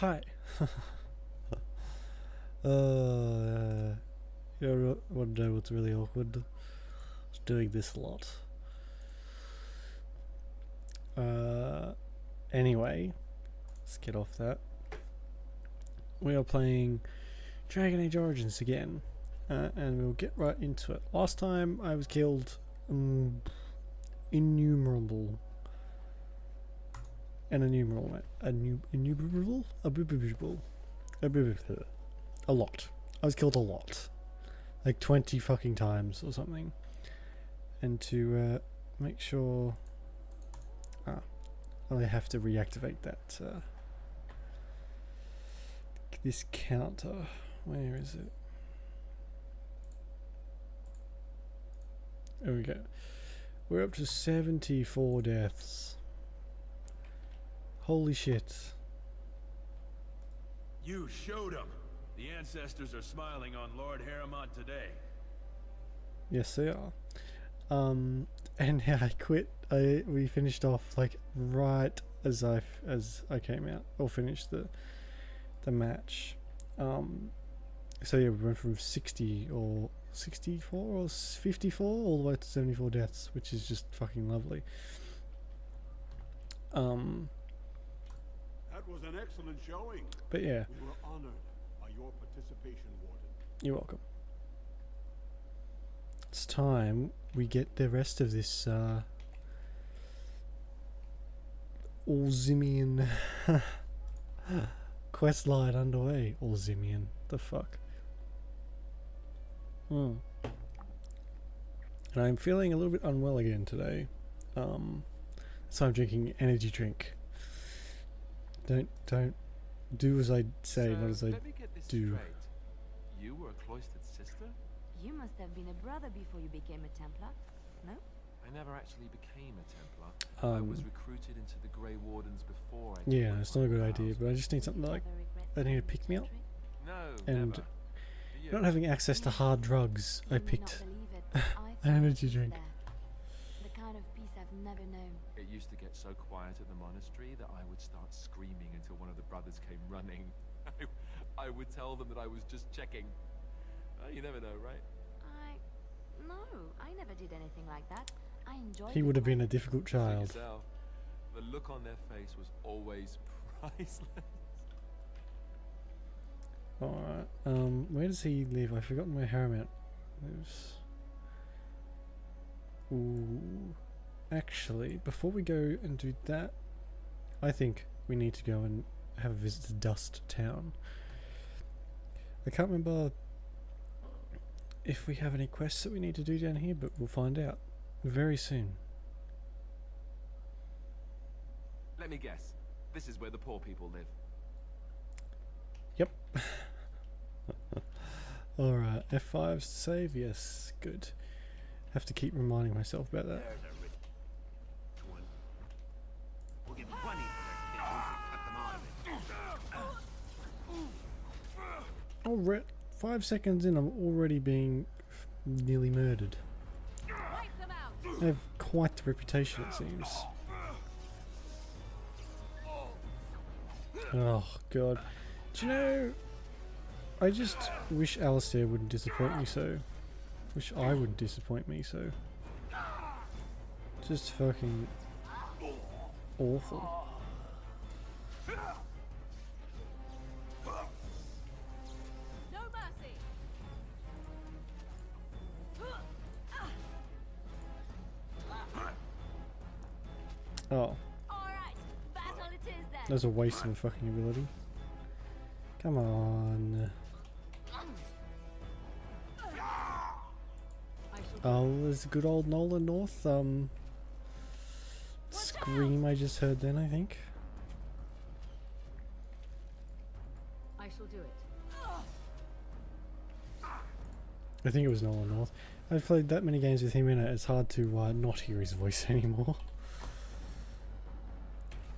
Hi. You want to know what's really awkward? It's doing this a lot. Anyway, let's get off that. We are playing Dragon Age Origins again, and we'll get right into it. Last time I was killed innumerable a lot. I was killed a lot, like 20 fucking times or something. And to make sure, I have to reactivate that this counter. Where is it? There we go. We're up to 74 deaths. Holy shit. You showed them. The ancestors are smiling on Lord Harrimont today. Yes, they are. And yeah, I quit. We finished off like right as I came out, or finished the match. So yeah, we went from 60 or 64 or 54 all the way to 74 deaths, which is just fucking lovely. That was an excellent showing. But yeah, We were honored by your participation, Warden. you're welcome. It's time we get the rest of this Alzimian quest line underway. Alzimian, the fuck. And I'm feeling a little bit unwell again today. So I'm drinking energy drink. Don't do as I say, not as I let me get this do. straight. You were a cloistered sister? You must have been a brother before you became a Templar, no? I never actually became a Templar. I was recruited into the Grey Wardens before I Yeah, it's not a good idea, but I just need something like I need to pick me up. No, And never. You? not having access to hard drugs, I picked an energy drink. The kind of peace I've never known. It used to get so quiet at the monastery that I would start screaming until one of the brothers came running. I would tell them that I was just checking. You never know, right? I never did anything like that. I enjoyed He it would have when- been a difficult So you child. tell. The look on their face was always priceless. Alright, where does he live? I've forgotten where Harrimont lives. Ooh. Actually, before we go and do that, I think we need to go and have a visit to Dust Town. I can't remember if we have any quests that we need to do down here, but we'll find out very soon. Let me guess. This is where the poor people live. Yep. Alright, F5's to save, yes, good. Have to keep reminding myself about that. There's a rich one. We'll get plenty for their kids. Cut them out of it. Alright, 5 seconds in, I'm already being nearly murdered. Wipe them out. I have quite the reputation, it seems. Oh god. Do you know, I just wish Alistair wouldn't disappoint me so. Wish I wouldn't disappoint me so. Just fucking awful. No mercy. Oh, All right, battle it is then. that's a waste of a fucking ability. Come on. Oh, there's good old Nolan North scream I just heard then, I think. I shall do it. I think it was Nolan North. I've played that many games with him in it, it's hard to not hear his voice anymore.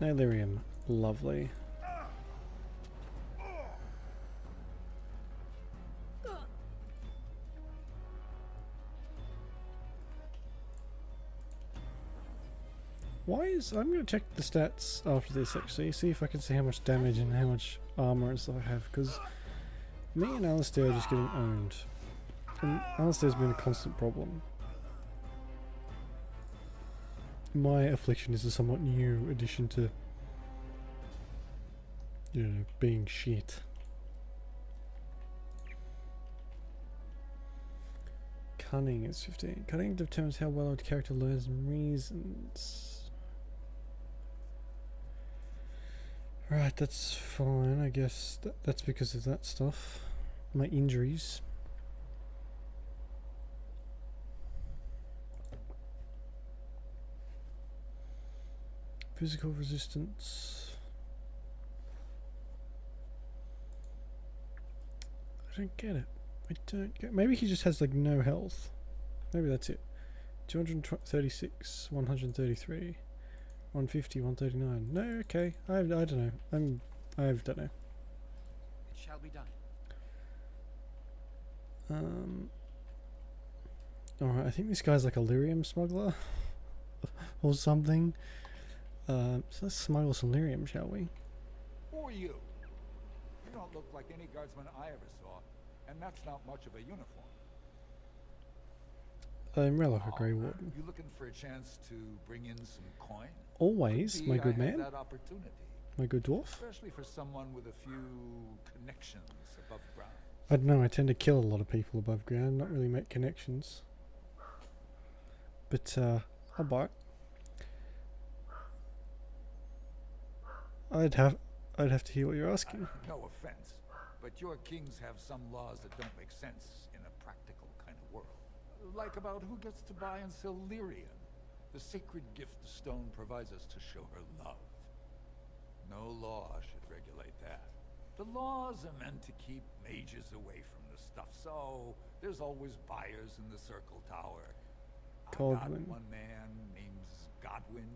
Nightmarreess, lovely. Why guys, I'm going to check the stats after this actually, see if I can see how much damage and how much armor and stuff I have, because me and Alistair are just getting owned. And Alistair's been a constant problem. My affliction is a somewhat new addition to, you know, being shit. Cunning is 15. Cunning determines how well a character learns reasons. Right, that's fine. I guess that's because of that stuff. My injuries. Physical resistance. I don't get it. I don't get. Maybe he just has like no health. Maybe that's it. 236, 133, 150, 139. No, okay. I don't know. I don't know. It shall be done. Alright, I think this guy's like a lyrium smuggler or something. So let's smuggle some lyrium, shall we? Who are you? You don't look like any guardsman I ever saw, and that's not much of a uniform. I'm Relic, a Grey Warden. You looking for a chance to bring in some coin? Always, Could be my good I have man. that opportunity, My good dwarf. especially for someone with a few connections above ground. I don't know, I tend to kill a lot of people above ground, not really make connections. But, I'll buy it. I'd have to hear what you're asking. No offense, but your kings have some laws that don't make sense in a practical kind of world. Like about who gets to buy and sell lyrium, the sacred gift the stone provides us to show her love. No law should regulate that. The laws are meant to keep mages away from the stuff, so there's always buyers in the Circle Tower. I got Godwin. one man named Godwin.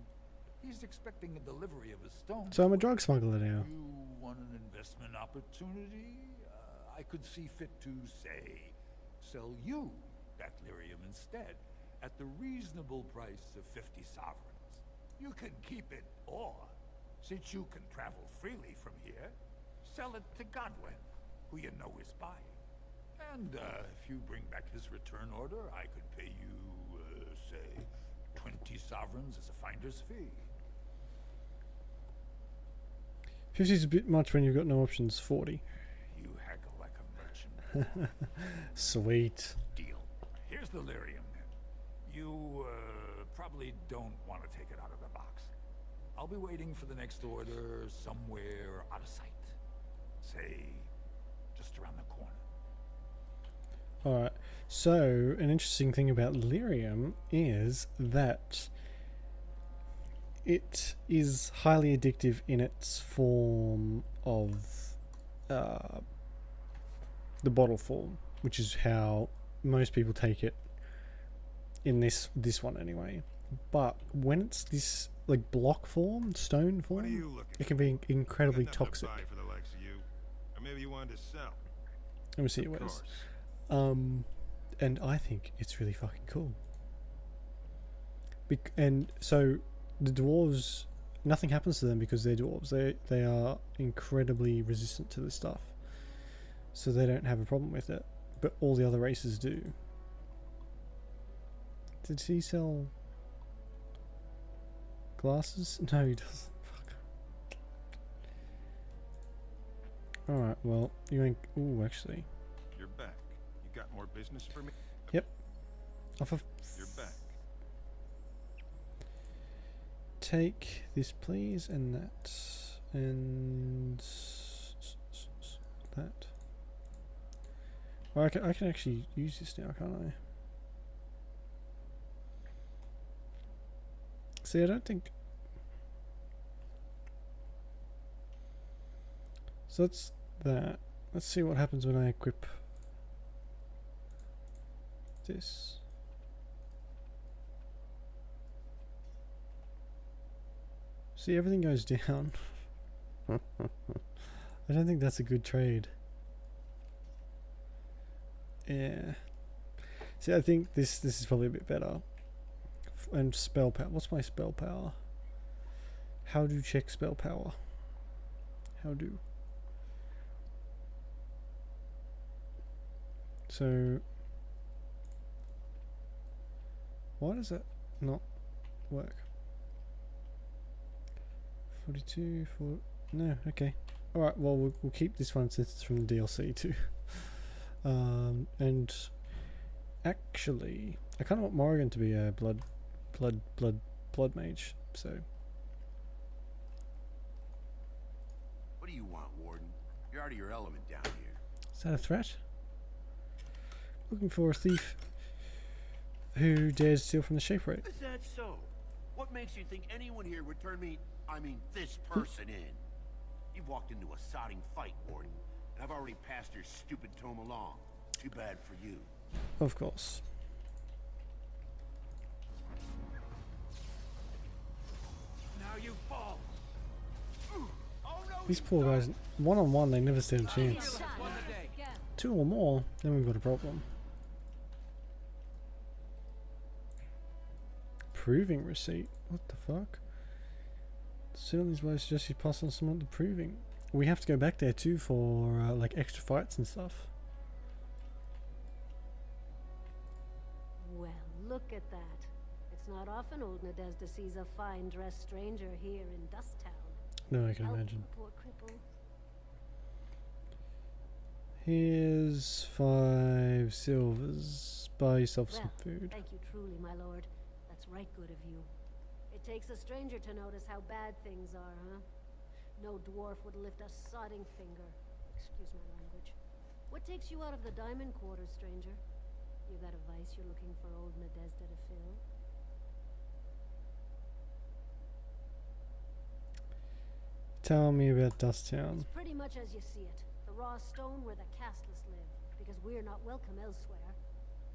He's expecting a delivery of a stone. So I'm a drug smuggler now. You want an investment opportunity? I could see fit to, say, sell you that lyrium instead, at the reasonable price of 50 sovereigns. You can keep it, or, since you can travel freely from here, sell it to Godwin, who you know is buying. And if you bring back his return order, I could pay you, say, 20 sovereigns as a finder's fee. 50 is a bit much when you've got no options. 40. You haggle like a merchant. Sweet. Deal. Here's the lyrium, then. You, probably don't want to take it out of the box. I'll be waiting for the next order somewhere out of sight. Say, just around the corner. Alright. So, an interesting thing about lyrium is that it is highly addictive in its form of the bottle form, which is how most people take it in this one anyway. But when it's this like block form, stone What are form, you looking it can be incredibly Got nothing to toxic. buy for the likes of you. Or maybe you wanted to sell. Let me see Of what it is. course. And I think it's really fucking cool. And so the dwarves, nothing happens to them because they're dwarves. They are incredibly resistant to this stuff, so they don't have a problem with it. But all the other races do. Did he sell glasses? No, he doesn't. Fuck. All right. Well, you ain't. Ooh, actually. You're back. You got more business for me? Yep. Off of. You're back. Take this, please, and that, and that. Well, I can actually use this now, can't I? See, I don't think. So that's that. Let's see what happens when I equip this. See, everything goes down. I don't think that's a good trade. Yeah. See, I think this is probably a bit better. And spell power. What's my spell power? How do check spell power? How do? So why does that not work? 42, 4, no, okay. Alright, well, we'll keep this one since it's from the DLC too. And actually, I kind of want Morrigan to be a blood mage, so. What do you want, Warden? You're out of your element down here. Is that a threat? Looking for a thief who dares steal from the shape rate. Is that so? What makes you think anyone here would turn this person in? You've walked into a sodding fight, Warden, and I've already passed your stupid tome along. Too bad for you. Of course. Now you fall. Oh, no, These poor guys, one on one, they never stand a chance. won the day. Two or more, then we've got a problem. Proving receipt? What the fuck? Certainly these ways suggest you pass on someone to proving. We have to go back there too for like extra fights and stuff. Well, look at that. It's not often old Nadezda sees a fine-dressed stranger here in Dusttown. No, I can Help imagine. the poor cripple. Here's 5 silvers. Buy yourself some Well, food. thank you truly, my lord. That's right good of you. It takes a stranger to notice how bad things are, huh? No dwarf would lift a sodding finger. Excuse my language. What takes you out of the diamond quarters, stranger? You got a vice you're looking for old Nadezda to fill? Tell me about Dusttown. It's pretty much as you see it. The raw stone where the casteless live, because we're not welcome elsewhere.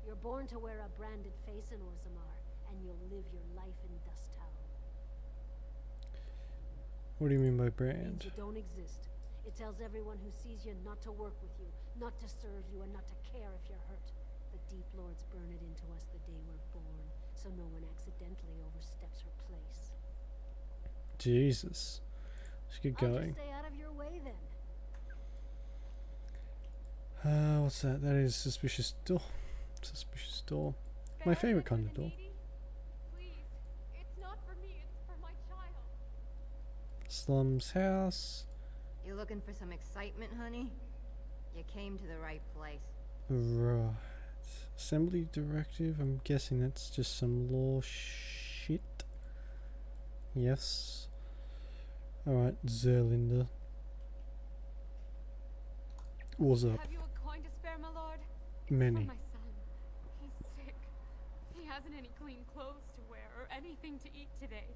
You're born to wear a branded face in Orzammar, and you'll live your life in Dusttown. What do you mean by Means brand? you don't exist. It tells everyone who sees you not to work with you, not to serve you, and not to care if you're hurt. The Deep Lords burn it into us the day we're born, so no one accidentally oversteps her place. Jesus. Let's get I'll going. just stay out of your way then. What's that? That is suspicious door. Suspicious door. My favorite kind of door. Please, it's not for me, it's for my child. Slum's house. You looking for some excitement, honey? You came to the right place. Right. Assembly directive. I'm guessing that's just some law shit. Yes. Alright, Zerlinda. What's up? Have you a coin to spare, my lord? It's Many. for my son. He's sick. He hasn't any clean clothes to wear or anything to eat today.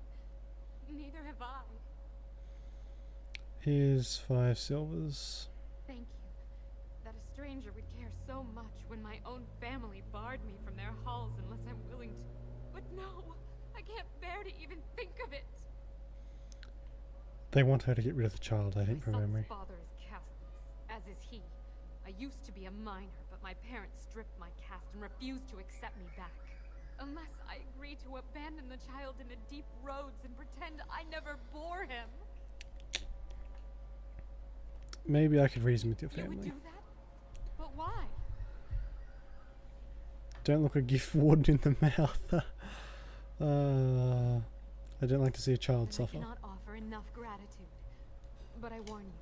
Neither have I. Here's 5 silvers. Thank you. That a stranger would care so much when my own family barred me from their halls unless I'm willing to. But no, I can't bear to even think of it. They want her to get rid of the child, I think, from My son's memory. father is casteless, as is he. I used to be a minor, but my parents stripped my caste and refused to accept me back. Unless I agree to abandon the child in the deep roads and pretend I never bore him. Maybe I could reason with your You would family. do that? But why? Don't look a gift warden in the mouth. I don't like to see a child Then suffer. I cannot offer enough gratitude. But I warn you,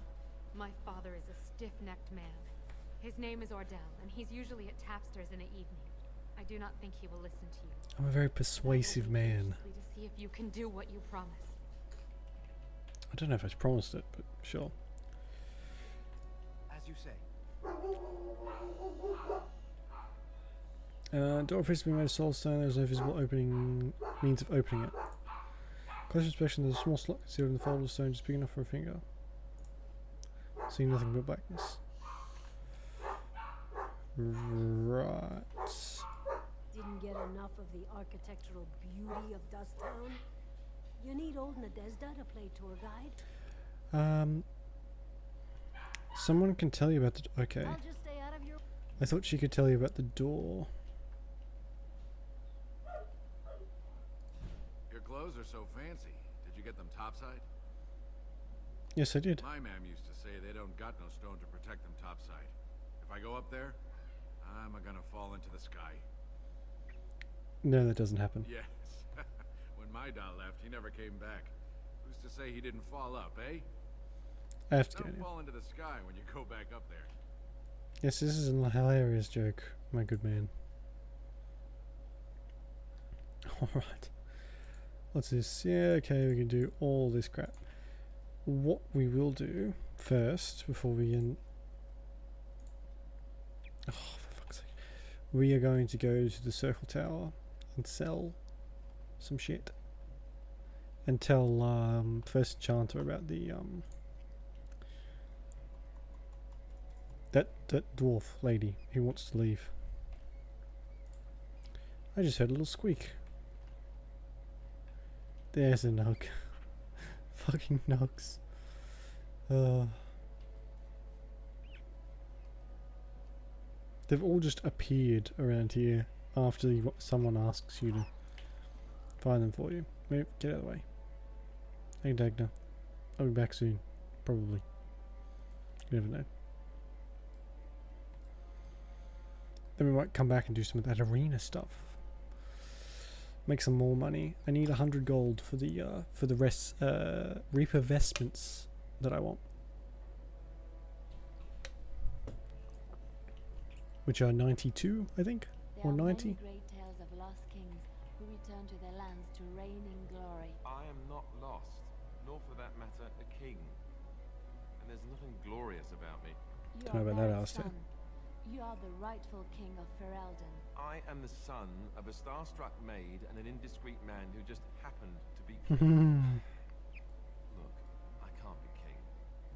my father is a stiff-necked man. His name is Ordell, and he's usually at Tapster's in the evening. I do not think he will listen to you. I'm a very persuasive man. To see if you can do what you promised. I don't know if I promised it, but sure. As you say. Door appears to be made of soul stone. There is no visible opening means of opening it. Close inspection, there's a small slot concealed in the fold of stone just big enough for a finger. See nothing but blackness. Right. Didn't get enough of the architectural beauty of Dusttown? You need old Nadezda to play tour guide? Someone can tell you about the. Okay. I'll just stay out of your. I thought she could tell you about the door. Your clothes are so fancy. Did you get them topside? Yes, I did. My ma'am used to say they don't got no stone to protect them topside. If I go up there, I'm gonna fall into the sky. No, that doesn't happen. Yes. When my dad left, he never came back. Who's to say he didn't fall up, eh? I have to go Don't now. fall into the sky when you go back up there. Yes, this is a hilarious joke, my good man. Alright. What's this? Yeah, okay, we can do all this crap. What we will do first, before we oh, for fuck's sake. We are going to go to the Circle Tower and sell some shit. And tell first Enchanter about the that dwarf lady who wants to leave. I just heard a little squeak. There's a nug. Fucking nugs. They've all just appeared around here after someone asks you to find them for you. Move, get out of the way. Hey Dagna. I'll be back soon. Probably. You never know. Then we might come back and do some of that arena stuff. Make some more money. I need 100 gold for the Reaper vestments that I want, which are 92, I think, There or are 90. many great tales of lost kings who return to their lands to reign in glory. I am not lost, nor for that matter a king. And there's nothing glorious about me. You Don't know are about that, my Alistair. son. You are the rightful king of Ferelden. I am the son of a starstruck maid and an indiscreet man who just happened to be Hmm. king. Look, I can't be king.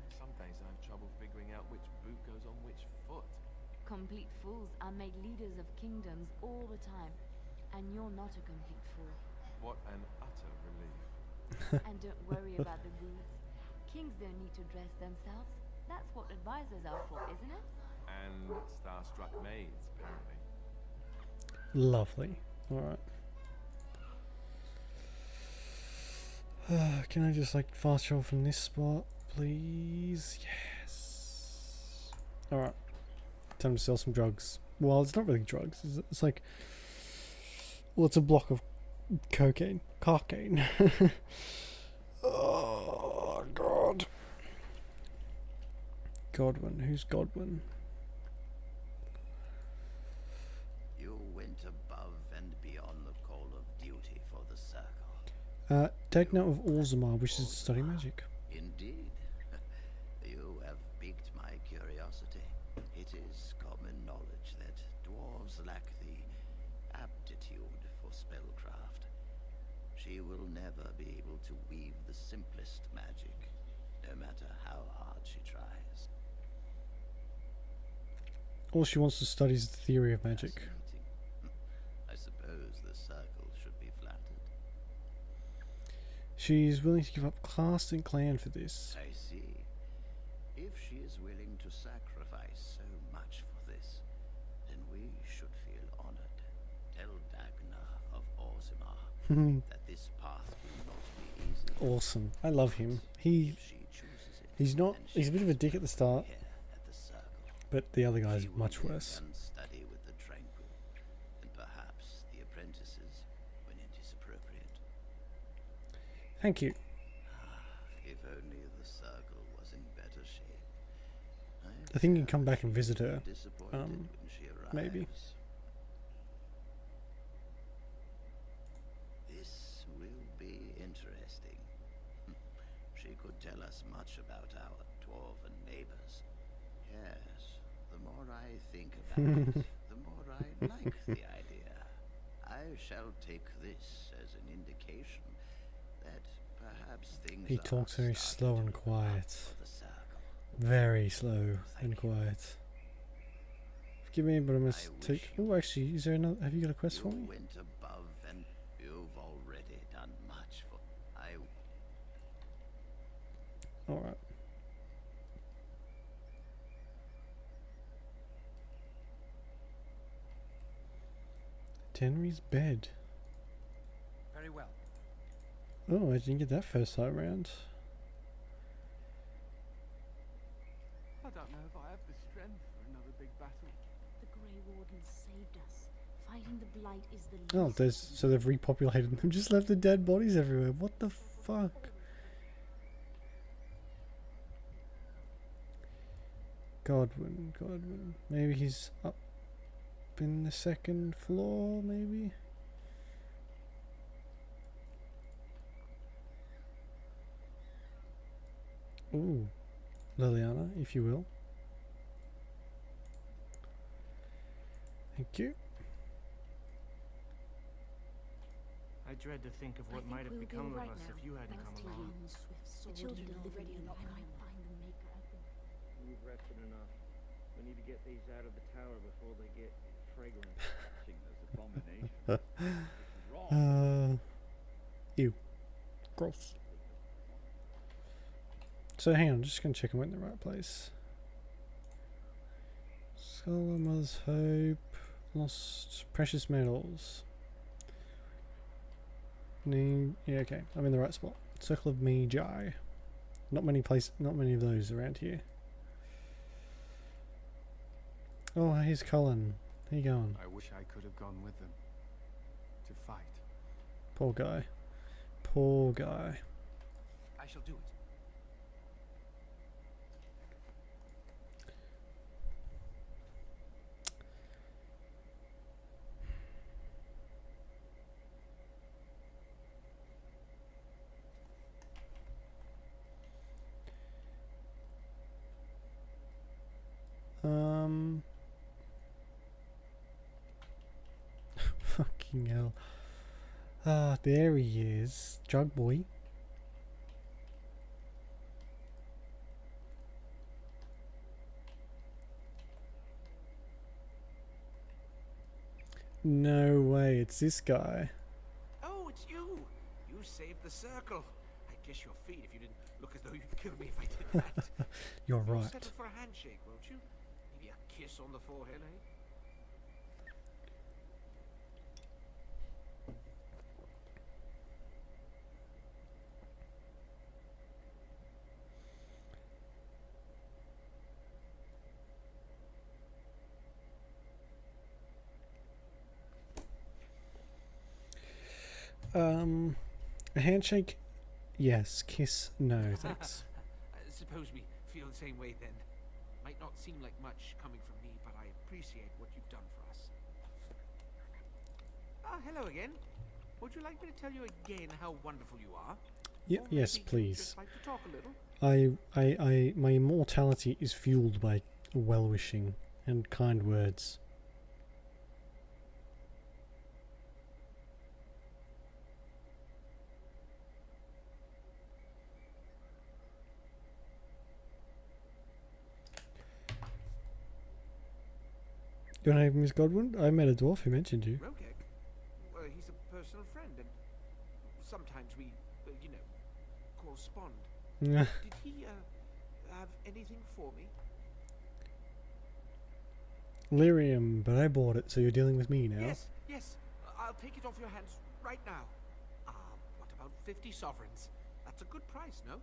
Some days I have trouble figuring out which boot goes on which foot. Complete fools are made leaders of kingdoms all the time, and you're not a complete fool. What an utter relief. And don't worry about the boots. Kings don't need to dress themselves. That's what advisors are for, isn't it? And starstruck maids, apparently. Lovely. Alright. Can I just like fast travel from this spot, please? Yes. Alright. Time to sell some drugs. Well, it's not really drugs. It's like... Well, it's a block of cocaine. Cocaine. Oh, God. Godwin. Who's Godwin? You went above and beyond the call of duty for the Circle. Dagna of Orzammar wishes to study magic. Indeed. You have piqued my curiosity. It is common knowledge that dwarves lack the aptitude for spellcraft. She will never be able to weave the simplest magic, no matter how hard she tries. All she wants to study is the theory of magic. Fascinating. I suppose the Circle should be flattered. She's willing to give up caste and clan for this. I see. If she is willing to sacrifice so much for this, then we should feel honored. Tell Dagna of Orzammar that this path will not be easy. Awesome. I love him. If she chooses it, He's not. then He's a she bit of a will dick at the stay start, here at the Circle. but the other guy's She will much live worse. and study with the Tranquil, and perhaps the apprentices when it is appropriate. Thank you. If only the Circle was in better shape. I think you can come back and visit her. Disappointed when she arrives. Maybe. This will be interesting. She could tell us much about our dwarven neighbors. Yes, the more I think about it, the more I like the idea. I shall take this as an indication that perhaps things He are talks very starting slow to and look up quiet. for the Circle. Very slow and Thank you. quiet. Forgive me, but I must I take. wish Oh, actually, is there another? Have you got a quest for You me? went above and you've already done much for... All right. Tenry's bed. Very well. Oh, I didn't get that first time round. I don't know if I have the strength for another big battle. The Grey Wardens saved us. Fighting the Blight is the least. Oh, there's so they've repopulated them. Just left the dead bodies everywhere. What the fuck? Godwin, Godwin. Maybe he's up in the second floor, maybe? Ooh. Liliana, if you will. Thank you. I dread to think of what might have become of us if you hadn't come along. The children delivered you. We've rested enough. We need to get these out of the tower before they get fragrant. Abomination. Ew. Gross. So hang on, I'm just gonna check I went in the right place. Skull of Mother's Hope. Lost precious metals. Yeah, okay. I'm in the right spot. Circle of Magi. Not many of those around here. Oh, here's Cullen. How you going? I wish I could have gone with them to fight. Poor guy. Poor guy. I shall do it. Fucking hell. Ah, there he is. Jug boy. No way, it's this guy. Oh, it's you! You saved the circle. I'd kiss your feet if you didn't look as though you'd kill me if I did that. You're You'll right. settle for a handshake, won't you? Maybe a kiss on the forehead, eh? A handshake? Yes. Kiss? No, thanks. Suppose we feel the same way then. Might not seem like much coming from me, but I appreciate what you've done for us. Ah, hello again. Would you like me to tell you again how wonderful you are? Yeah, Or yes, maybe you'd please. just like to talk a little? My immortality is fueled by well-wishing and kind words. Your name is Godwin? I met a dwarf who mentioned you. Rogek? Well, he's a personal friend, and sometimes we, you know, correspond. Yeah. Did he, have anything for me? Lyrium, but I bought it, so you're dealing with me now. Yes. I'll take it off your hands right now. What about 50 sovereigns? That's a good price, no?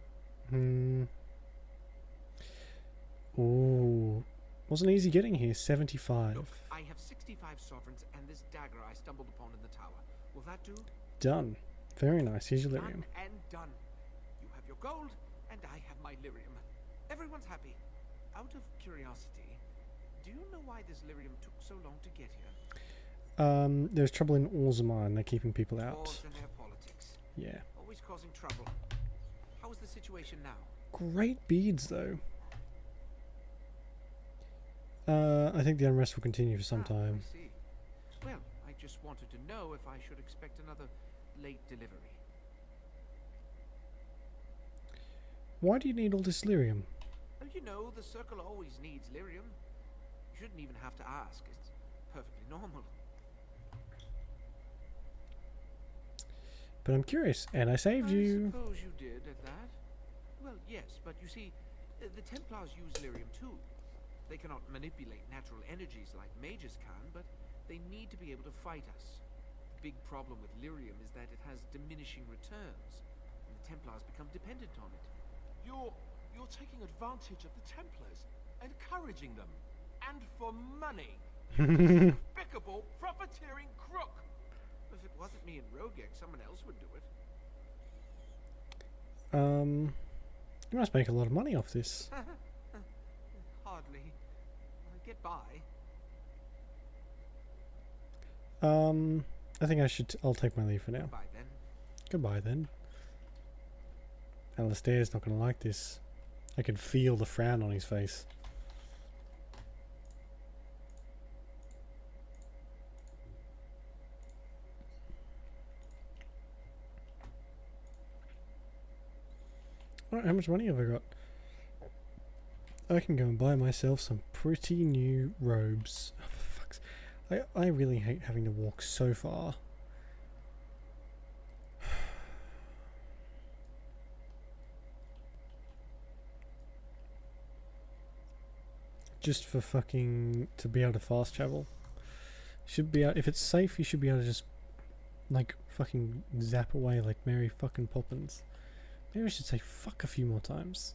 Ooh. Wasn't easy getting here. 75. Look, I have 65 sovereigns and this dagger I stumbled upon in the tower. Will that do? Done. Very nice. Here's your lyrium. Done and done. You have your gold, and I have my lyrium. Everyone's happy. Out of curiosity, do you know why this lyrium took so long to get here? There's trouble in Orzammar and they're keeping people out. Wars and their politics. Yeah. Always causing trouble. How is the situation now? Great beads, though. I think the unrest will continue for some time. I see. Well, I just wanted to know if I should expect another late delivery. Why do you need all this lyrium? Oh, you know, the circle always needs lyrium. You shouldn't even have to ask. It's perfectly normal. But I'm curious, and I saved you. I suppose you did at that. Well, yes, but you see, the Templars use lyrium too. They cannot manipulate natural energies like mages can, but they need to be able to fight us. The big problem with lyrium is that it has diminishing returns, and the Templars become dependent on it. You're taking advantage of the Templars. encouraging them, and for money. Despicable, profiteering crook. If it wasn't me and Rogek, someone else would do it. You must make a lot of money off this. Hardly. I get by. I think I'll take my leave for now. Goodbye then. Goodbye then. Alistair's not gonna like this. I can feel the frown on his face. Alright, how much money have I got? I can go and buy myself some pretty new robes. Oh, for fuck's... I really hate having to walk so far. Just for fucking... to be able to fast travel. Should be able, if it's safe, you should be able to just like fucking zap away like Mary fucking Poppins. Maybe I should say fuck a few more times.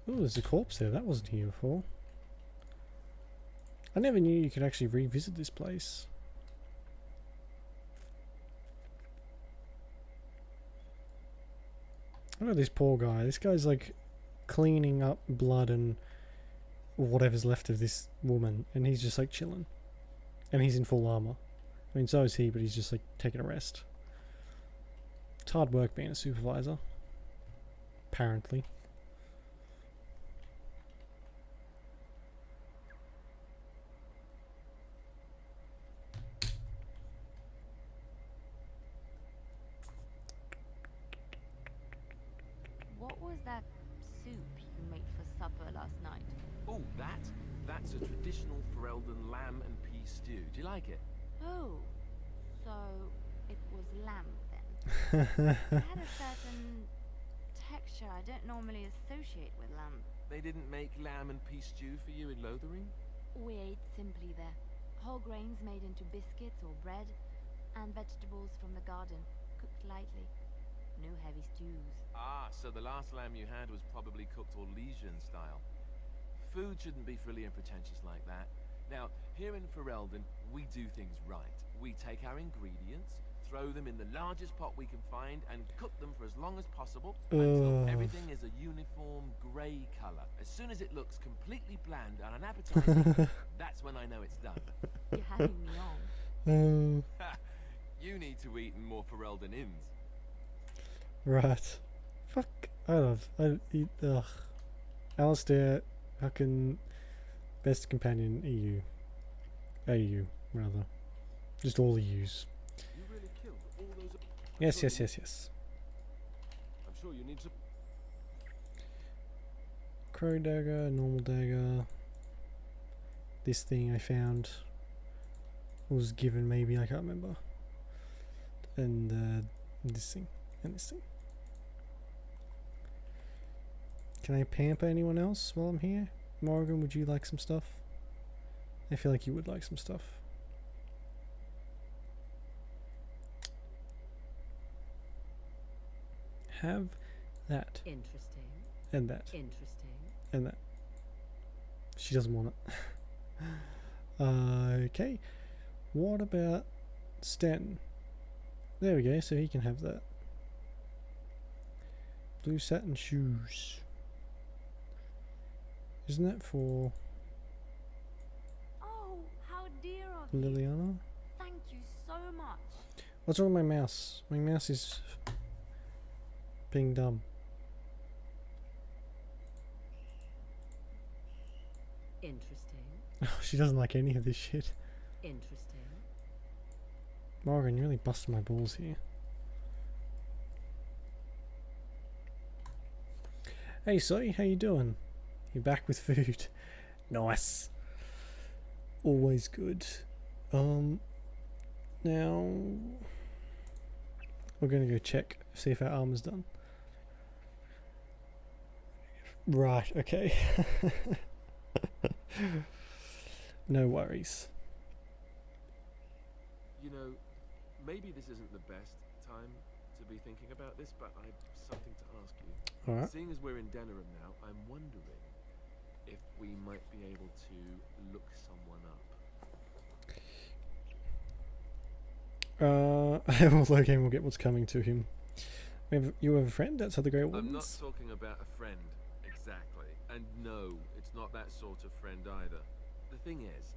Oh, there's a corpse there. That wasn't here before. I never knew you could actually revisit this place. Look at this poor guy. This guy's like cleaning up blood and whatever's left of this woman, and he's just like chilling. And he's in full armor. I mean, so is he, but he's just like taking a rest. It's hard work being a supervisor. Apparently. What was that soup you made for supper last night? Oh, that's a traditional Ferelden lamb and pea stew. Do you like it? Oh, so it was lamb then. It had a certain texture I don't normally associate with lamb. They didn't make lamb and pea stew for you in Lothering? We ate simply there. Whole grains made into biscuits or bread, and vegetables from the garden, cooked lightly. No heavy stews. Ah, so the last lamb you had was probably cooked Orlesian style. Food shouldn't be frilly and pretentious like that. Now, here in Ferelden, we do things right. We take our ingredients, throw them in the largest pot we can find, and cook them for as long as possible until everything is a uniform grey colour. As soon as it looks completely bland and unappetizing, that's when I know it's done. You're having me on. You need to eat in more Ferelden inns. Right. Fuck. I eat. Ugh. Alistair, fucking best companion EU. AU, rather. Just all EUs. You really killed all those. Yes, yes, yes, yes. I'm sure you need to. Crow dagger, normal dagger. This thing I found was given, maybe, I can't remember. And this thing. And this thing. Can I pamper anyone else while I'm here? Morgan, would you like some stuff? I feel like you would like some stuff. Have that. Interesting. And that. Interesting. And that. She doesn't want it. Okay. What about Stanton? There we go, so he can have that. Blue satin shoes. Isn't that for Oh, how dear of you. Liliana? Thank you so much. What's wrong with my mouse? My mouse is being dumb. Interesting. Oh, she doesn't like any of this shit. Interesting. Morgan, you really busted my balls here. Hey, Soy, how you doing? You're back with food. Nice. Always good. Now we're gonna go check, see if our armor's done. Right, okay. No worries. You know, maybe this isn't the best time to be thinking about this, but I've something to ask you. All right. Seeing as we're in Denerim now, I'm wondering if we might be able to look someone up. Logan will get what's coming to him. You have a friend outside the Grey Wardens? I'm not talking about a friend, exactly. And no, it's not that sort of friend either. The thing is,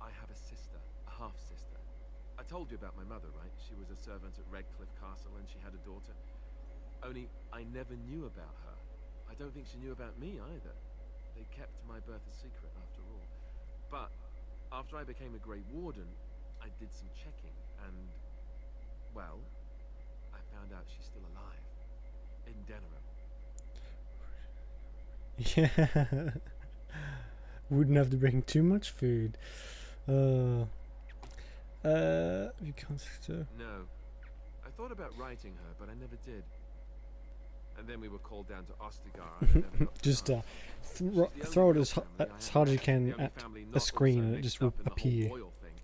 I have a sister, a half-sister. I told you about my mother, right? She was a servant at Redcliffe Castle and she had a daughter. Only, I never knew about her. I don't think she knew about me either. They kept my birth a secret after all. But, after I became a Grey Warden, I did some checking and, well, I found out she's still alive. In Denerim. Yeah. Wouldn't have to bring too much food. You can't. No. I thought about writing her, but I never did. And then we were called down to Ostagar. Just throw it as hard as you can at a screen, and it just will appear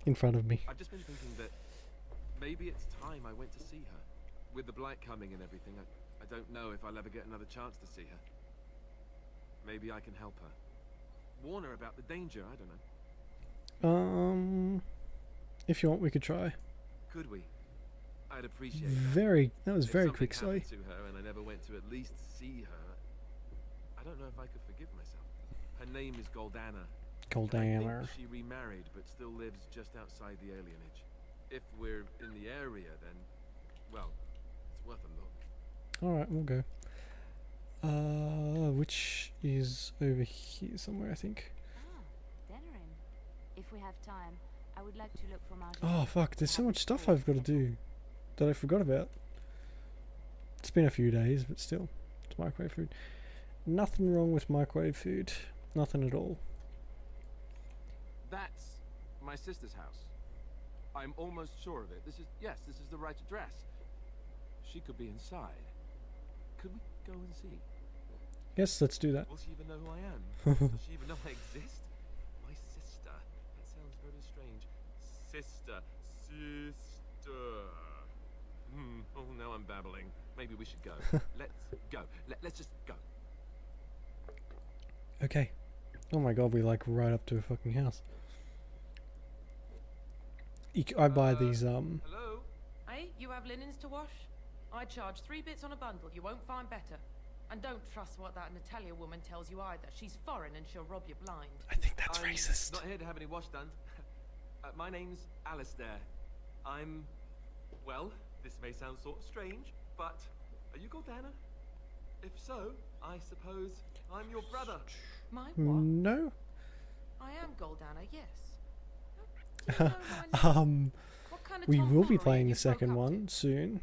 in front of me. I've just been thinking that maybe it's time I went to see her. With the blight coming and everything, I don't know if I'll ever get another chance to see her. Maybe I can help her. Warn her about the danger, I don't know. If you want, we could try. Could we? I'd appreciate that was very quick, to sorry. her and I never went to at least see her. I don't know if I could forgive myself. Her name is Goldana. Goldana. I think she remarried but still lives just outside the alienage. If we're in the area, then, well, it's worth a look. Alright, we'll go. Which is over here somewhere, I think. Denerim. If we have time, I would like to look for Martin. Oh fuck, there's so much stuff I've got to do that I forgot about. It's been a few days, but still. It's microwave food. Nothing wrong with microwave food. Nothing at all. That's my sister's house. I'm almost sure of it. This is the right address. She could be inside. Could we go and see? Yes, let's do that. Will she even know who I am? Does she even know I exist? My sister. That sounds very strange. Sister. Oh, now I'm babbling. Maybe we should go. Let's go. Let's just go. Okay. Oh my god, we like right up to a fucking house. I buy these Hello? Hey, you have linens to wash? I charge 3 bits on a bundle. You won't find better. And don't trust what that Natalia woman tells you either. She's foreign and she'll rob you blind. I think that's racist. Not here to have any wash done. My name's Alistair. Well, this may sound sort of strange, but are you Goldana? If so, I suppose I'm your brother. My what? No. I am Goldana, yes. We will be playing the second one soon.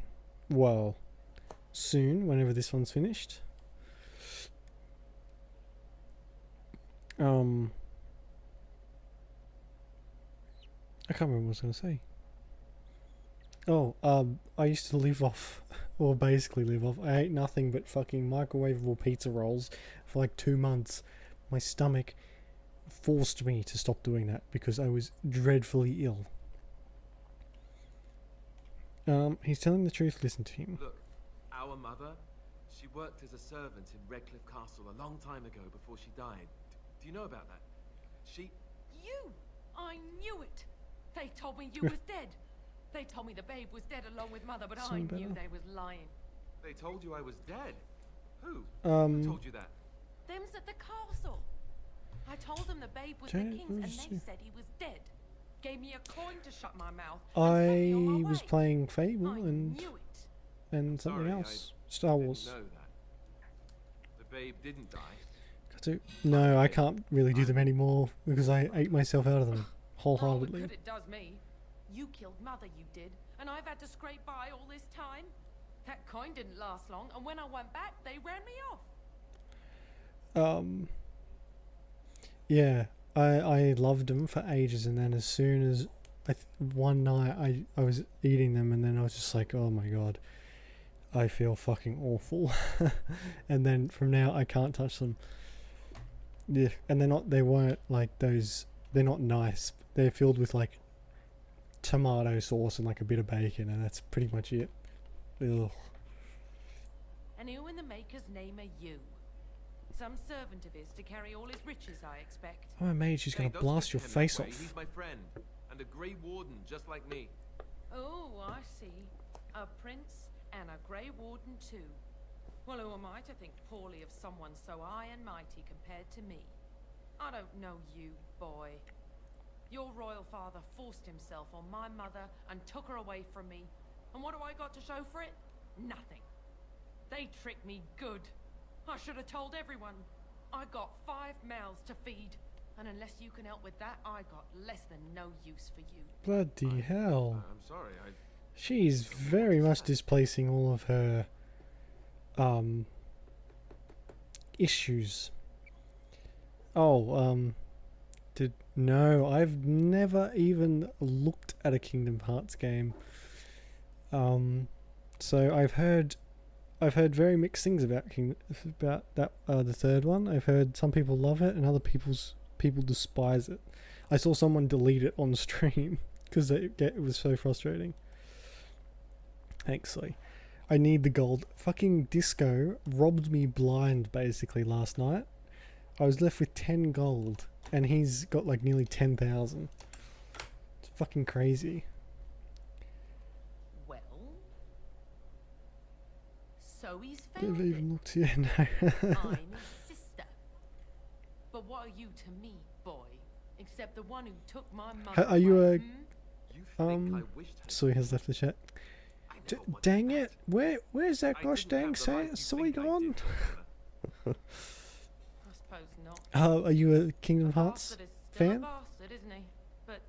Well, soon, whenever this one's finished. I can't remember what I was going to say. Oh, I used to live off, or basically live off, I ate nothing but fucking microwavable pizza rolls for like 2 months. My stomach forced me to stop doing that because I was dreadfully ill. He's telling the truth, listen to him. Look, our mother, she worked as a servant in Redcliffe Castle a long time ago before she died. Do you know about that? You! I knew it! They told me you was dead. They told me the babe was dead along with mother, but I knew they was lying. They told you I was dead? Who? Who told you that? Them's at the castle. I told them the babe was the king's, and they said he was dead. Gave me a coin to shut my mouth. I was playing Fable and something else. Star Wars. Know that. The babe didn't die. No, I can't really do them anymore because I ate myself out of them wholeheartedly. Good it does me. You killed mother, you did, and I've had to scrape by all this time. That coin didn't last long, and when I went back, they ran me off. Yeah, I loved them for ages, and then as soon as one night I was eating them, and then I was just like, oh my god, I feel fucking awful. And then from now I can't touch them. Yeah, and they weren't like those, they're not nice. They're filled with like tomato sauce and like a bit of bacon, and that's pretty much it. Ugh. And who in the Maker's name are you? Some servant of his to carry all his riches, I expect. I'm a mage. She's Hey, gonna don't blast speak your to him that face way. off. He's my friend, and a Grey Warden just like me. Oh, I see. A prince and a Grey Warden too. Well, who am I to think poorly of someone so high and mighty compared to me? I don't know you, boy. Your royal father forced himself on my mother and took her away from me. And what do I got to show for it? Nothing. They tricked me good. I should have told everyone. I got 5 mouths to feed. And unless you can help with that, I got less than no use for you. Bloody hell. I'm sorry, She's very much displacing all of her issues. Oh, no, I've never even looked at a Kingdom Hearts game. So I've heard very mixed things about that the third one. I've heard some people love it and other people despise it. I saw someone delete it on stream because it was so frustrating. Actually, I need the gold. Fucking Disco robbed me blind basically last night. I was left with 10 gold and he's got like nearly 10,000. It's fucking crazy. Well, so he's Never found even it. looked yet. No. I'm his sister. But what are you to me, boy? Except the one who took my mother Are you away, a Soy has left the chat. Dang it! Where's that gosh dang Soy gone? I suppose not. Are you a Kingdom Hearts Bastard is still a fan? bastard, isn't he? But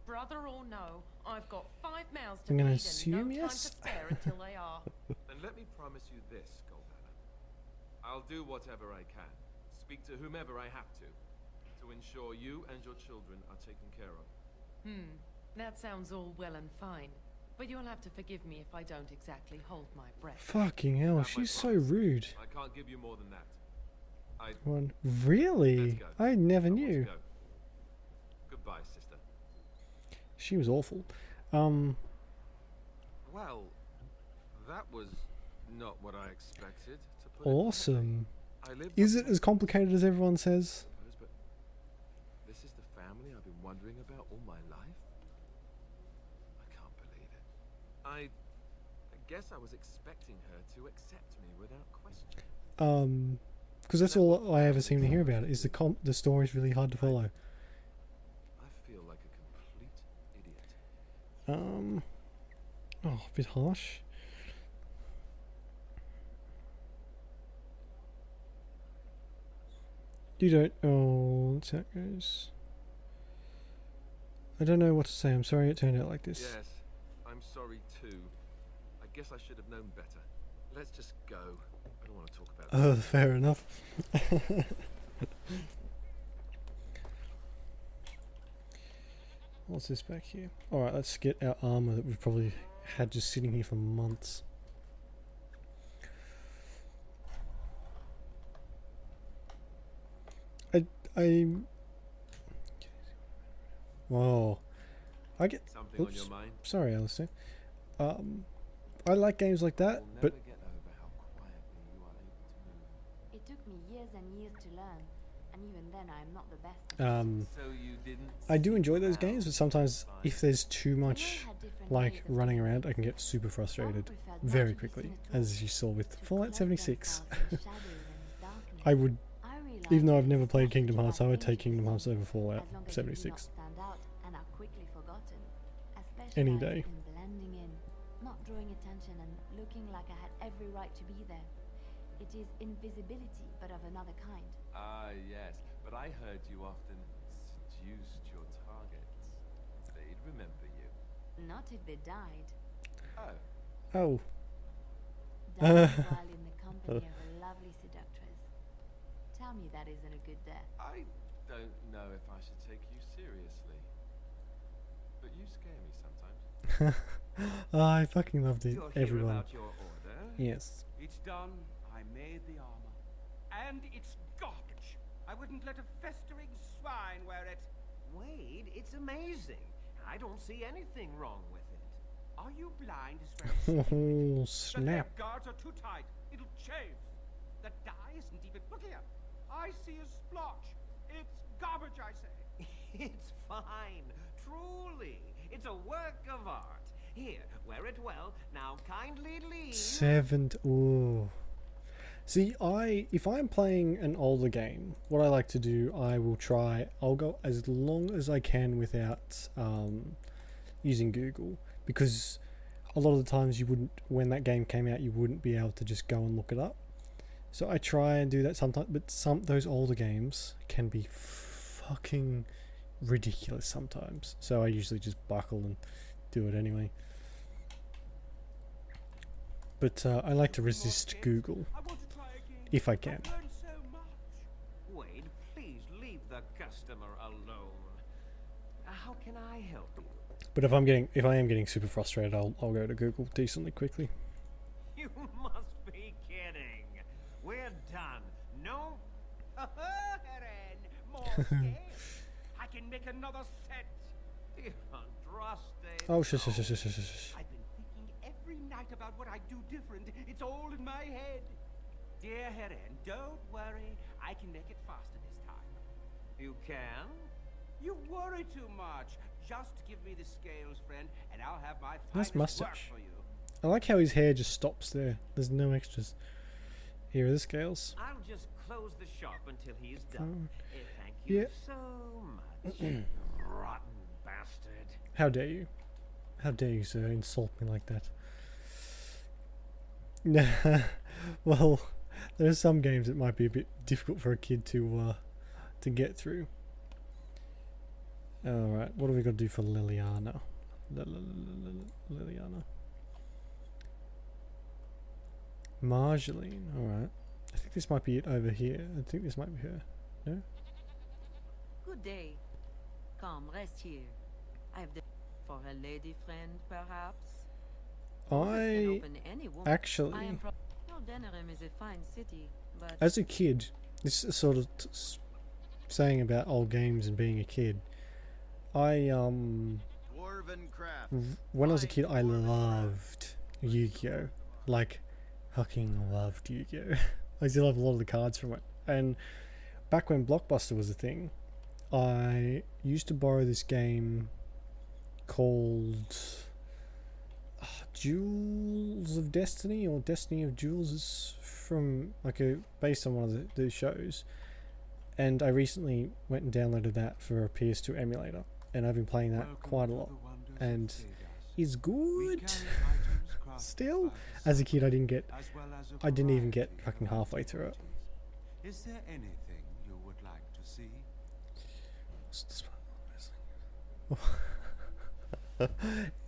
brother or no, I've got 5 mouths to I'm gonna feed assume and no time to yes. spare until they are. And let me promise you this, Goldana. I'll do whatever I can, speak to whomever I have to ensure you and your children are taken care of. That sounds all well and fine. But you'll have to forgive me if I don't exactly hold my breath. Fucking hell, Have my she's so promise. rude. I can't give you more than that. Really? I never knew. Go. Goodbye, sister. She was awful. Well, that was not what I expected. To put Awesome. I lived Is up it as complicated as everyone says? but this is the family I've been wondering about all my life. I can't believe it. I guess I was expecting her to accept me without question. Because that's all I ever seem to hear about it. Is the story's really hard to follow. I feel like a complete idiot. Oh, a bit harsh. You don't. Oh, that's how it goes. I don't know what to say. I'm sorry it turned out like this. Yes, I'm sorry too. I guess I should have known better. Let's just go. I don't want to talk about Oh, fair enough. What's this back here? Alright, let's get our armor that we've probably had just sitting here for months. Whoa. I get... Something on your mind? Sorry, Alistair. I like games like that, but... It took me years and years to learn, and even then I'm not the best. So you didn't I do enjoy those games, but sometimes if there's too much like running around, I can get super frustrated very quickly, as you saw with Fallout 76. I would, even though I've never played Kingdom Hearts, I would take Kingdom Hearts over Fallout 76 any day. Blending in, not drawing attention and looking like I had every right to be there. It is invisibility, but of another kind. Ah, yes. But I heard you often seduced your targets. They'd remember you. Not if they died. Oh. Dying while in the company of a lovely seductress. Tell me that isn't a good death. I don't know if I should take you seriously. But you scare me sometimes. Oh, I fucking loved it. You're here Everyone. about your order. Yes. It's done. I made the armor. And it's garbage. I wouldn't let a festering swine wear it. Wade, it's amazing. I don't see anything wrong with it. Are you blind as well as Oh, stupid? The snap. leg guards are too tight. It'll chafe. The dye isn't even... Look here. I see a splotch. It's garbage, I say. It's fine. Truly. It's a work of art. Here, wear it well. Now kindly leave. 7. Ooh. See, if I'm playing an older game, what I like to do, I'll go as long as I can without using Google, because a lot of the times when that game came out, you wouldn't be able to just go and look it up. So I try and do that sometimes, but those older games can be fucking ridiculous sometimes. So I usually just buckle and do it anyway. But I like to resist Google if I can. Wade, please leave the customer alone. How can I help you? But if I am getting super frustrated, I'll go to Google decently quickly. You must be kidding. We're done. No? Eren, more scales. I can make another set. Dear Andraste. Oh, shush. I've been thinking every night about what I do different. It's all in my head. Dear Eren, don't worry. I can make it faster this time. You can? You worry too much. Just give me the scales, friend, and I'll have my Nice finest mustache. work for you. I like how his hair just stops there. There's no extras. Here are the scales. I'll just close the shop until he's Oh. done. Thank you Yeah. so much. Rotten bastard. How dare you? How dare you, sir, insult me like that? Well, there are some games that might be a bit difficult for a kid to get through. Alright, what do we got to do for Liliana? Liliana. Marjoline, alright. I think this might be it over here. I think this might be her. No? Good day. Come, rest here. I have the for a lady friend, perhaps. I actually, Denerim is a fine city, but as a kid, this is sort of saying about old games and being a kid. When I was a kid, I loved Yu-Gi-Oh! Like, fucking loved Yu-Gi-Oh! I still have a lot of the cards from it. And back when Blockbuster was a thing, I used to borrow this game called Jewels of Destiny, or Destiny of Jewels. Is from based on one of the shows. And I recently went and downloaded that for a PS2 emulator, and I've been playing that quite a lot, and it's good. Still, as a kid, I didn't even get fucking halfway through it. Is there anything you would like to see?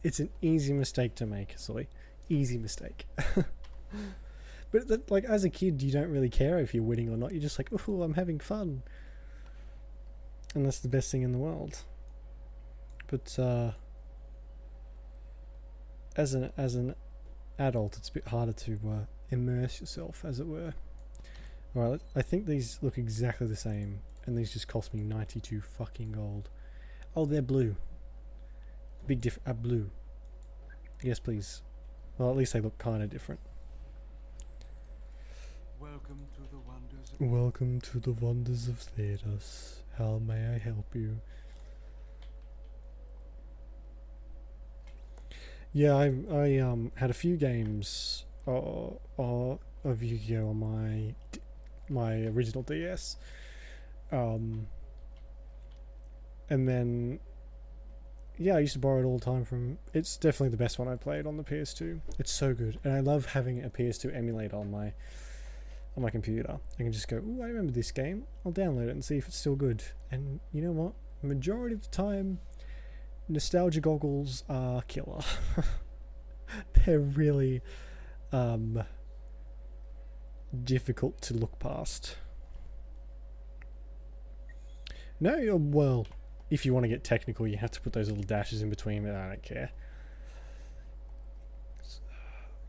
It's an easy mistake to make, Sully. Easy mistake. But like, as a kid, you don't really care if you're winning or not. You're just like, oh, I'm having fun, and that's the best thing in the world. But as an adult, it's a bit harder to immerse yourself, as it were. Alright, I think these look exactly the same, and these just cost me 92 fucking gold. Oh, they're blue. Big blue. Yes, please. Well, at least they look kind of different. Welcome to the wonders of Welcome to the wonders of Thedas. How may I help you? Yeah, I had a few games of Yu-Gi-Oh! On my original DS, and then yeah, I used to borrow it all the time from. It's definitely the best one I played on the PS2. It's so good, and I love having a PS2 emulator on my computer. I can just go, ooh, I remember this game. I'll download it and see if it's still good. And you know what? Majority of the time, nostalgia goggles are killer. They're really difficult to look past. No, well, if you want to get technical, you have to put those little dashes in between, but I don't care.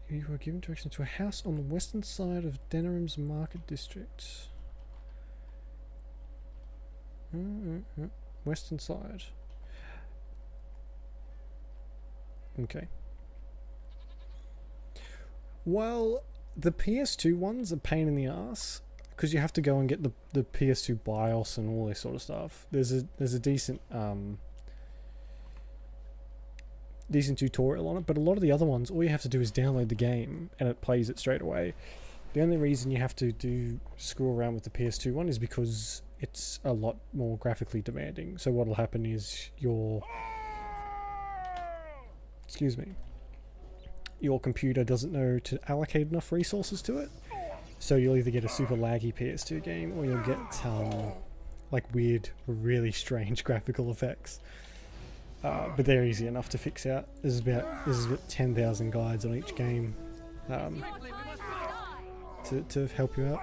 You were given direction to a house on the western side of Denerim's Market District. Western side. Okay. Well, the PS2 one's a pain in the ass because you have to go and get the PS2 BIOS and all this sort of stuff. There's a decent tutorial on it, but a lot of the other ones, all you have to do is download the game and it plays it straight away. The only reason you have to screw around with the PS2 one is because it's a lot more graphically demanding. So what'll happen is your computer doesn't know to allocate enough resources to it. So you'll either get a super laggy PS2 game or you'll get like weird, really strange graphical effects. But they're easy enough to fix out. There's about 10,000 guides on each game to help you out.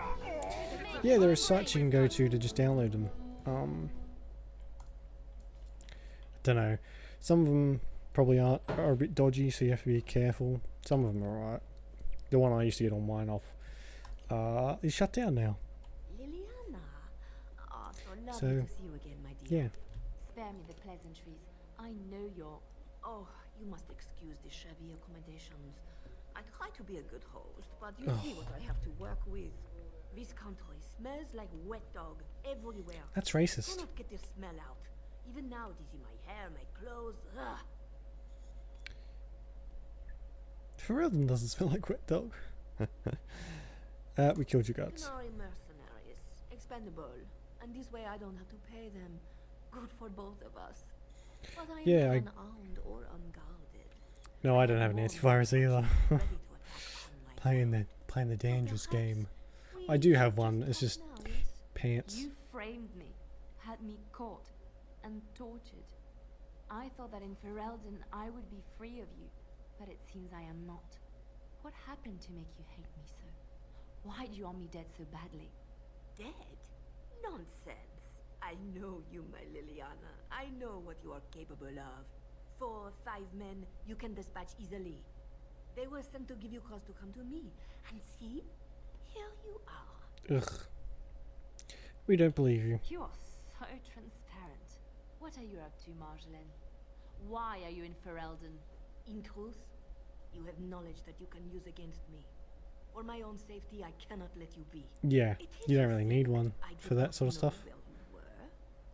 Yeah, there are sites you can go to just download them. I don't know. Some of them probably are a bit dodgy, so you have to be careful. Some of them are alright. The one I used to get on mine off is shut down now. Liliana. Oh, so So, lovely to see you again, my dear. yeah. Spare me the pleasantries. I know you're... Oh, you must excuse the shabby accommodations. I try to be a good host, but you see what I have to work with. This country smells like wet dog everywhere. That's racist. I cannot get the smell out. Even now it is in my hair, my clothes. Ugh. Ferelden doesn't smell like wet dog. We killed your guts. Mercenary mercenaries, expendable, and this way I don't have to pay them. Good for both of us. But I am Yeah, not unarmed or unguarded. No, I don't have an antivirus either. playing the dangerous game. I do have one. It's just pants. You framed me, had me caught, and tortured. I thought that in Ferelden I would be free of you, but it seems I am not. What happened to make you hate me so? Why do you want me dead so badly? Dead? Nonsense. I know you, my Liliana. I know what you are capable of. 4 or 5 men you can dispatch easily. They were sent to give you cause to come to me. And see? Here you are. Ugh. We don't believe you. You are so transparent. What are you up to, Marjolaine? Why are you in Ferelden? In truth, you have knowledge that you can use against me. For my own safety, I cannot let you be. Yeah, you don't really need one for that sort of stuff. Where you were?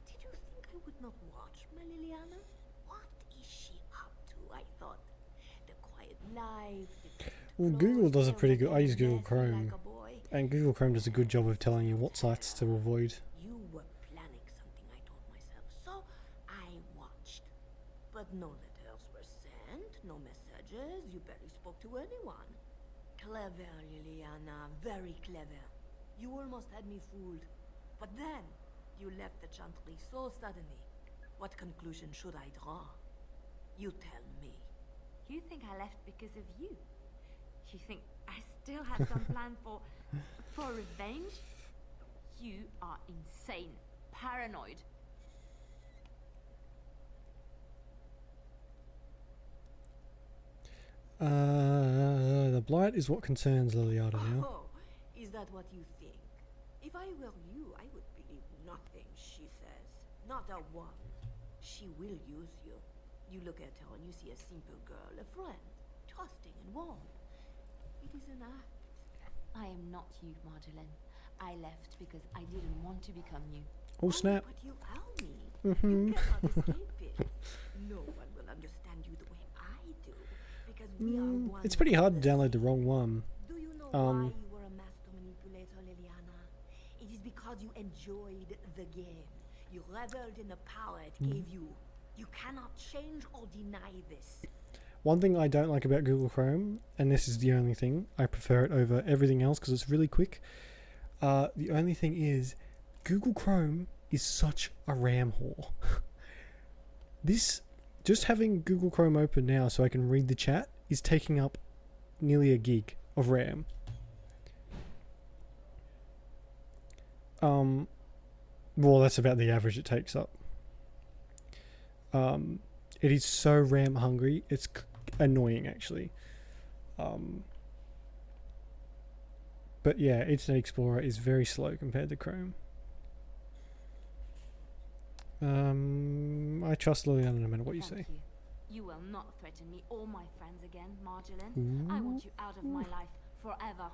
Did you think I would not watch, my Liliana? What is she up to? I thought the quiet life. Well, Google does a pretty good... I use Google Chrome. And Google Chrome does a good job of telling you what sites to avoid. You were planning something, I told myself, so I watched. But no letters were sent, no messages, you barely spoke to anyone. Clever, Liliana, very clever. You almost had me fooled. But then, you left the Chantry so suddenly. What conclusion should I draw? You tell me. You think I left because of you? You think I still have some plan for revenge? You are insane, paranoid. The blight is what concerns Liliana now. Oh, is that what you think? If I were you, I would believe nothing she says. Not a one. She will use you. You look at her and you see a simple girl, a friend, trusting and warm. It is an act. I am not you, Marjolaine. I left because I didn't want to become you. Oh, snap. But you are me. Mm-hmm. You cannot escape it. No one will understand you the way I do. Because we are one. It's pretty hard to download the wrong one. Do you know why you were a master manipulator, Liliana? It is because you enjoyed the game. You reveled in the power it gave you. You cannot change or deny this. One thing I don't like about Google Chrome, and this is the only thing, I prefer it over everything else because it's really quick. The only thing is, Google Chrome is such a RAM whore. Just having Google Chrome open now so I can read the chat is taking up nearly a gig of RAM. Well, that's about the average it takes up. It is so RAM hungry, it's annoying actually. But yeah, Internet Explorer is very slow compared to Chrome. I trust Liliana no matter what you say. You will not threaten me or my friends again, Marjolaine. I want you out of my life forever.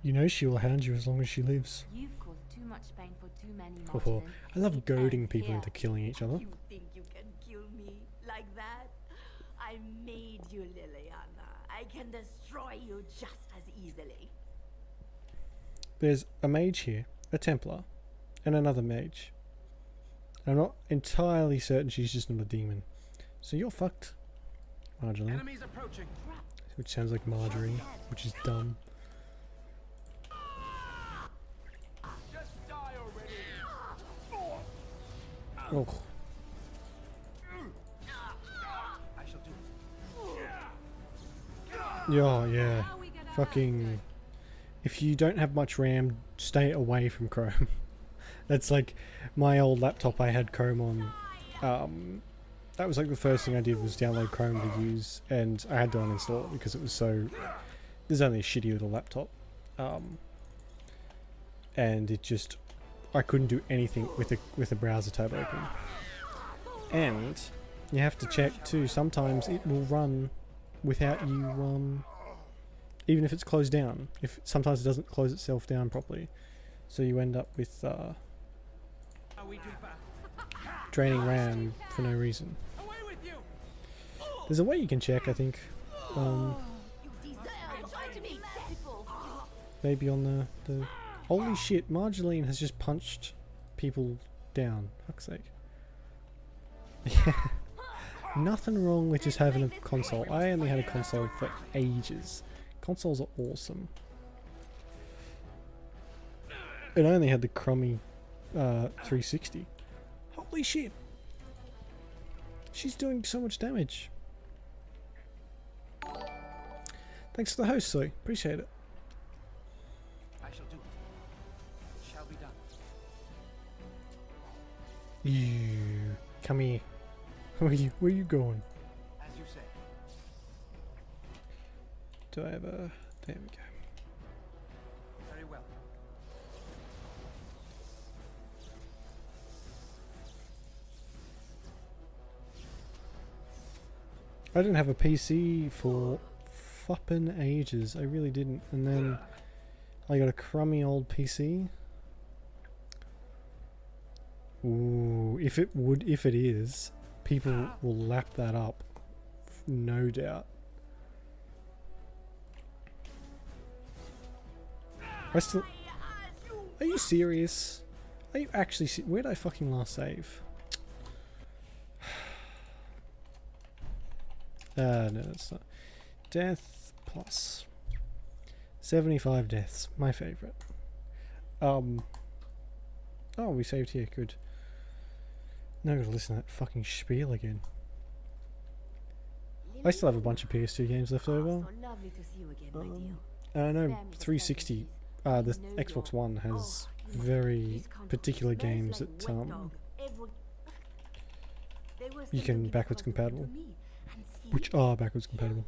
You know she will hound you as long as she lives. You've caused too much pain for too many, Oh, Martin. I love It goading ends people here. into killing each other. You think you can kill me like that? I made you, Liliana. I can destroy you just as easily. There's a mage here, a Templar, and another mage. I'm not entirely certain she's just not a demon. So you're fucked, Marjorie. Enemies approaching. Which sounds like Marjorie, which is dumb. Just die already. Oh. I shall do it. Yeah, yeah. Fucking... If you don't have much RAM, stay away from Chrome. That's like my old laptop. I had Chrome on. That was like the first thing I did was download Chrome to use, and I had to uninstall it because it was so. There's only a shitty little laptop, and it just I couldn't do anything with the browser tab open. And you have to check too. Sometimes it will run without you. Even if it's closed down, sometimes it doesn't close itself down properly, so you end up with draining RAM for no reason. There's a way you can check, I think. Maybe on the holy shit, Marjorie has just punched people down. Fuck's sake. Yeah. Nothing wrong with just having a console. I only had a console for ages. Consoles are awesome. And I only had the crummy 360. Holy shit! She's doing so much damage. Thanks to the host, Soy. Appreciate it. I shall do it. It shall be done. You come here. Where you going? As you say. Do I have a... There we go. Very well. I didn't have a PC for fucking ages. I really didn't. And then I got a crummy old PC. Ooh, if it is, people will lap that up. No doubt. Are you serious? Are you actually where did I fucking last save? No, that's not. Death plus 75 deaths. My favourite. Oh, we saved here. Good. Now I gotta listen to that fucking spiel again. I still have a bunch of PS2 games left over. And I know 360, the Xbox One has very particular games that you can backwards compatible, which are backwards compatible.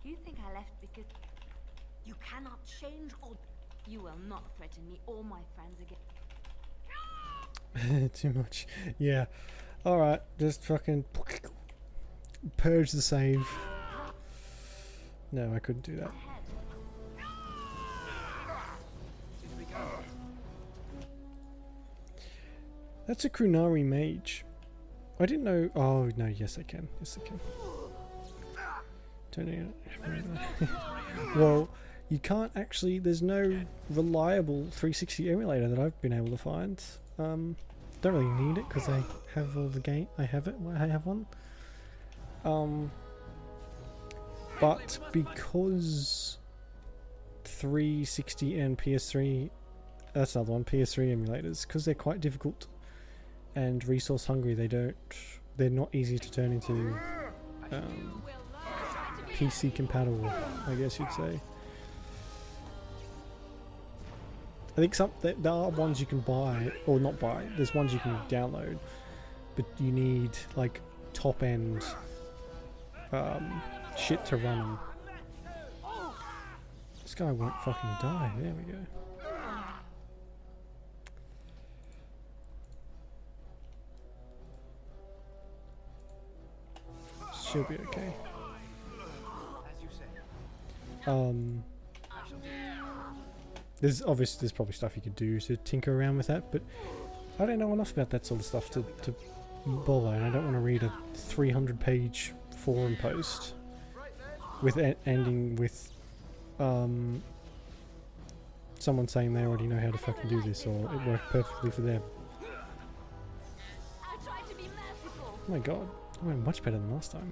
You think I left because you cannot change, or you will not threaten me or my friends again? Too much. Yeah. Alright, just fucking purge the save. No, I couldn't do that. That's a Krunari mage. I didn't know. Oh, no, yes, I can. Yes, I can. Turning it. Well, you can't actually. There's no reliable 360 emulator that I've been able to find. Don't really need it because I have all the game. I have it. I have one. But because 360 and PS3, that's another one. PS3 emulators, because they're quite difficult and resource hungry. They're not easy to turn into PC compatible, I guess you'd say. I think there are ones you can buy, or not buy. There's ones you can download, but you need like top end shit to run them. This guy won't fucking die. There we go. She'll be okay. As you say. There's probably stuff you could do to tinker around with that, but I don't know enough about that sort of stuff to bother, and I don't want to read a 300-page forum post with ending with someone saying they already know how to fucking do this, or it worked perfectly for them. Oh my god, I went much better than last time.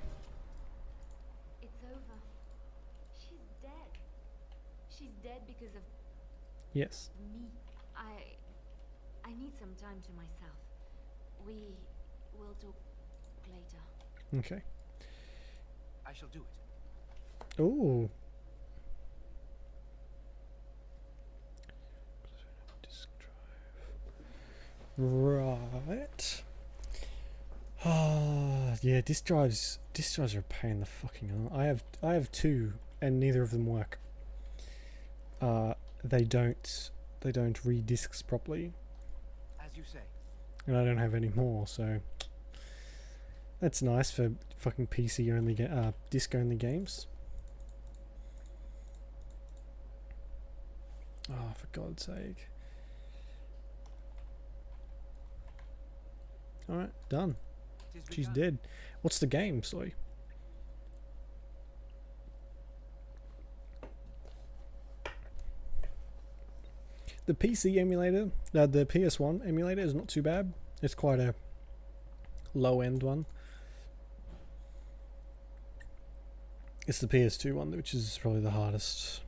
It's over. She's dead. She's dead because of Yes. me. I need some time to myself. We will talk later. Okay. I shall do it. Oh. Disk drive. Right. Ah, yeah. Disk drives are a pain in the fucking ass. I have two, and neither of them work. They don't read discs properly. As you say. And I don't have any more, so that's nice for fucking PC only disc only games. Oh, for God's sake. Alright, done. She's dead. What's the game, Soy? The PC emulator, the PS1 emulator is not too bad. It's quite a low-end one. It's the PS2 one, which is probably the hardest.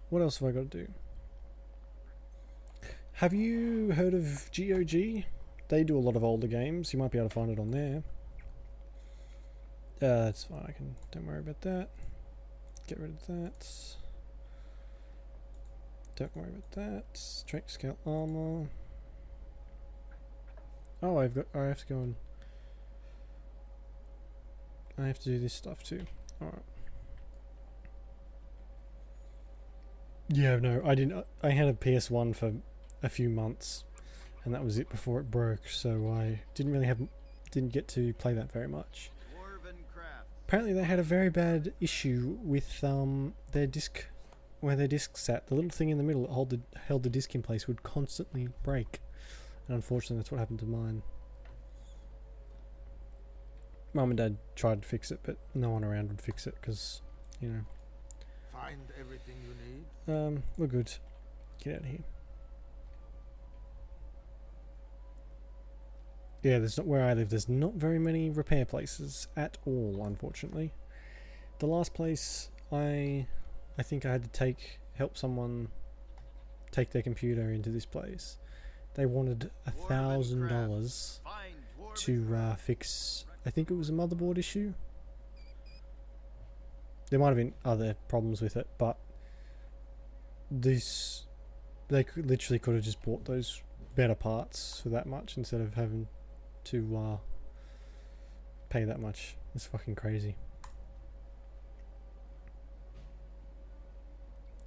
What else have I got to do? Have you heard of GOG? They do a lot of older games. You might be able to find it on there. That's fine. Don't worry about that. Get rid of that. Don't worry about that. Strength scale armor. Oh, I have to go and I have to do this stuff too. Alright. Yeah, no, I didn't. I had a PS1 for a few months, and that was it before it broke. So I didn't get to play that very much. Apparently, they had a very bad issue with their disc, where their disc sat. The little thing in the middle that held the disc in place would constantly break, and unfortunately, that's what happened to mine. Mum and Dad tried to fix it, but no one around would fix it because, you know. Find everything you need. We're good. Get out of here. Yeah, there's not where I live. There's not very many repair places at all, unfortunately. The last place I think I had to help someone take their computer into this place. They wanted $1,000 to fix. I think it was a motherboard issue. There might have been other problems with it, but they literally could have just bought those better parts for that much instead of having to pay that much. It's fucking crazy.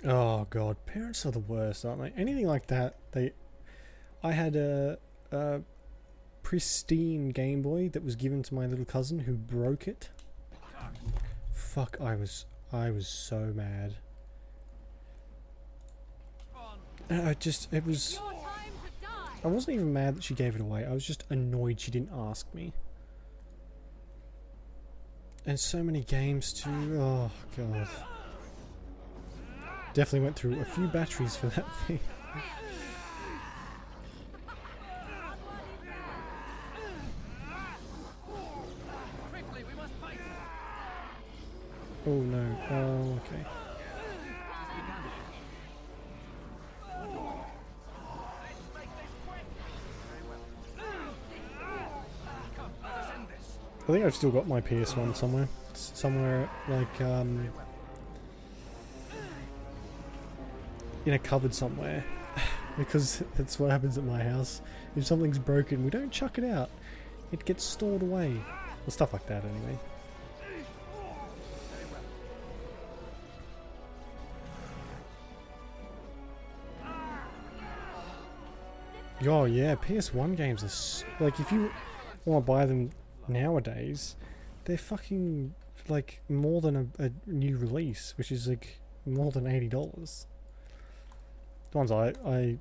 Oh god, parents are the worst, aren't they? Anything like that, I had a pristine Game Boy that was given to my little cousin who broke it. Fuck, I was so mad. And I wasn't even mad that she gave it away. I was just annoyed she didn't ask me. And so many games too. Oh god. Definitely went through a few batteries for that thing. Oh no. Oh, okay. I think I've still got my PS1 somewhere. Somewhere like in a cupboard somewhere. Because that's what happens at my house. If something's broken, we don't chuck it out. It gets stored away. Well, stuff like that anyway. Oh yeah, PS1 games are like, if you want to buy them nowadays, they're fucking like more than a new release, which is like more than $80. The ones I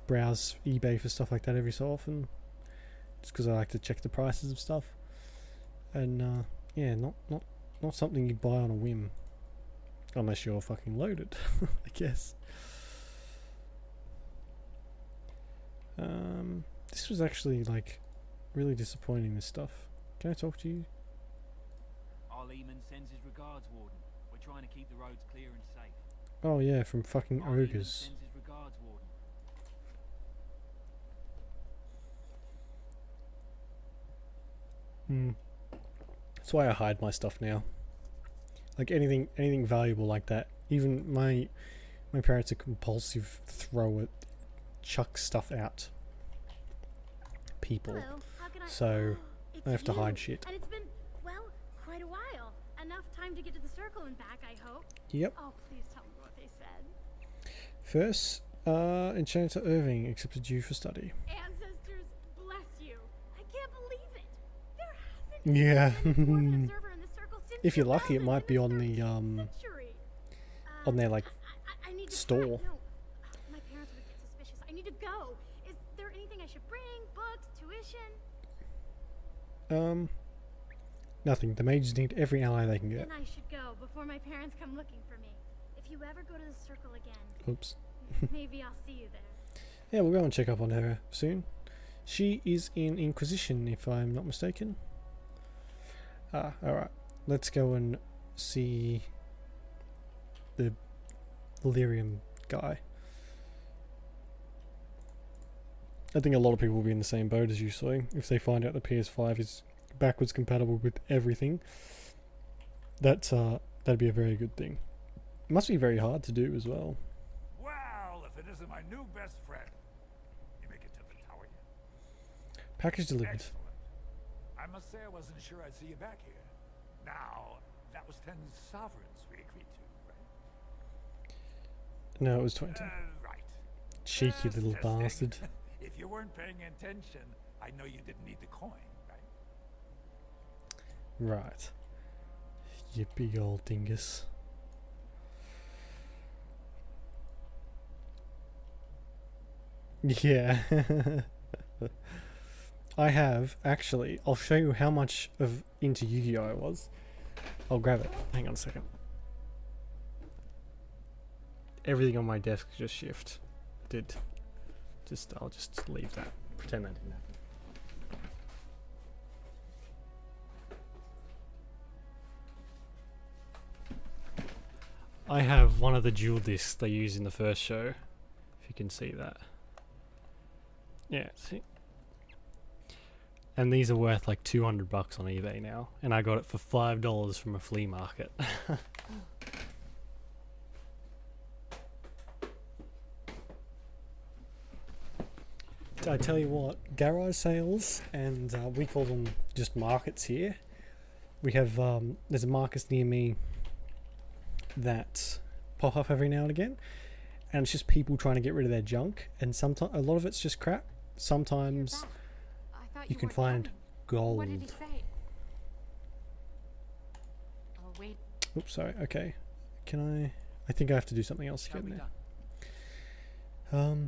browse eBay for stuff like that every so often, just because I like to check the prices of stuff, and yeah, not something you'd buy on a whim, unless you're fucking loaded, I guess. This was actually like really disappointing, this stuff. Can I talk to you? Our Lehman sends his regards, Warden. We're trying to keep the roads clear and safe. Oh yeah, from fucking Our Lehman ogres. sends his regards, Warden. That's why I hide my stuff now. Like anything valuable like that. Even my parents are compulsive chuck stuff out people. Hello, how can I... So It's I have to you. hide shit. And it's been, well, quite a while. Enough time to get to the circle and back, I hope. Yep. Oh, please tell me what they said. First, Enchanter Irving accepted you for study. Ancestors, bless you. I can't believe it. There hasn't Yeah. been an observer in the circle since If you're lucky, it Ferelden might be on the century. on their like I need to store. try. No, my parents would get suspicious. I need to go. Is there anything I should bring? Books, tuition? Nothing. The mages need every ally they can get. Then I should go before my parents come looking for me. If you ever go to the circle again, Oops. maybe I'll see you there. Yeah, we'll go and check up on her soon. She is in Inquisition, if I'm not mistaken. Alright. Let's go and see the Lyrium guy. I think a lot of people will be in the same boat as you, Soy. If they find out the PS5 is backwards compatible with everything, that'd be a very good thing. It must be very hard to do as well. Well, if it isn't my new best friend. You make it to the tower yet? Package delivered. Excellent. I must say I wasn't sure I'd see you back here. Now, that was 10 sovereigns we agreed to, right? No, it was 20. Right. Cheeky Just little testing. bastard. If you weren't paying attention, I know you didn't need the coin, right? Right. You big old dingus. Yeah. I have, actually. I'll show you how much of into Yu-Gi-Oh! I was. I'll grab it. Hang on a second. Everything on my desk just shift. I'll just leave that. Pretend that didn't happen. I have one of the dual discs they use in the first show. If you can see that. Yeah, see? And these are worth like $200 on eBay now. And I got it for $5 from a flea market. I tell you what, garage sales, and we call them just markets here. We have, there's a market near me that pop up every now and again, and it's just people trying to get rid of their junk, and sometimes a lot of it's just crap. Sometimes you can find gold. What did he say? Oh, wait. Oops, sorry. Okay, can I think I have to do something else again now.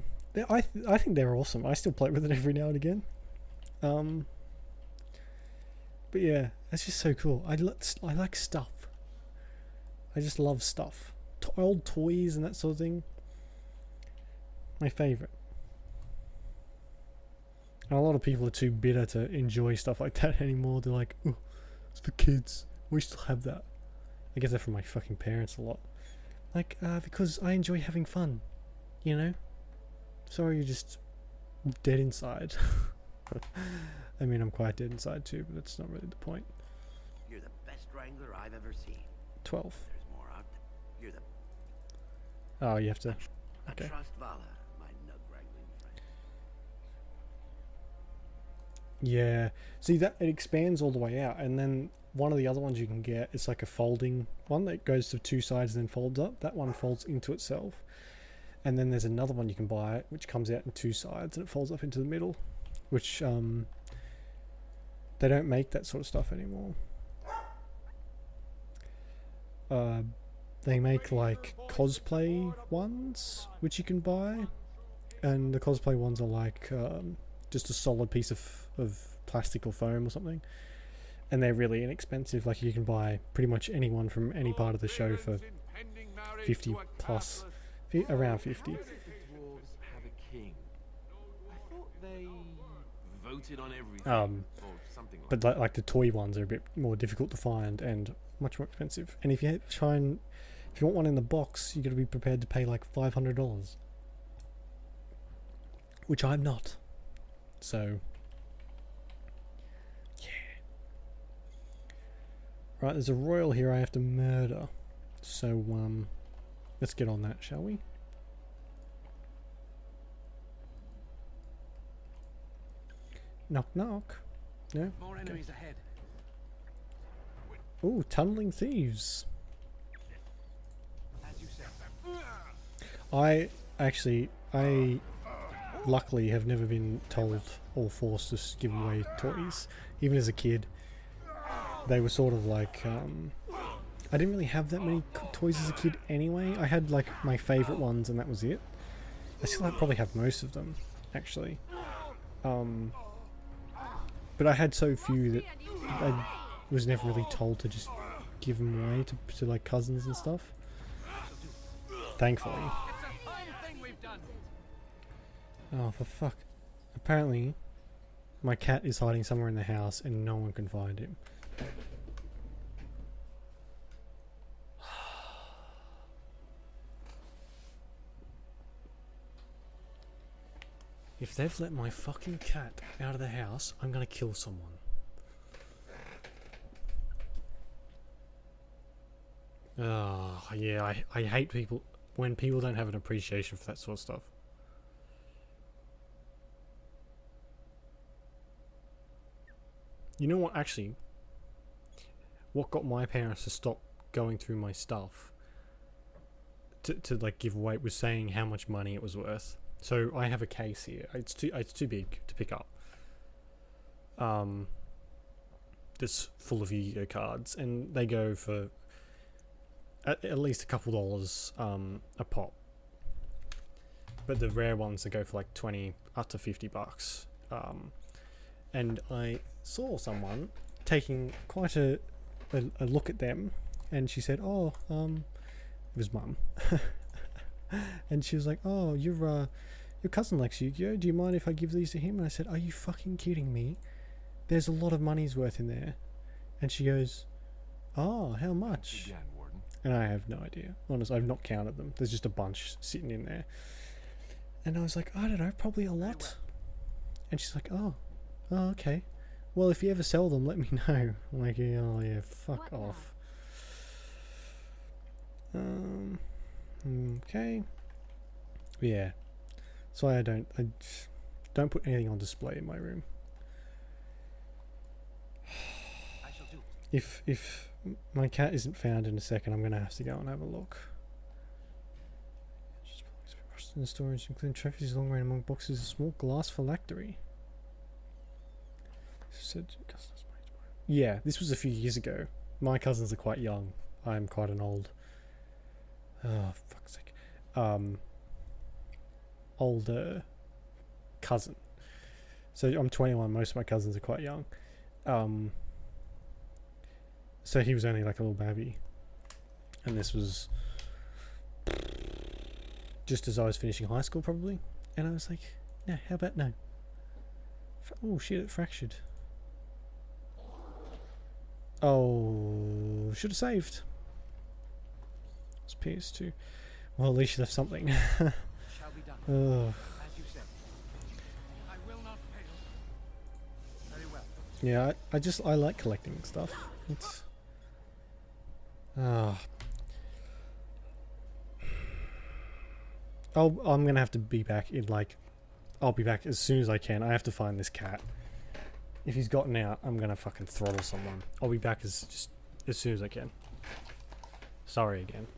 I think they're awesome. I still play with it every now and again. But yeah, that's just so cool. I like stuff. I just love stuff. Old toys and that sort of thing. My favourite. And a lot of people are too bitter to enjoy stuff like that anymore. They're like, oh, it's for kids. We still have that. I get that from my fucking parents a lot. Like, because I enjoy having fun. You know? Sorry, you're just dead inside. I mean, I'm quite dead inside too, but that's not really the point. You're the best wrangler I've ever seen. 12. There's more out there. You're the... Oh, you have to... I Okay. trust Vala, my nug wrangling friend. Yeah. See, that it expands all the way out, and then one of the other ones you can get is like a folding one that goes to two sides and then folds up. That one folds into itself. And then there's another one you can buy which comes out in two sides and it folds up into the middle, which they don't make that sort of stuff anymore. They make like cosplay ones which you can buy, and the cosplay ones are like just a solid piece of plastic or foam or something, and they're really inexpensive. Like you can buy pretty much anyone from any part of the show for 50 plus, around 50. How did the dwarves have a king? I thought they voted on everything, or something like But that. like the toy ones are a bit more difficult to find and much more expensive. And if you want one in the box, you got to be prepared to pay like $500, which I'm not. So yeah. Right, there's a royal here I have to murder. So let's get on that, shall we? Knock knock. No. More Okay. enemies ahead. Ooh, tunneling thieves. As you said. I luckily have never been told or forced to give away toys. Even as a kid, they were sort of like, I didn't really have that many toys as a kid anyway. I had like my favourite ones and that was it. I still probably have most of them, actually. But I had so few that I was never really told to just give them away to like cousins and stuff. Thankfully. Oh, for fuck. Apparently, my cat is hiding somewhere in the house and no one can find him. If they've let my fucking cat out of the house, I'm gonna kill someone. Oh, yeah, I hate people when people don't have an appreciation for that sort of stuff. You know what, actually, what got my parents to stop going through my stuff to like give away was saying how much money it was worth. So I have a case here. It's too big to pick up. That's full of Yu-Gi-Oh cards, and they go for at least a couple dollars a pop. But the rare ones they go for like 20 up to $50. And I saw someone taking quite a look at them, and she said, "Oh, it was Mum." And she was like, "Oh, your cousin likes Yu-Gi-Oh. Do you mind if I give these to him?" And I said, "Are you fucking kidding me? There's a lot of money's worth in there." And she goes, "Oh, how much?" Again, Warden. And I have no idea. Honestly, I've not counted them. There's just a bunch sitting in there. And I was like, "I don't know, probably a lot." And she's like, "Oh, okay. Well, if you ever sell them, let me know." I'm like, "Oh yeah, fuck off." Okay. Yeah. That's why I don't put anything on display in my room. I shall do. If my cat isn't found in a second, I'm gonna have to go and have a look. Just in the storage, including trophies, long range among boxes, a small glass phylactery. Yeah, this was a few years ago. My cousins are quite young. I'm quite an old. Oh, fuck's sake. Older cousin. So I'm 21. Most of my cousins are quite young. So he was only like a little baby, and this was just as I was finishing high school, probably. And I was like, "No, how about no?" Oh shit! It fractured. Oh, should have saved. It's PS2. Well, at least you left something. Shall be done. Ugh. As you said. I will not fail. Very well. Yeah, I like collecting stuff. It's I'm gonna have to be back in like I'll be back as soon as I can. I have to find this cat. If he's gotten out, I'm gonna fucking throttle someone. I'll be back as soon as I can. Sorry again.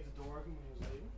leave the door open when he was leaving?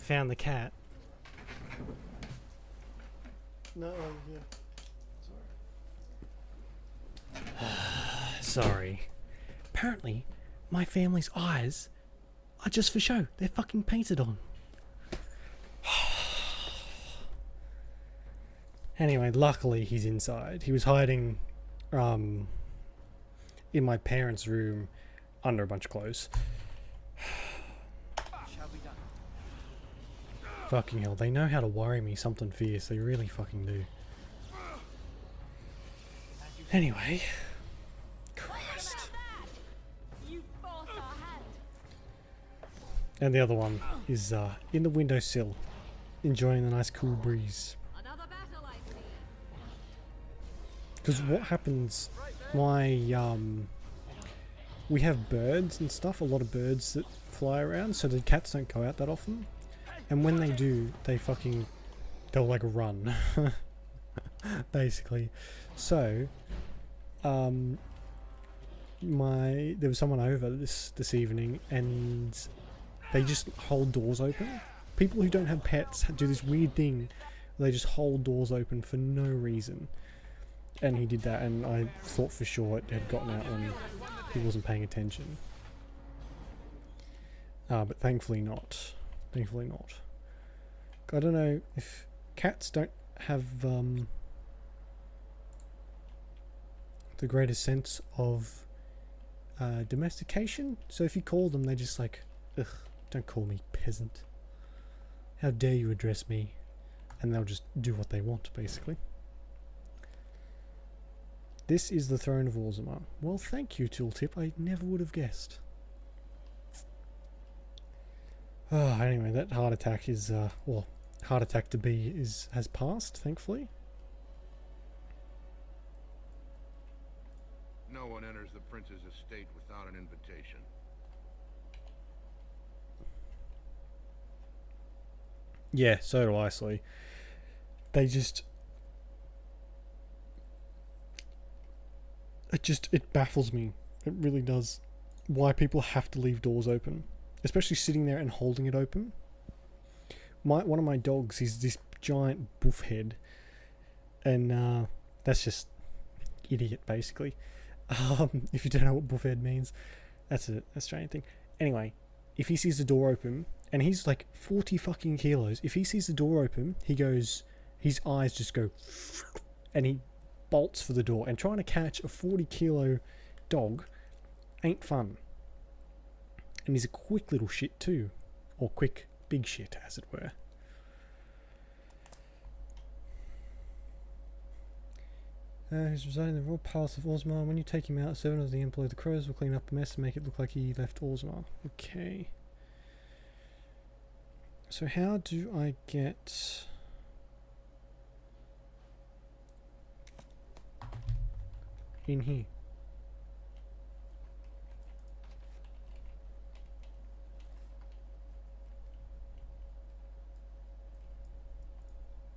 Found the cat. No, yeah. Sorry. Apparently, my family's eyes are just for show. They're fucking painted on. Anyway, luckily he's inside. He was hiding in my parents' room under a bunch of clothes. Fucking hell, they know how to worry me something fierce. They really fucking do. Anyway. Christ. And the other one is in the windowsill, enjoying the nice cool breeze. Because what happens, we have birds and stuff, a lot of birds that fly around, so the cats don't go out that often. And when they do, they'll like run, basically. So, there was someone over this evening, and they just hold doors open. People who don't have pets do this weird thing. They just hold doors open for no reason. And he did that, and I thought for sure it had gotten out when he wasn't paying attention. But thankfully not. Thankfully not. I don't know if cats don't have the greatest sense of domestication. So if you call them, they're just like, ugh, don't call me peasant. How dare you address me? And they'll just do what they want, basically. This is the throne of Orzammar. Well, thank you, Tooltip. I never would have guessed. Oh, anyway, that heart attack is, well, heart attack to be has passed, thankfully. No one enters the prince's estate without an invitation. Yeah, so do I, Slee. They just... It baffles me. It really does. Why people have to leave doors open. Especially sitting there and holding it open. One of my dogs is this giant buffhead. And that's just idiot, basically. If you don't know what buffhead means, that's an Australian thing. Anyway, if he sees the door open, and he's like 40 fucking kilos, if he sees the door open, his eyes just go, and he bolts for the door. And trying to catch a 40 kilo dog ain't fun. And he's a quick little shit too. Or quick big shit, as it were. He's residing in the royal palace of Orzammar. When you take him out, a servant of the Emperor of the Crows will clean up the mess and make it look like he left Orzammar. Okay. So how do I get... in here?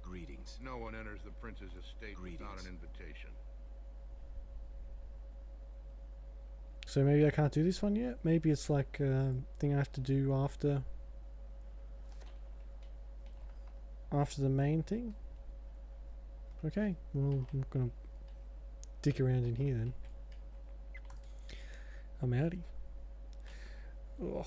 Greetings. No one enters the prince's estate without an invitation. So maybe I can't do this one yet? Maybe it's like a thing I have to do after the main thing? Okay, well, I'm not gonna dick around in here then. I'm outie. Ugh.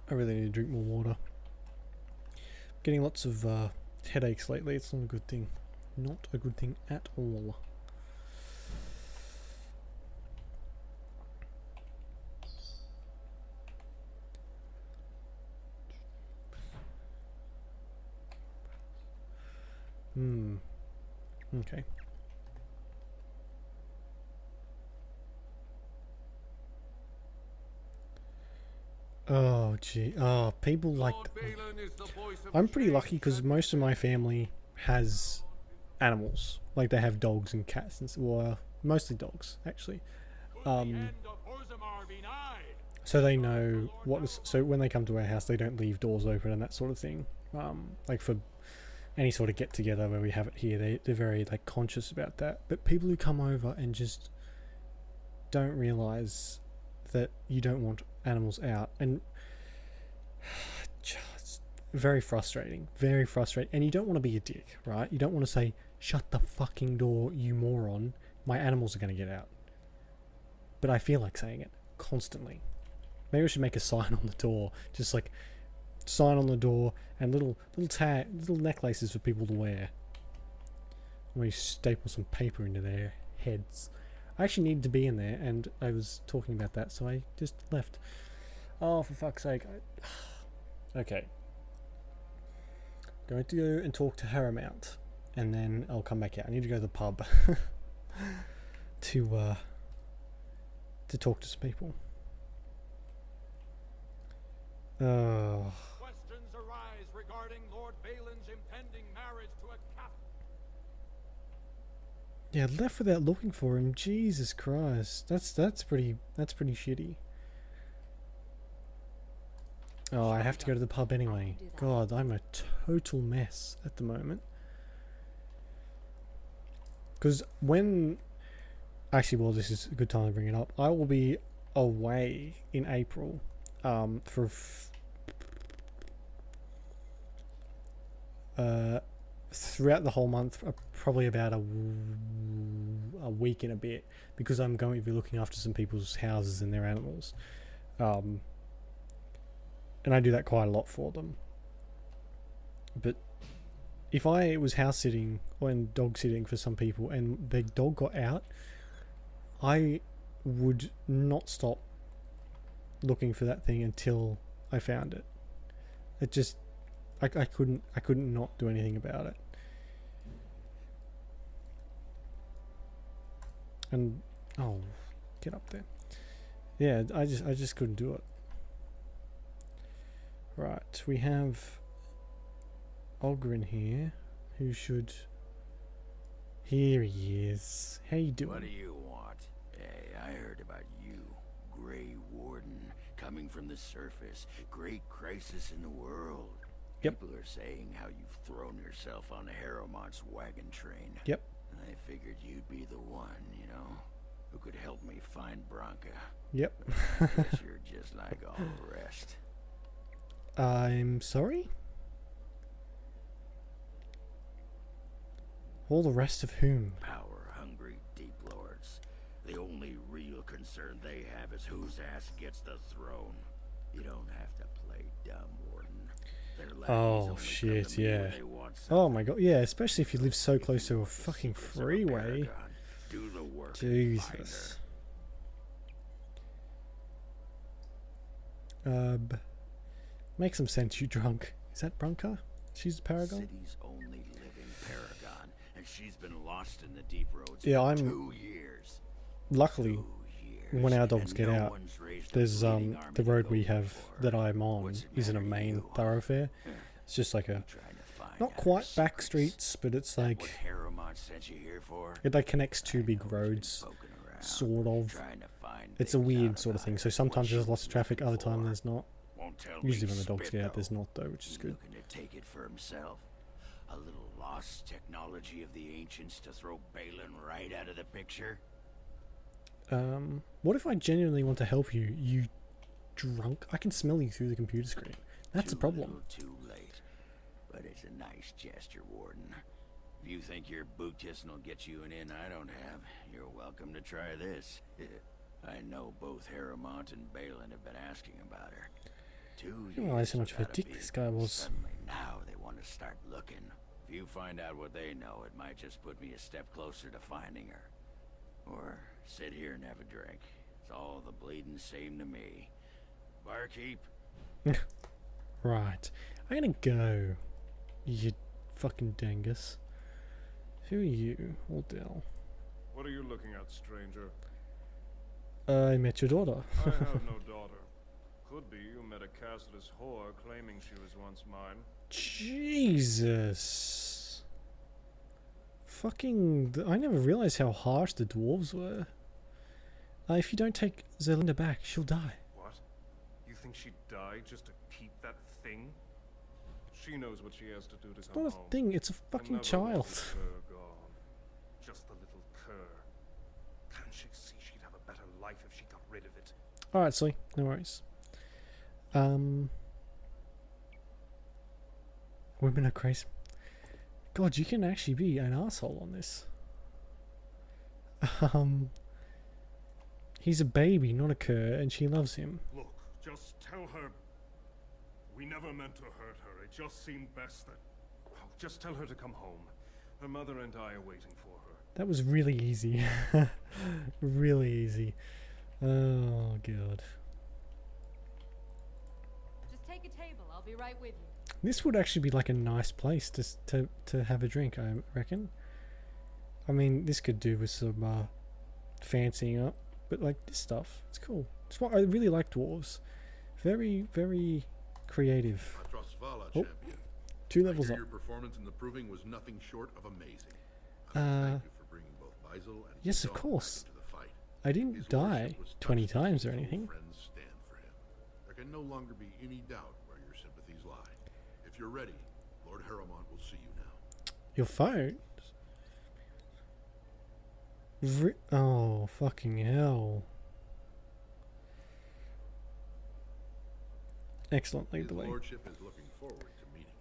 I really need to drink more water. Getting lots of headaches lately. It's not a good thing. Not a good thing at all. Okay. Oh gee. Oh, people like. I'm pretty lucky because most of my family has animals. Like they have dogs and cats and well, mostly dogs actually. So they know what. So when they come to our house, they don't leave doors open and that sort of thing. Like for any sort of get together where we have it here, they're very like conscious about that. But people who come over and just don't realize that you don't want animals out, and just very frustrating, and you don't want to be a dick, right? You don't want to say, shut the fucking door, you moron, my animals are going to get out. But I feel like saying it constantly. Maybe I should make a sign on the door, just like sign on the door and little necklaces for people to wear. Or you staple some paper into their heads. I actually needed to be in there, and I was talking about that, so I just left. Oh, for fuck's sake. Okay. Going to go and talk to Paramount, and then I'll come back out. I need to go to the pub to talk to some people. Questions arise regarding Lord Balin's impending marriage to a Catholic. Yeah, left without looking for him. Jesus Christ, that's pretty shitty. Oh, I have to go to the pub anyway. God, I'm a total mess at the moment. Because when... Actually, well, this is a good time to bring it up. I will be away in April for... throughout the whole month, probably about a week and a bit, because I'm going to be looking after some people's houses and their animals. And I do that quite a lot for them. But if I was house sitting or dog sitting for some people and their dog got out, I would not stop looking for that thing until I found it. It just, I couldn't not do anything about it. And oh, get up there. Yeah, I just couldn't do it. Right, we have Ogren here, who should... Here he is. How you doing? What do you want? Hey, I heard about you, Grey Warden, coming from the surface. Great crisis in the world. Yep. People are saying how you've thrown yourself on Harrowmont's wagon train. Yep. I figured you'd be the one, you know, who could help me find Branca. Yep. I guess you're just like all the rest. I'm sorry? All the rest of whom? Power-hungry deep lords. The only real concern they have is whose ass gets the throne. You don't have to play dumb, Warden. Oh shit, yeah. Oh my god, yeah, especially if you live so close to a fucking freeway. Jesus. Makes some sense, you drunk. Is that Branca? She's a paragon? City's only living paragon, and she's been lost in the deep roads Yeah, for I'm 2 years. Luckily, when our dogs get out, there's the road we have that I'm on isn't a main thoroughfare. It's just like a not quite back streets, but it's like it like connects two big roads, sort of. It's a weird sort of thing. So sometimes there's lots of traffic, other times there's not. Usually when the dogs get out, there's not though, which is good. Looking to take it for himself. A little lost technology of the ancients to throw Balin right out of the picture? What if I genuinely want to help you, you drunk? I can smell you through the computer screen. That's a problem. Too late. But it's a nice gesture, Warden. If you think your bootism will get you an in I don't have, you're welcome to try this. I know both Harrowmont and Balin have been asking about her. 2 years. I didn't realize how much of a dick this guy was. Suddenly now they want to start looking. If you find out what they know, it might just put me a step closer to finding her. Or sit here and have a drink. It's all the bleeding same to me. Barkeep. Right. I'm gonna go. You fucking dingus. Who are you, Ordell? What are you looking at, stranger? I met your daughter. I have no daughter. Could be you met a castless whore claiming she was once mine. Jesus. Fucking... I never realized how harsh the dwarves were. If you don't take Zelinda back, she'll die. What? You think she'd die just to keep that thing? She knows what she has to do to It's come not a home. thing, it's a fucking child. Was the cur gone. Just the little cur. Can't she see she'd have a better life if she got rid of it? Alright, Sully, no worries. Women are crazy. God, you can actually be an asshole on this. He's a baby, not a cur, and she loves him. Look, just tell her we never meant to hurt her. It just seemed best that... Oh, just tell her to come home. Her mother and I are waiting for her. That was really easy. Really easy. Oh, God. Just take a table. I'll be right with you. This would actually be like a nice place to have a drink, I reckon. I mean, this could do with some fancying up, but like this stuff, it's cool. It's what I really like dwarves. Very, very creative. Oh, 2 levels up. Your performance in the proving was nothing short of amazing. Thank you for bringing both Basil and yes, of Miguel course. back into the fight. I didn't His die worship was 20 touched to times see or his old anything. friends stand for him. There can no longer be any doubt where your sympathies lie. If you're ready, Lord Harrowmont will see you now. Your phone? Oh, fucking hell. Excellent, lead the way. His lordship is looking forward to meeting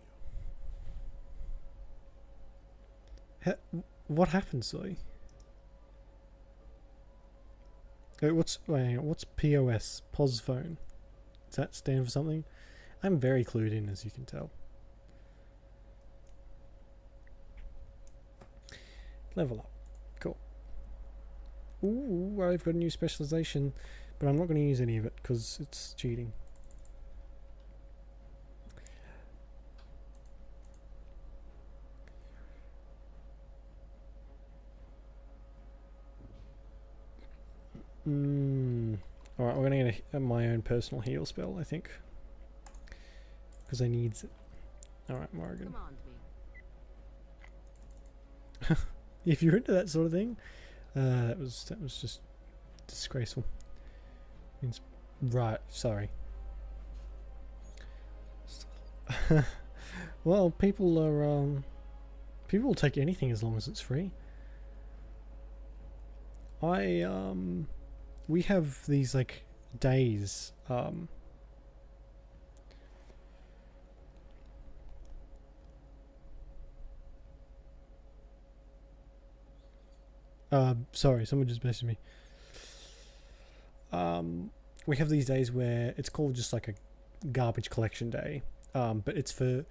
you. What happened, Zoe? What's POS? POS phone? Does that stand for something? I'm very clued in, as you can tell. Level up. Cool. Ooh, I've got a new specialization, but I'm not going to use any of it because it's cheating. Alright, we're going to get my own personal heal spell, I think. Because I needs it. Alright, Morrigan. If you're into that sort of thing, that was just disgraceful. Means right, sorry. Well, people will take anything as long as it's free. We have these like days sorry, someone just messaged me. We have these days where it's called just like a garbage collection day, but it's for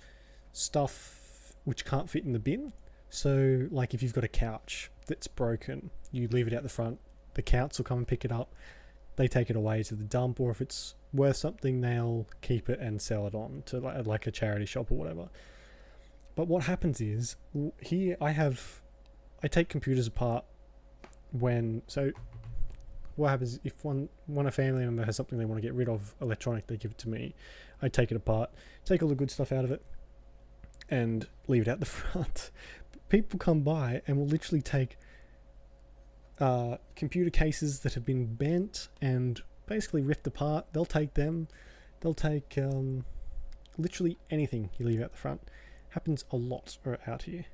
stuff which can't fit in the bin. So like if you've got a couch that's broken, you leave it out the front, the council come and pick it up, they take it away to the dump, or if it's worth something, they'll keep it and sell it on to like a charity shop or whatever. But what happens is, here I take computers apart so what happens if a family member has something they want to get rid of electronic, they give it to me. I take it apart, take all the good stuff out of it, and leave it out the front. People come by and will literally take computer cases that have been bent and basically ripped apart. They'll take them. They'll take literally anything you leave out the front. Happens a lot out here.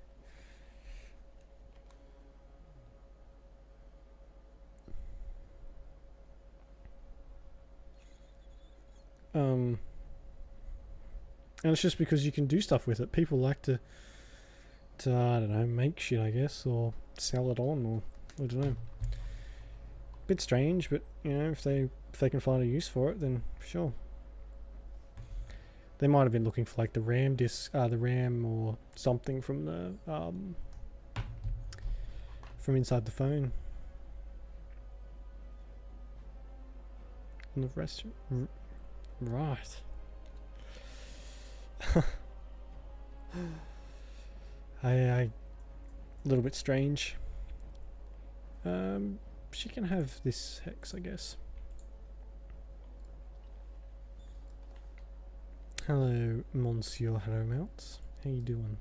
And it's just because you can do stuff with it. People like to I don't know, make shit, I guess, or sell it on, or I don't know. Bit strange, but you know, if they can find a use for it, then sure. They might have been looking for like the RAM disk, the RAM or something from the from inside the phone. And the rest, right. A little bit strange. She can have this hex, I guess. Hello, Monsieur Harrowmount. How you doing?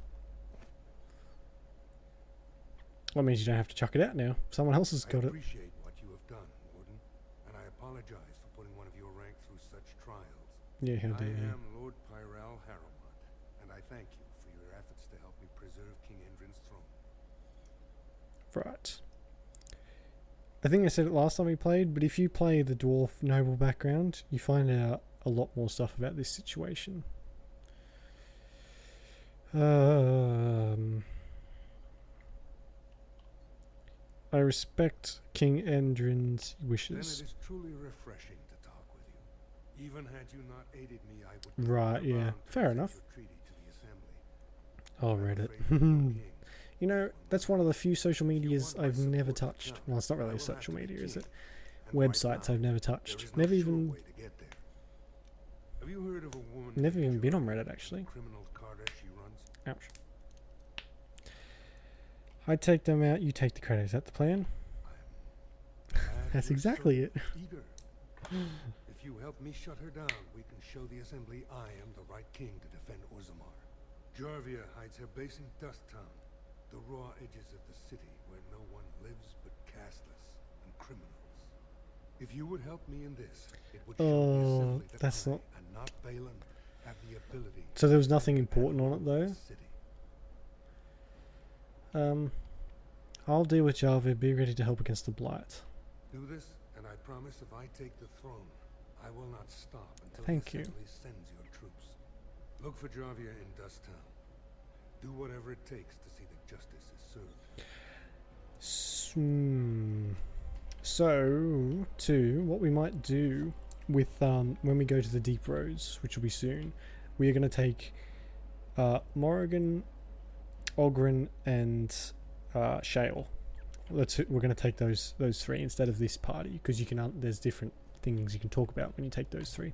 Well, that means you don't have to chuck it out now. Someone else has got it. I appreciate what you have done, Warden, and I apologize for putting one of your rank through such trials. Yeah, how dare you. I am Lord Pyrell Harrowmont, and I thank you for your efforts to help me preserve King Endrin's throne. Right. I think I said it last time we played, but if you play the Dwarf Noble background, you find out a lot more stuff about this situation. I respect King Endrin's wishes. Then it is truly refreshing to talk with you. Even had you not aided me, I would. Right, yeah. Fair enough. I'll read it. You know, that's one of the few social medias I've never touched. Well, it's not really a social media, is it? Websites I've never touched. Never even... Have you heard of a woman? Never even been on Reddit, actually. Criminal Carter she runs? Ouch. I take them out, you take the credit. Is that the plan? That's exactly it. If you help me shut her down, we can show the Assembly I am the right king to defend Orzammar. Jarvia hides her base in Dust Town, the raw edges of the city where no one lives but castless and criminals. If you would help me in this, it would show the Assembly that that's I not... and not Balin have the ability. So there was nothing important on it, though? I'll deal with Jarvia. Be ready to help against the Blight. Do this, and I promise if I take the throne, I will not stop until Thank the you. Assembly sends your troops. Look for Jarvia in Dust Town. Do whatever it takes to see that justice is served. So, too, what we might do with when we go to the Deep Roads, which will be soon, we are going to take Morrigan, Ogren, and Shale. We're going to take those three instead of this party, because you can there's different things you can talk about when you take those three.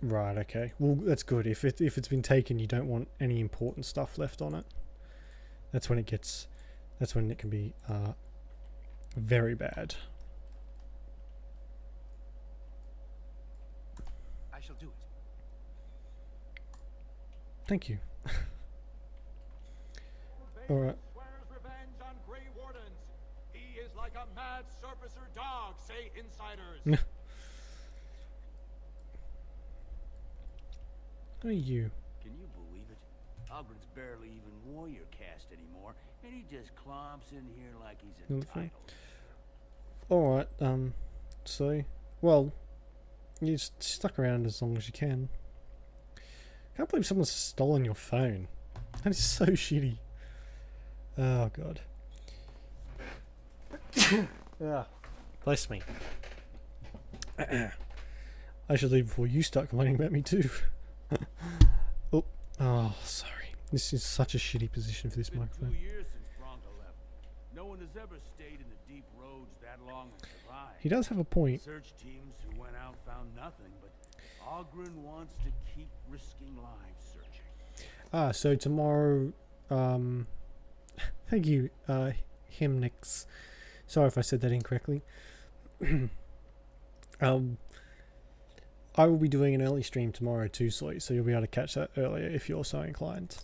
Right, okay. Well, that's good. If it's been taken, you don't want any important stuff left on it. That's when it gets... That's when it can be very bad. I shall do it. Thank you. Alright. Swears revenge on Grey Wardens. He is like a mad surfacer dog, say insiders. Who are you? Can you believe it? Ogren's barely even warrior caste anymore, and he just clomps in here like he's entitled. Alright, so... Well, you stuck around as long as you can. Can't believe someone's stolen your phone. That is so shitty. Oh, God. Ah, bless me. I should leave before you start complaining about me, too. Oh, sorry. This is such a shitty position for this microphone. 2 years since Bronco left. No one has ever stayed in the deep roads that long and survived. He does have a point. Search teams who went out found nothing, but Ogren wants to keep risking lives searching. So tomorrow, thank you, Himnix. Sorry if I said that incorrectly. I will be doing an early stream tomorrow too, so you'll be able to catch that earlier if you're so inclined.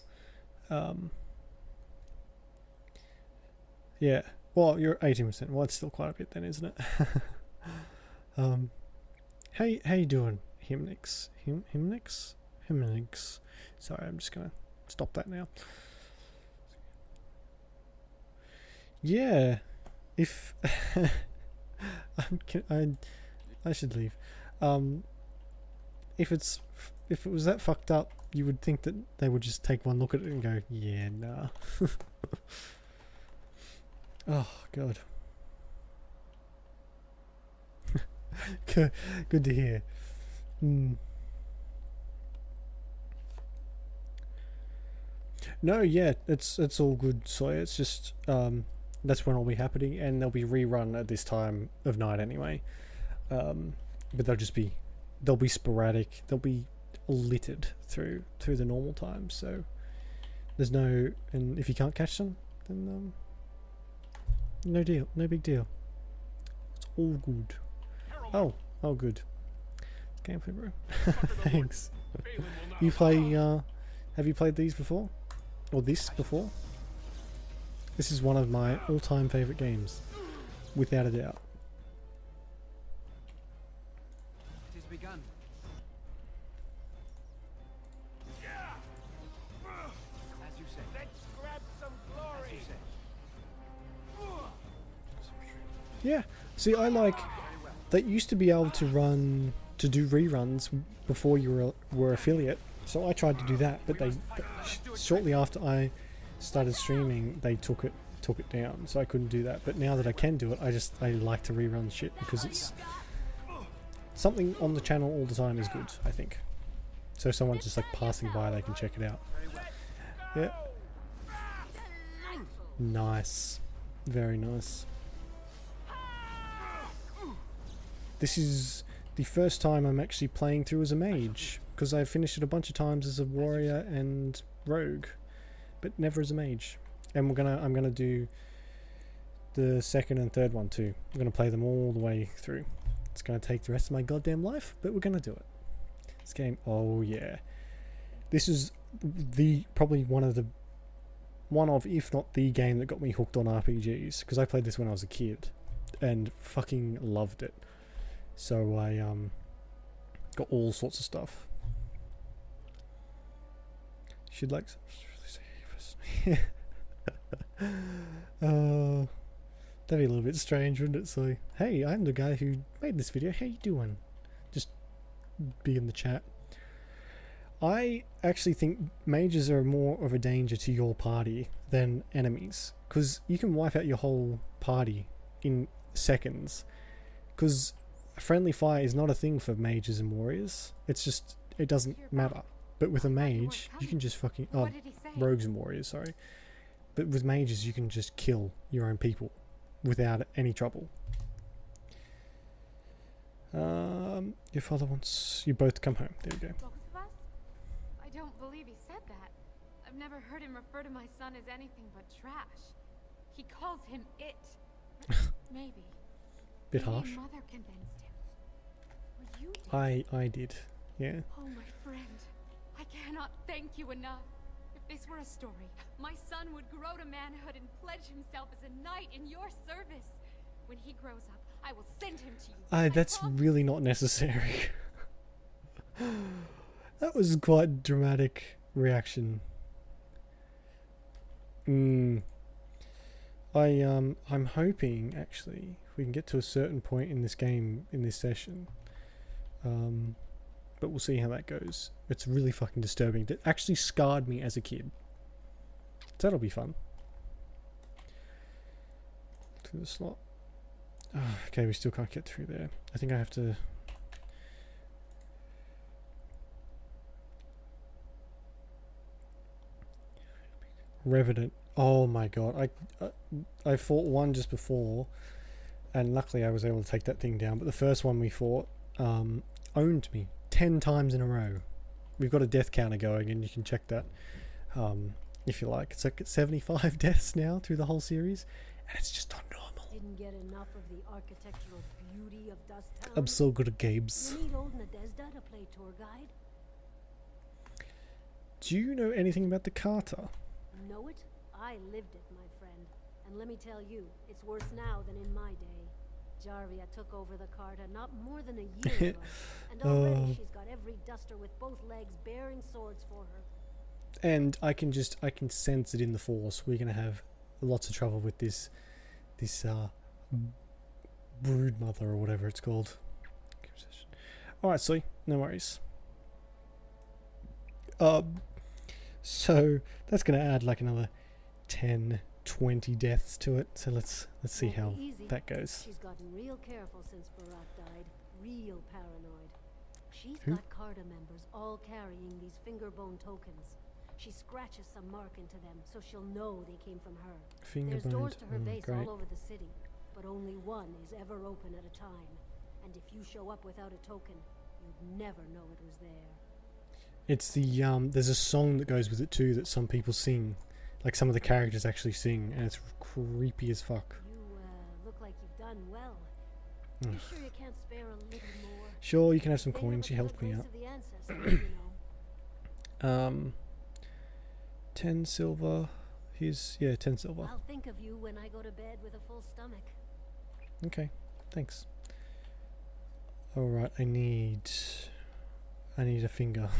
Yeah. Well, you're 18%. Well, it's still quite a bit then, isn't it? Hey, how you doing, Himnix? Himnix. Sorry, I'm just gonna stop that now. Yeah, if I should leave. If it was that fucked up, you would think that they would just take one look at it and go, yeah, nah. Oh god. Good to hear. No, yeah, it's all good, Sawyer. It's just that's when it'll be happening, and they'll be rerun at this time of night anyway. But they'll be sporadic. They'll be littered through the normal times. So there's no, and if you can't catch them, then no deal, no big deal. It's all good. Oh, good. Gameplay, bro. Thanks. You play? Have you played these before? Or this before? This is one of my all-time favorite games, without a doubt. It has begun. As you say. Let's grab some glory. Yeah. See, I like that used to be able to do reruns before you were affiliate. So I tried to do that, but shortly after I started streaming, they took it down, so I couldn't do that. But now that I can do it, I like to rerun shit because it's something on the channel all the time is good, I think. So if someone's just like passing by, they can check it out. Yeah. Nice. Very nice. This is the first time I'm actually playing through as a mage, because I've finished it a bunch of times as a warrior and rogue, but never as a mage. And I'm gonna do the second and third one too. I'm gonna play them all the way through. It's gonna take the rest of my goddamn life, but we're gonna do it. This game, oh yeah, this is probably one of if not the game that got me hooked on RPGs, because I played this when I was a kid and fucking loved it. So I got all sorts of stuff. She'd like that'd be a little bit strange, wouldn't it? So, hey, I'm the guy who made this video. How you doing? Just be in the chat. I actually think mages are more of a danger to your party than enemies, because you can wipe out your whole party in seconds. Because friendly fire is not a thing for mages and warriors. It's just, it doesn't matter. But with a mage, you can just fucking... Oh, rogues and warriors, sorry. But with mages, you can just kill your own people without any trouble. Your father wants you both to come home. There you go. Both of us? I don't believe he said that. I've never heard him refer to my son as anything but trash. He calls him it. Maybe. Bit harsh. Maybe Mother convinced him. Or you did. I did. Yeah. Oh, my friend. I cannot thank you enough. If this were a story, my son would grow to manhood and pledge himself as a knight in your service. When he grows up, I will send him to you. That's really not necessary. That was quite a dramatic reaction. I'm hoping, actually, if we can get to a certain point in this game, in this session. But we'll see how that goes. It's really fucking disturbing. It actually scarred me as a kid. So that'll be fun. Through the slot. Oh, okay, we still can't get through there. I think I have to... Revenant. Oh my god. I fought one just before, and luckily I was able to take that thing down. But the first one we fought owned me 10 times in a row. We've got a death counter going, and you can check that if you like. It's like 75 deaths now through the whole series, and it's just not normal. Didn't get enough of the architectural beauty of Dust Town. I'm so good at games. You need old Nadezda to play tour guide. Do you know anything about the Carter? Know it? I lived it, my friend. And let me tell you, it's worse now than in my day. Jarvia took over the Carta not more than a year ago, and already she's got every duster with both legs bearing swords for her. And I can sense it in the Force. We're gonna have lots of trouble with this brood mother or whatever it's called. Alright, so no worries. So that's gonna add like another 10, 20 deaths to it. So let's see how that goes. She's gotten real careful since Barat died. Real paranoid. She's Who? got Carta members all carrying these fingerbone tokens. She scratches some mark into them so she'll know they came from her. There's doors to her base great. all over the city, but only one is ever open at a time. And if you show up without a token, you'd never know it was there. It's the there's a song that goes with it too that some people sing, like some of the characters actually sing, and it's creepy as fuck. You look like you've done well. You sure you can't spare a little more? Sure, you can have some coins. You helped me out. 10 silver. Here's 10 silver. I'll think of you when I go to bed with a full stomach. Okay, thanks. All right, I need a finger.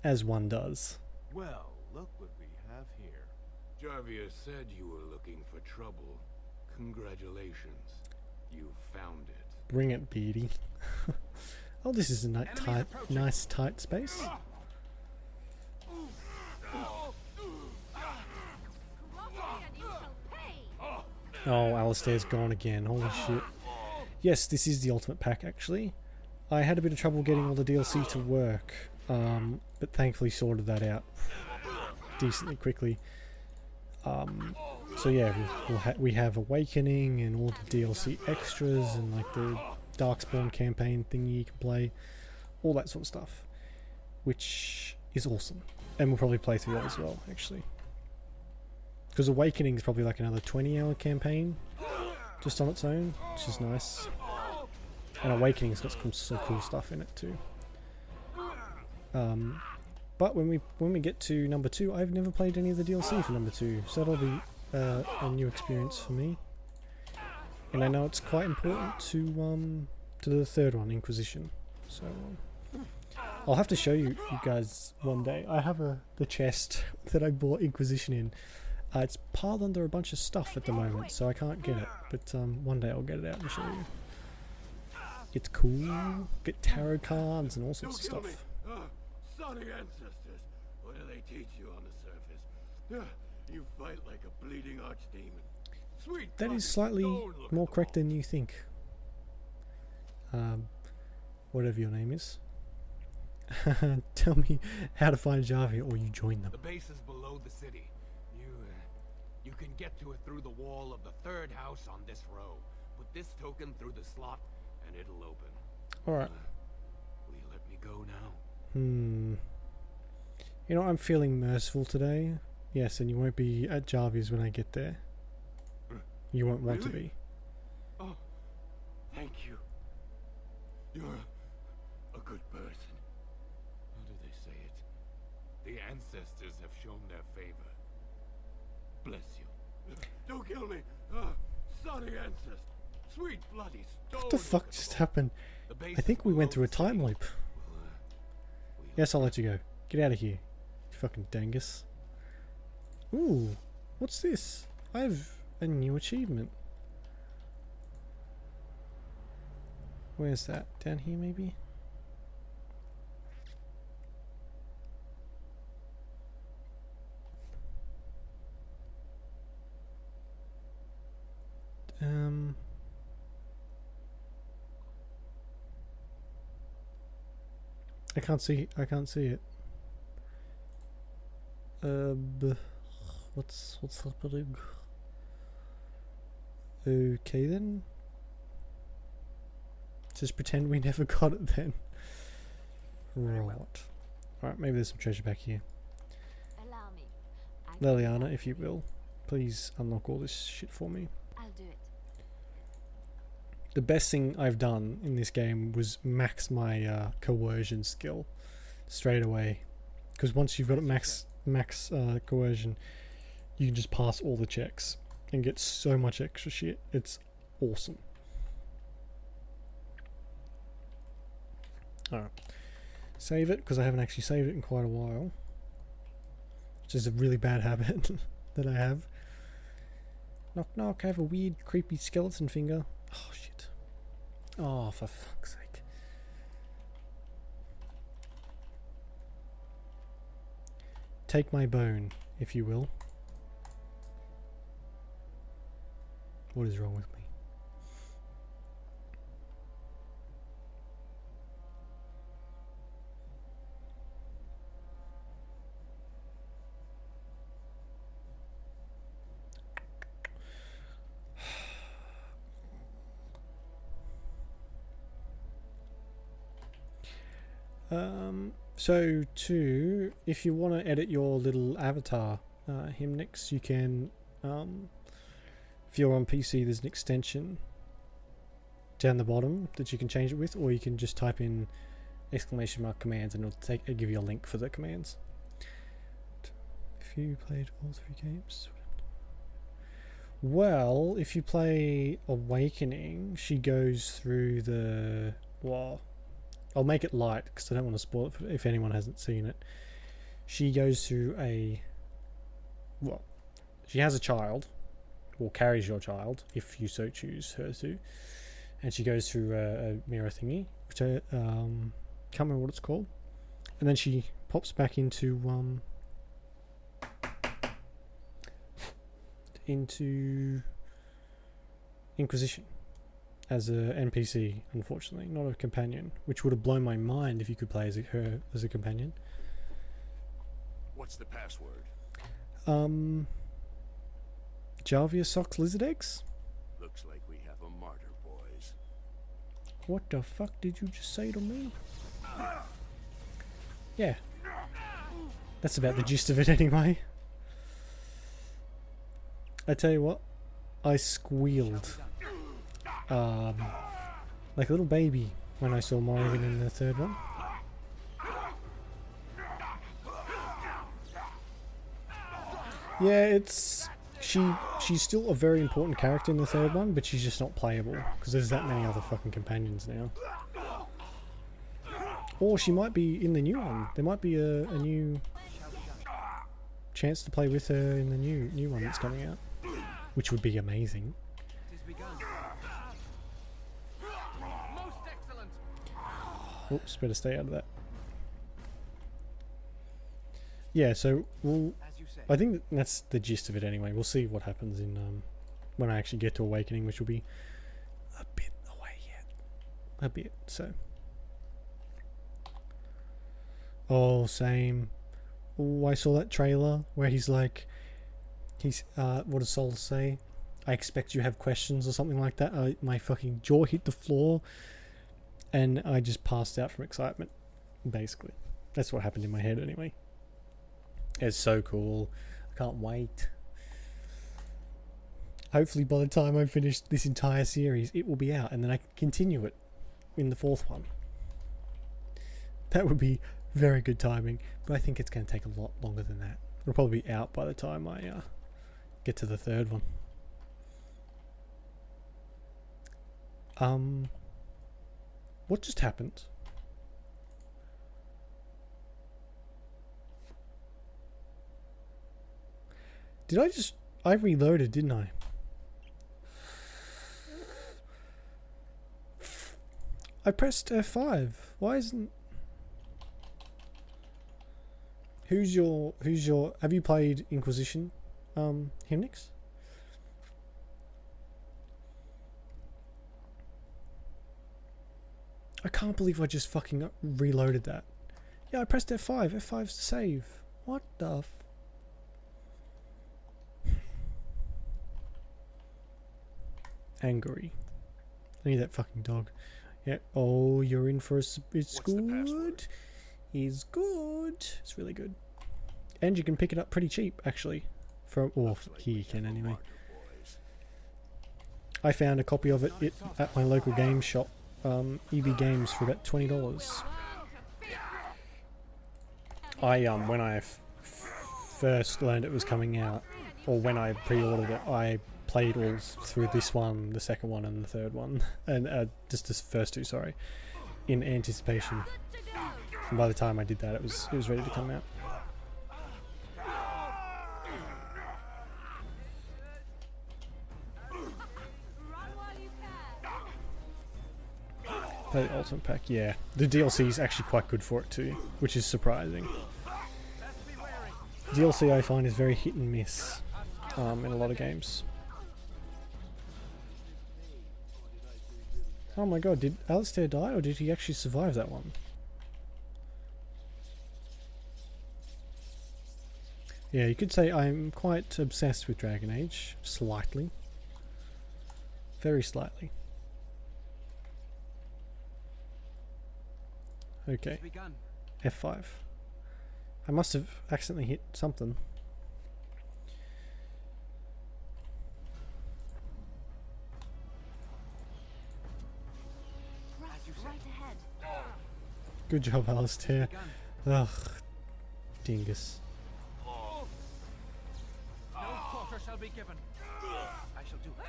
As one does. Well, look what we have here. Jarvia said you were looking for trouble. Congratulations. You found it. Bring it, Beardy. Oh, this is a nice tight space. Oh, Alistair's gone again. Holy shit. Yes, this is the ultimate pack, actually. I had a bit of trouble getting all the DLC to work, but thankfully sorted that out decently quickly. So yeah, we have Awakening and all the DLC extras and like the Darkspawn campaign thingy you can play, all that sort of stuff, which is awesome. And we'll probably play through that as well, actually. Because Awakening is probably like another 20-hour campaign just on its own, which is nice. And Awakening's got some cool stuff in it too. But when we get to number 2, I've never played any of the DLC for number 2, so that'll be a new experience for me. And I know it's quite important to the third one, Inquisition. So I'll have to show you guys one day. I have the chest that I bought Inquisition in. It's piled under a bunch of stuff at the moment, so I can't get it. But one day I'll get it out and show you. It's cool. Get tarot cards and all sorts of stuff. Sonic ancestors. What do they teach you on the surface? You fight like a bleeding archdemon. Sweet. That is slightly more correct than you think. Whatever your name is. Tell me how to find Jarvia, or you join them. The base is below the city. You can get to it through the wall of the third house on this row. Put this token through the slot, and it'll open. All right. Will you let me go now? You know, I'm feeling merciful today. Yes, and you won't be at Jarvia's when I get there. You won't want to be. Oh, thank you. You're a good person. How do they say it? The ancestors have shown their favor. Bless you. Don't kill me. Sonic ancestors. Sweet bloody stone. What the fuck just happened? I think we went through a time loop. Yes, I'll let you go. Get out of here, you fucking dangus. Ooh, what's this? I have a new achievement. Where's that? Down here, maybe? I can't see it. What's happening? Okay then. Just pretend we never got it then. Right. Alright, maybe there's some treasure back here. Allow me. Leliana, if you will, please unlock all this shit for me. I'll do it. The best thing I've done in this game was max my coercion skill straight away. Because once you've got it max coercion, you can just pass all the checks. and get so much extra shit. It's awesome. Alright. Save it, because I haven't actually saved it in quite a while. Which is a really bad habit that I have. Knock knock, I have a weird creepy skeleton finger. Oh shit. Oh, for fuck's sake. Take my bone, if you will. What is wrong with me? So too, if you want to edit your little avatar, Hymnix, you can, if you're on PC, there's an extension down the bottom that you can change it with, or you can just type in ! commands and it'll give you a link for the commands. If you played all 3 games. Well, if you play Awakening, she goes through the... Well, I'll make it light because I don't want to spoil it if anyone hasn't seen it. She goes through a... Well, she has a child, or carries your child, if you so choose her to. And she goes through a mirror thingy, which I can't remember what it's called. And then she pops back into Inquisition as a NPC, unfortunately, not a companion, which would have blown my mind if you could play as her as a companion. What's the password? Jarvia socks lizard eggs? Looks like we have a martyr, boys. What the fuck did you just say to me? Yeah. That's about the gist of it anyway. I tell you what, I squealed like a little baby when I saw Morrigan in the third one. Yeah, it's she's still a very important character in the third one, but she's just not playable because there's that many other fucking companions now. Or she might be in the new one. There might be a new chance to play with her in the new one that's coming out, which would be amazing. Oops, better stay out of that. Yeah, so I think that's the gist of it anyway. We'll see what happens in when I actually get to Awakening, which will be a bit away yet. A bit, so. Oh, same. Oh, I saw that trailer where he's like, what does Sol say? I expect you have questions or something like that. My fucking jaw hit the floor and I just passed out from excitement, basically. That's what happened in my head anyway. It's so cool. I can't wait. Hopefully by the time I finish this entire series, it will be out and then I can continue it in the 4th one. That would be very good timing, but I think it's going to take a lot longer than that. It'll probably be out by the time I get to the 3rd one. What just happened? I reloaded, didn't I? I pressed F5. Why isn't... Who's your... Have you played Inquisition, Hymnix? I can't believe I just fucking reloaded that. Yeah, I pressed F5. F5's to save. What the f... Angry. I need that fucking dog. Yeah. Oh, you're in for a... It's good. It's good. It's really good. And you can pick it up pretty cheap, actually. Or here you can anyway. I found a copy of it at my local game shop. EB Games for about $20. When I first learned it was coming out, or when I pre-ordered it, I played all through this one, the second one, and the third one, and just the first two, sorry, in anticipation. And by the time I did that, it was ready to come out. The Ultimate Pack, yeah. The DLC is actually quite good for it too, which is surprising. DLC I find is very hit and miss in a lot of games. Oh my god, did Alistair die or did he actually survive that one? Yeah, you could say I'm quite obsessed with Dragon Age, slightly. Very slightly. Okay, F5. I must have accidentally hit something. Good job, Alistair. Ugh, dingus. No quarter shall be given. I shall do it.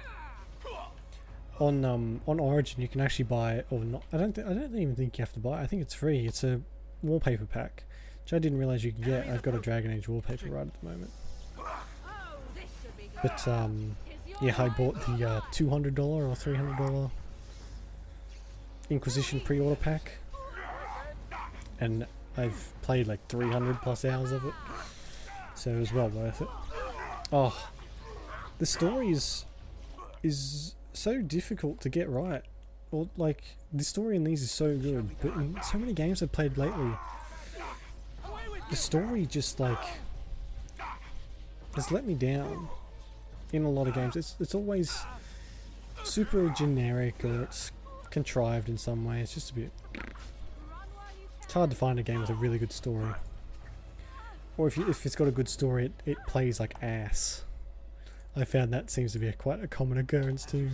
On Origin, you can actually buy, or not. I don't even think you have to buy it. I think it's free. It's a wallpaper pack, which I didn't realize you could get. I've got a Dragon Age wallpaper right at the moment. But yeah, I bought the $200 or $300 Inquisition pre-order pack, and I've played like 300 plus hours of it, so it was well worth it. Oh, the story is so difficult to get right. Or like the story in these is so good, but in so many games I've played lately, the story just like has let me down. In a lot of games, it's always super generic or it's contrived in some way. It's just a bit. It's hard to find a game with a really good story, or if it's got a good story, it plays like ass. I found that seems to be quite a common occurrence too.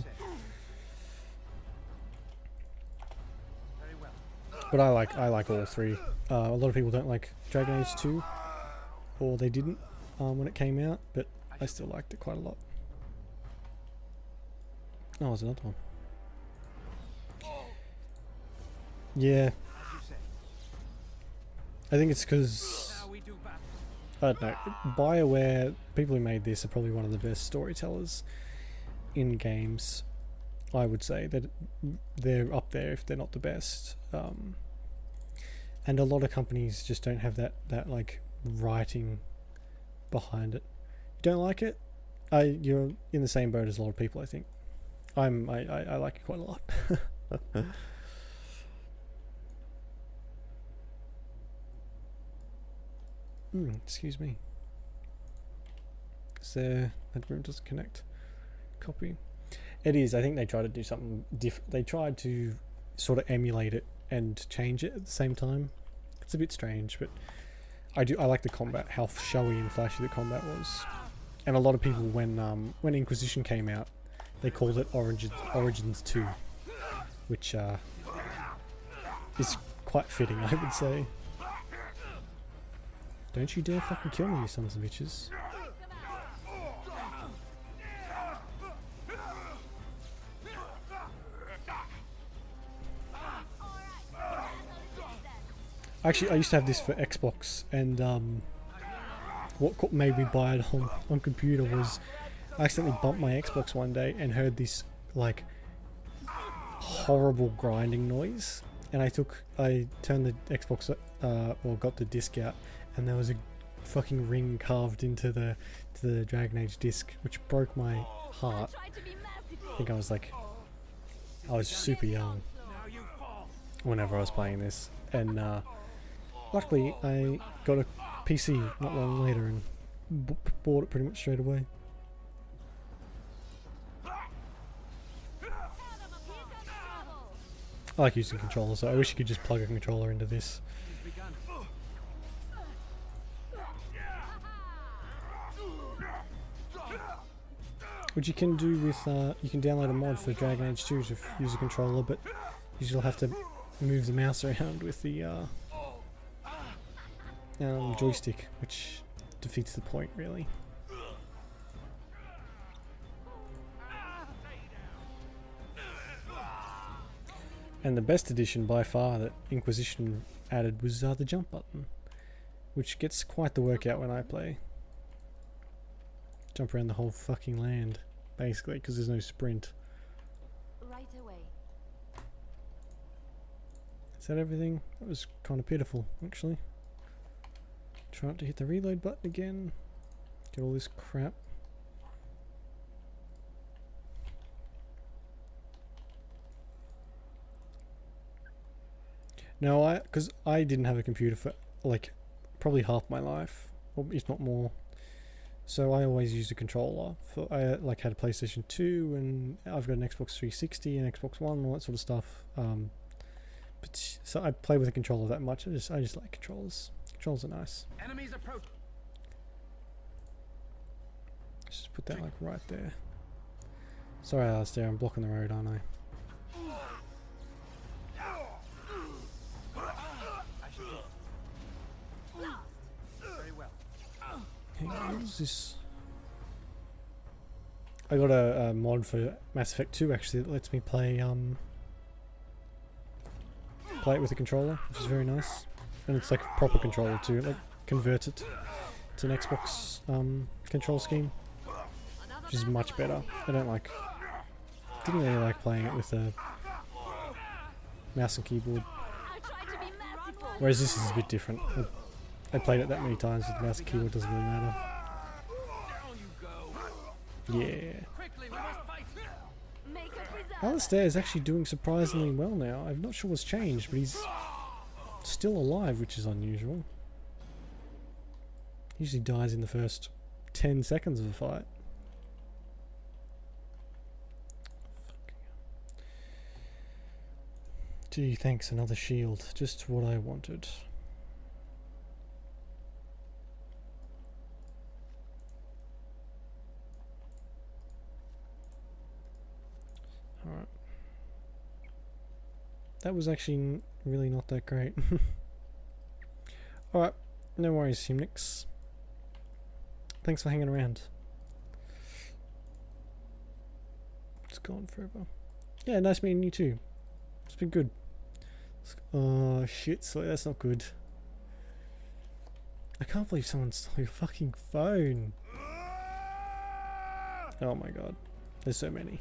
But I like all three. A lot of people don't like Dragon Age 2, or they didn't when it came out, but I still liked it quite a lot. Oh, there's another one. Yeah. I think it's because, I don't know, BioWare, people who made this are probably one of the best storytellers in games. I would say that they're up there if they're not the best. And a lot of companies just don't have that like writing behind it. You don't like it? You're in the same boat as a lot of people, I think. I like it quite a lot. Excuse me. That room doesn't connect. Copy. It is. I think they tried to do something different. They tried to sort of emulate it and change it at the same time. It's a bit strange, but I like the combat, how showy and flashy the combat was. And a lot of people, when Inquisition came out, they called it Origins 2, which is quite fitting, I would say. Don't you dare fucking kill me, you sons of bitches. Actually, I used to have this for Xbox, and what made me buy it on computer was I accidentally bumped my Xbox one day and heard this like horrible grinding noise, and I turned the Xbox or got the disc out, and there was a fucking ring carved into the Dragon Age disc, which broke my heart. I think I was super young whenever I was playing this, and luckily I got a PC not long later and bought it pretty much straight away. I like using controllers, so I wish you could just plug a controller into this. Which you can do with, you can download a mod for Dragon Age 2 to use a controller, but you still have to move the mouse around with the joystick, which defeats the point, really. And the best addition by far that Inquisition added was the jump button, which gets quite the workout when I play. Jump around the whole fucking land, basically, because there's no sprint. Right away. Is that everything? That was kind of pitiful, actually. Try not to hit the reload button again. Get all this crap. No, because I didn't have a computer for like probably half my life, or if not more. So I always used a controller. I like had a PlayStation 2, and I've got an Xbox 360 and Xbox One, all that sort of stuff. But so I play with a controller that much. I just like controllers. Controllers are nice. Enemies approach. Let's just put that like right there. Sorry, Alistair, I'm blocking the road, aren't I? What is this? I got a mod for Mass Effect 2 actually that lets me play play it with a controller, which is very nice. And it's like a proper controller too. It like converts it to an Xbox control scheme, which is much better. Didn't really like playing it with a mouse and keyboard. Whereas this is a bit different. I played it that many times with the mouse and keyboard, doesn't really matter. Yeah. Alistair is actually doing surprisingly well now. I'm not sure what's changed, but he's still alive, which is unusual. He usually dies in the first 10 seconds of a fight. Gee, thanks, another shield. Just what I wanted. Alright. That was actually really not that great. Alright, no worries, Himnix. Thanks for hanging around. It's gone forever. Yeah, nice meeting you too. It's been good. Oh shit, sorry, that's not good. I can't believe someone stole your fucking phone. Oh my god. There's so many.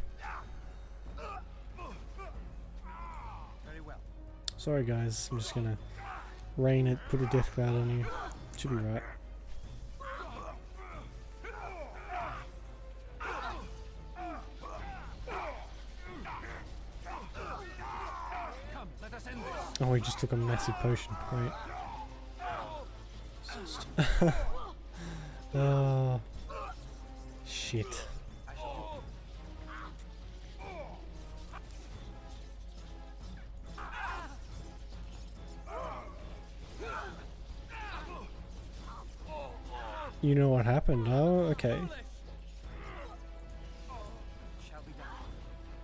Sorry guys, I'm just gonna rain it, put a death cloud on you. Should be right. Oh, he just took a massive potion. Great. Oh, shit. You know what happened? Oh, okay.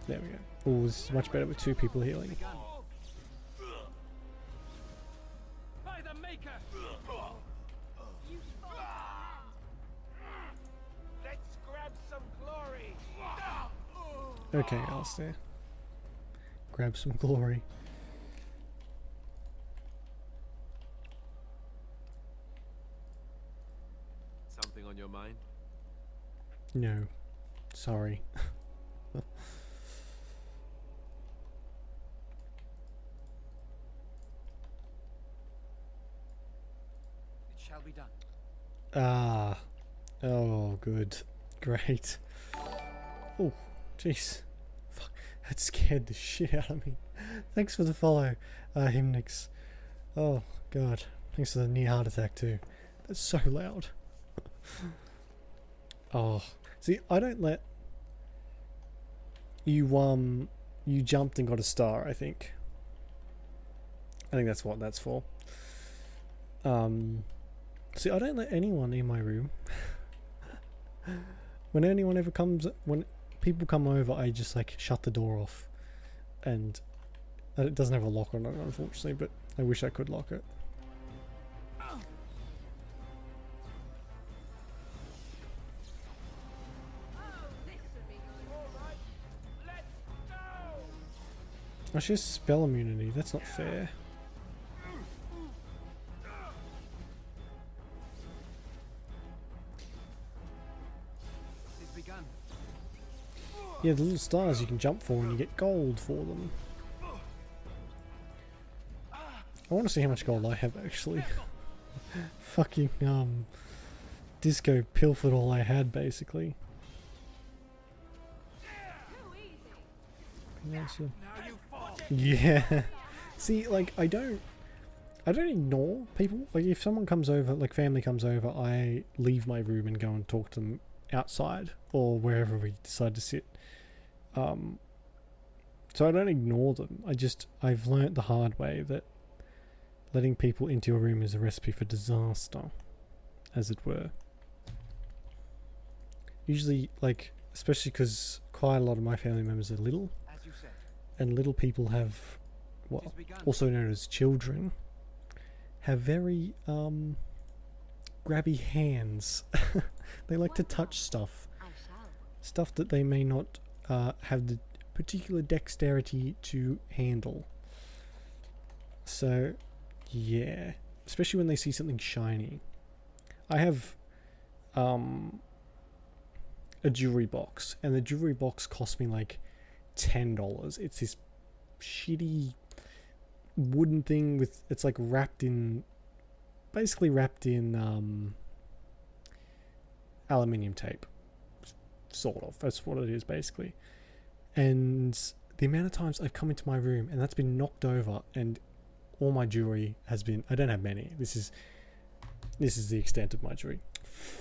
There we go. Oh, this is much better with two people healing. Let's grab some glory. Okay, Alistair. Grab some glory. Something on your mind? No. Sorry. It shall be done. Ah. Oh, good. Great. Oh, jeez. Fuck. That scared the shit out of me. Thanks for the follow, Himnix. Oh, God. Thanks for the near heart attack, too. That's so loud. Oh. See, I don't let... You jumped and got a star, I think. I think that's what that's for. See, I don't let anyone in my room. When people come over, I just like shut the door off, and it doesn't have a lock on it, unfortunately. But I wish I could lock it. Oh, she has spell immunity. That's not fair. It's begun. Yeah, the little stars you can jump for and you get gold for them. I want to see how much gold I have actually. Fucking Disco pilfered all I had basically. Yeah. See, like I don't ignore people. Like if someone comes over, like family comes over, I leave my room and go and talk to them outside or wherever we decide to sit. So I don't ignore them. I've learnt the hard way that letting people into your room is a recipe for disaster, as it were. Usually, like, especially because quite a lot of my family members are little, and little people have, well, also known as children, have very grabby hands. They like to touch stuff that they may not have the particular dexterity to handle. So yeah, especially when they see something shiny. I have a jewelry box, and the jewelry box cost me like $10. It's this shitty wooden thing with, it's like basically wrapped in aluminium tape, sort of. That's what it is basically. And the amount of times I've come into my room and that's been knocked over, and all my jewelry has been, I don't have many. This is the extent of my jewelry.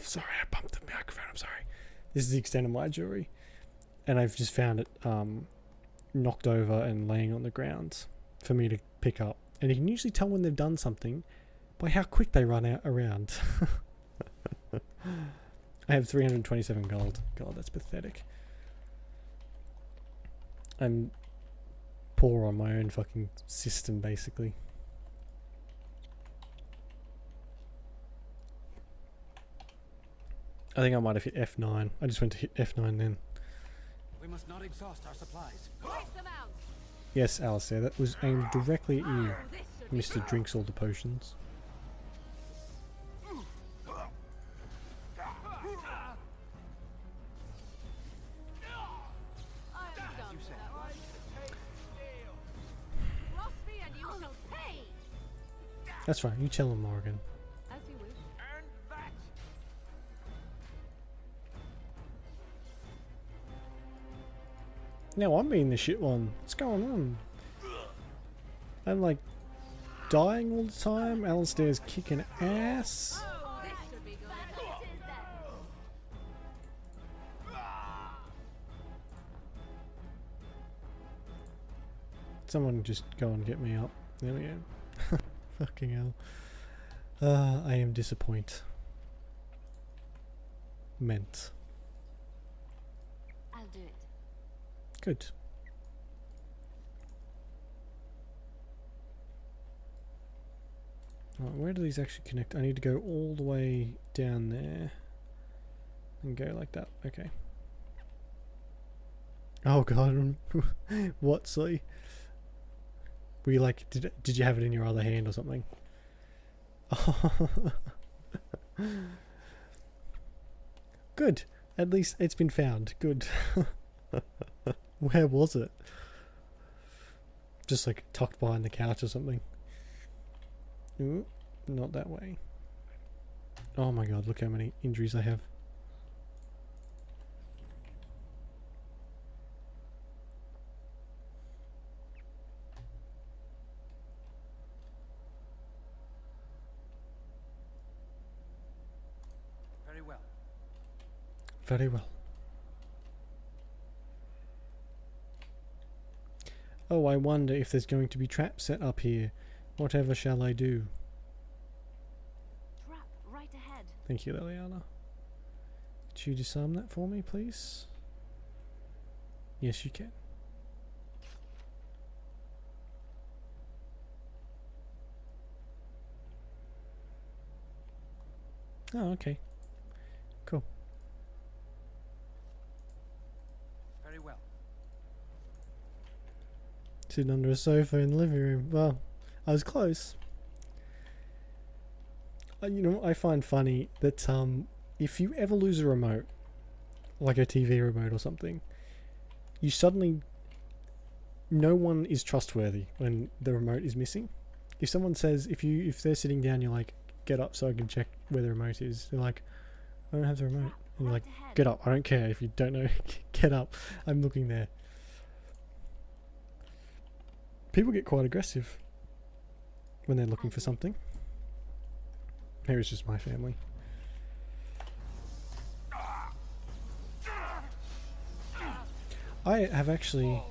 Sorry, I bumped the microphone, I'm sorry. This is the extent of my jewelry. And I've just found it knocked over and laying on the ground for me to pick up. And you can usually tell when they've done something by how quick they run out around. I have 327 gold. God, that's pathetic. I'm poor on my own fucking system, basically. I think I might have hit F9. I just went to hit F9 then. We must not exhaust our supplies. Yes, Alistair, that was aimed directly at you, Mr. Drinks all the potions. That's right, you tell him, Morgan. As you wish. Now I'm being the shit one. What's going on? I'm like dying all the time. Alistair's kicking ass. Someone just go and get me up. There we go. Fucking hell. I am disappointed. Meant. I'll do it. Good. Right, where do these actually connect? I need to go all the way down there and go like that. Okay. Oh god. What, silly? Were you like, did you have it in your other hand or something? Good. At least it's been found. Good. Where was it? Just like tucked behind the couch or something. Ooh, not that way. Oh my god, look how many injuries I have. Very well. Very well. Oh, I wonder if there's going to be traps set up here. Whatever shall I do? Trap right ahead. Thank you, Liliana. Could you disarm that for me, please? Yes, you can. Oh, okay. Cool. Very well. sitting under a sofa in the living room. Well, I was close. You know, I find funny that if you ever lose a remote, like a TV remote or something, you suddenly, no one is trustworthy when the remote is missing. If someone says, if they're sitting down, you're like, get up so I can check where the remote is. They're like, I don't have the remote. And you're like, get up. I don't care if you don't know. Get up. I'm looking there. People get quite aggressive when they're looking for something. Maybe it's just my family. I have actually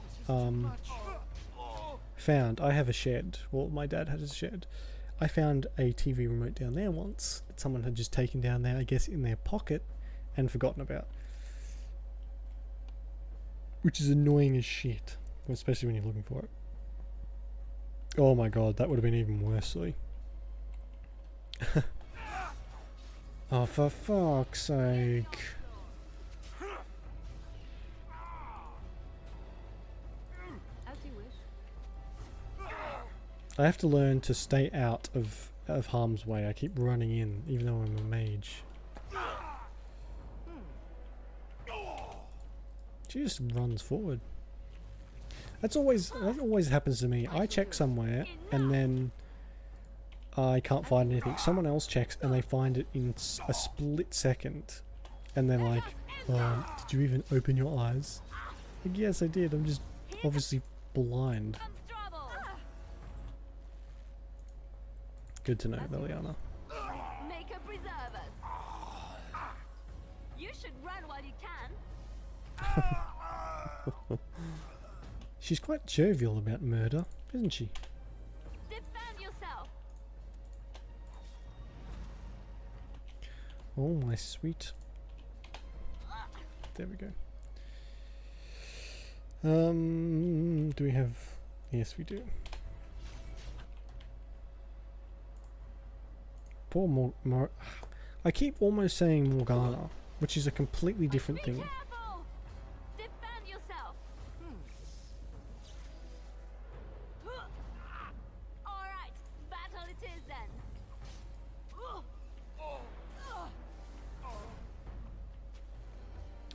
found, I have a shed. Well, my dad has a shed. I found a TV remote down there once that someone had just taken down there, I guess in their pocket, and forgotten about. Which is annoying as shit, especially when you're looking for it. Oh my god, that would have been even worse, Lee. Oh, for fuck's sake. As you wish. I have to learn to stay out of harm's way. I keep running in, even though I'm a mage. She just runs forward. That always happens to me. I check somewhere and then I can't find anything. Someone else checks and they find it in a split second, and they're like, "Did you even open your eyes?" Like, yes, I did. I'm just obviously blind. Good to know, Liliana. Make her preserve us. You should run while you can. She's quite jovial about murder, isn't she? Defend yourself. Oh, my sweet. There we go. Do we have... Yes, we do. Poor I keep almost saying Morgana, which is a completely different thing. Defend yourself. All right, battle it is then.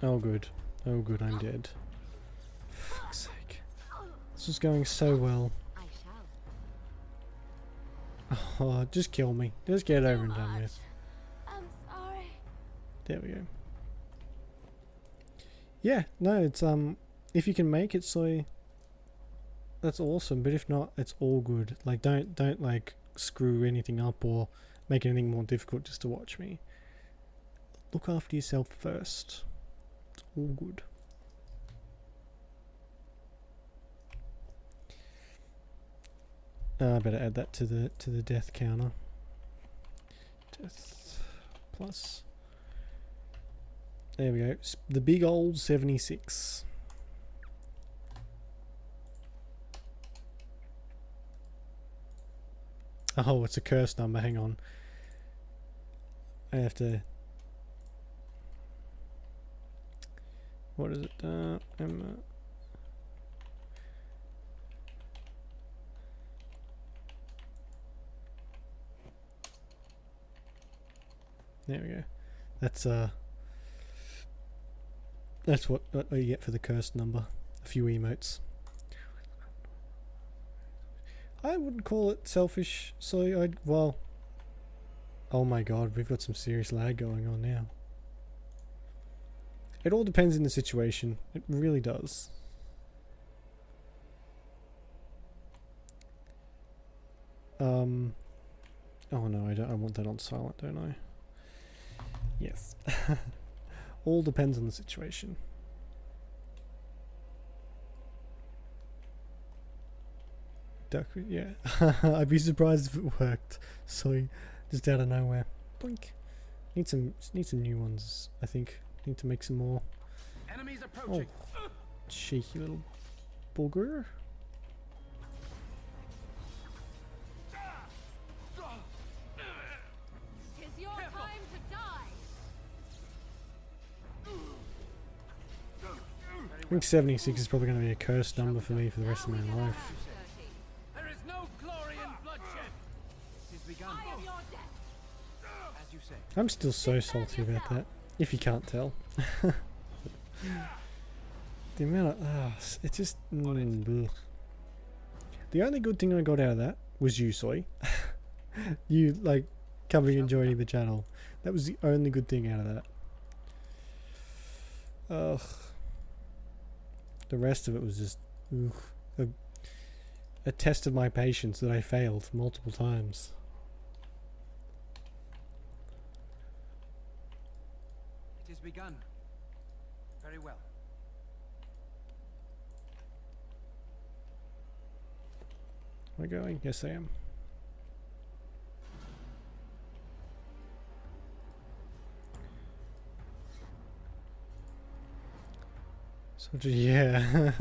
Oh good. Oh good, I'm dead. Fuck's sake. This was going so well. Oh, just kill me. Just get it over and done with. I'm sorry. There we go. Yeah, no, it's if you can make it so, that's awesome, but if not, it's all good. Like don't like screw anything up or make anything more difficult just to watch me. Look after yourself first. It's all good. I better add that to the death counter. Death plus. There we go. The big old 76. Oh, it's a curse number. Hang on. I have to. What is it? There we go. That's what you get for the cursed number. A few emotes. I wouldn't call it selfish, so well. Oh my god, we've got some serious lag going on now. It all depends in the situation. It really does. Oh no, I don't. I want that on silent, don't I? Yes. All depends on the situation. Yeah. I'd be surprised if it worked. So just out of nowhere. Blink. Need some new ones, I think. Need to make some more. Enemies approaching. Oh, cheeky little booger. It's your time to die. think 76 is probably going to be a cursed number for me for the rest of my life. There is no glory in bloodshed. It is begun. As you say. I'm still so salty about that, if you can't tell. The amount of... it just... bleh. The only good thing I got out of that was you, Soy. You, like, coming and joining the channel. That was the only good thing out of that. Ugh. The rest of it was just... a test of my patience that I failed multiple times. It is begun. Very well. Am I going? Yes, I am. So, yeah.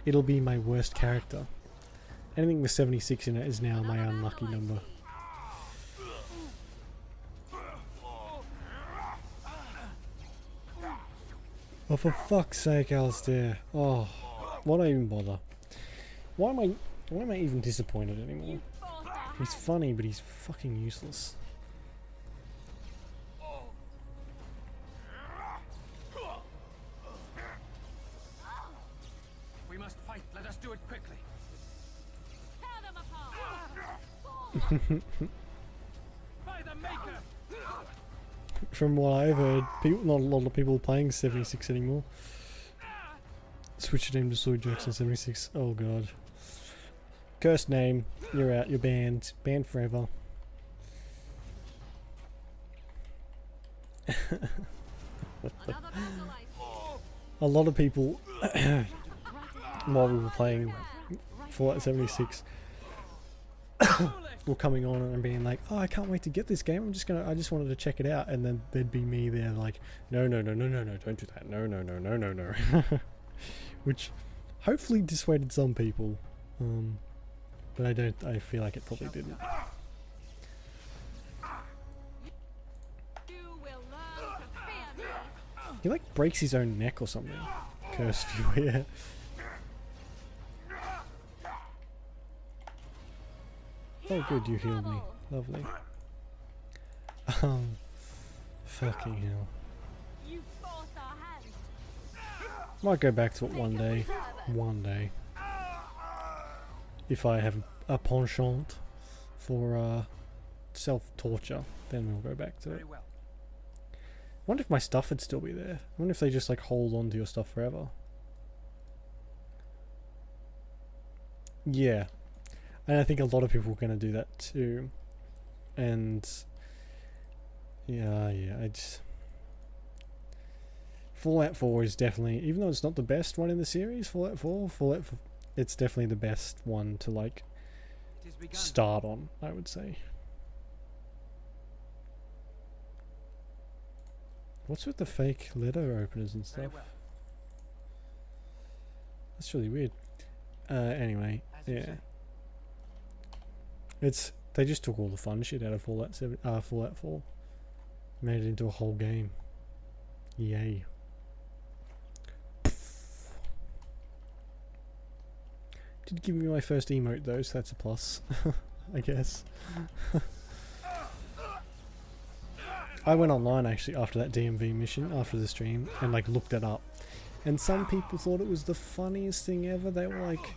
It'll be my worst character. Anything with 76 in it is now my unlucky number. Oh, for fuck's sake, Alistair. Oh, why do I even bother? Why am I even disappointed anymore? He's funny, but he's fucking useless. If we must fight, let us do it quickly. By the maker. From what I've heard, not a lot of people playing 76 anymore. Switch your name to Soy Jackson 76. Oh god. Cursed name. You're out. You're banned. Banned forever. A lot of people, while we were playing Fallout 76, were coming on and being like, "Oh, I can't wait to get this game. I just wanted to check it out." And then there'd be me there like, "No, no, no, no, no, no, don't do that. No, no, no, no, no, no." Which hopefully dissuaded some people. But I feel like it probably didn't. He like breaks his own neck or something. Cursed viewer, yeah. Oh good, you healed me. Lovely. Fucking hell. Might go back to it one day. One day. If I have a penchant for self-torture, then we'll go back to it. I wonder if my stuff would still be there. I wonder if they just like hold on to your stuff forever. Yeah. And I think a lot of people are going to do that too. And yeah, I just... Fallout 4 is definitely, even though it's not the best one in the series, Fallout 4, it's definitely the best one to like start on, I would say. What's with the fake letter openers and stuff? That's really weird. Anyway, yeah. They just took all the fun shit out of Fallout 4. Made it into a whole game. Yay. Did give me my first emote though, so that's a plus. I guess. I went online actually after that DMV mission, after the stream, and like looked it up. And some people thought it was the funniest thing ever. They were like,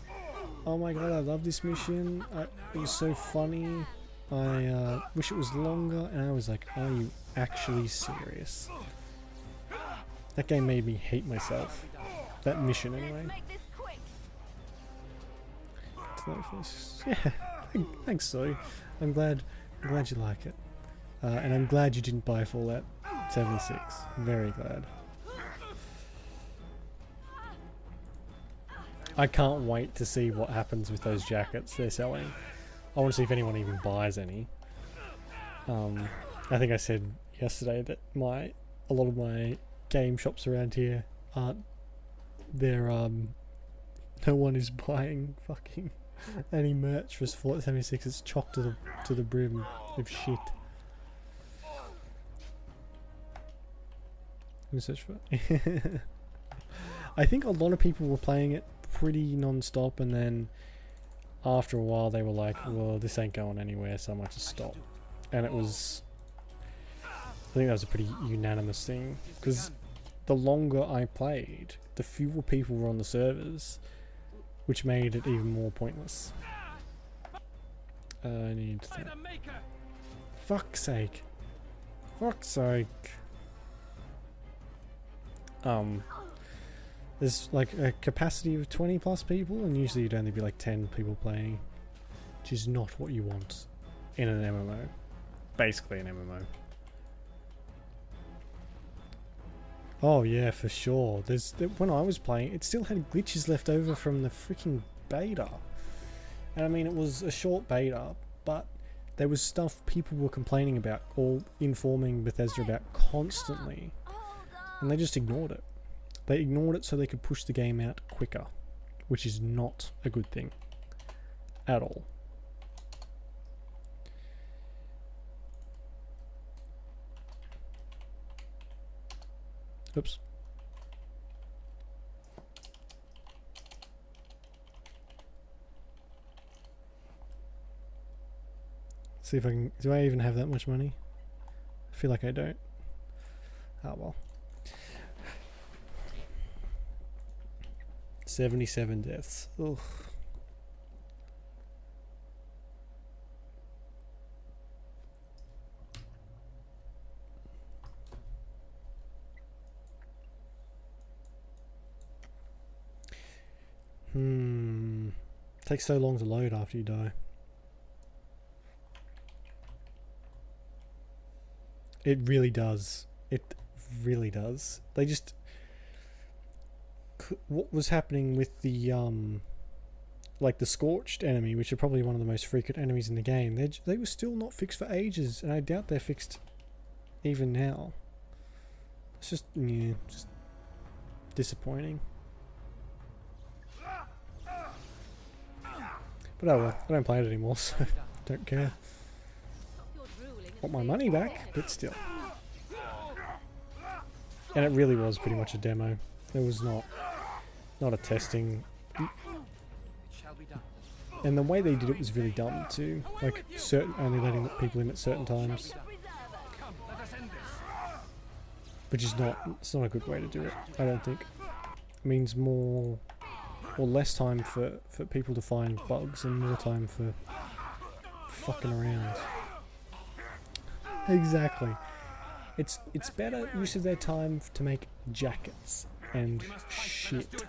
"Oh my god, I love this mission. It was so funny. I wish it was longer." And I was like, "Are you actually serious?" That game made me hate myself. That mission anyway. Yeah, thanks, Zoe. I'm glad you like it. And I'm glad you didn't buy Fallout 76. Very glad. I can't wait to see what happens with those jackets they're selling. I want to see if anyone even buys any. I think I said yesterday that a lot of my game shops around here aren't... no one is buying fucking any merch for Fallout 76. It's chocked to the brim of shit. Search for I think a lot of people were playing it pretty non-stop, and then after a while they were like, well, this ain't going anywhere, so I might just stop. And it was, I think that was a pretty unanimous thing, because the longer I played, the fewer people were on the servers, which made it even more pointless. I need that. Fuck's sake. Fuck's sake. There's like a capacity of 20 plus people, and usually you'd only be like 10 people playing, which is not what you want in an MMO. Basically an MMO. Oh yeah, for sure. When I was playing, it still had glitches left over from the freaking beta. And I mean, it was a short beta, but there was stuff people were complaining about or informing Bethesda about constantly, and they just ignored it. They ignored it so they could push the game out quicker, which is not a good thing at all. Oops. See if I can... Do I even have that much money? I feel like I don't. Oh well. 77 deaths. Ugh. Takes so long to load after you die. It really does. It really does. They just... What was happening with the, like the Scorched enemy, which are probably one of the most frequent enemies in the game, they were still not fixed for ages, and I doubt they're fixed even now. It's just, yeah, just disappointing. But oh well, I don't play it anymore, so don't care. Want my money back, but still. And it really was pretty much a demo. There was not a testing. And the way they did it was really dumb too. Like only letting people in at certain times. Which is it's not a good way to do it, I don't think. It means more or less time for people to find bugs and more time for fucking around. Exactly. It's better use of their time to make jackets and shit.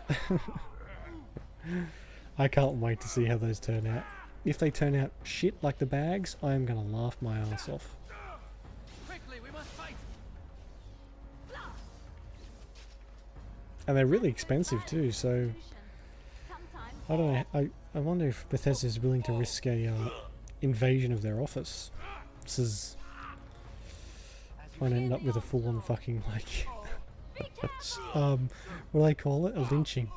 I can't wait to see how those turn out. If they turn out shit like the bags, I am gonna laugh my ass off. Quickly, we must fight. And they're really expensive too, so I don't know. I wonder if Bethesda is willing to risk a invasion of their office. This is... Might end up with a full-on fucking, like... what do they call it? A lynching.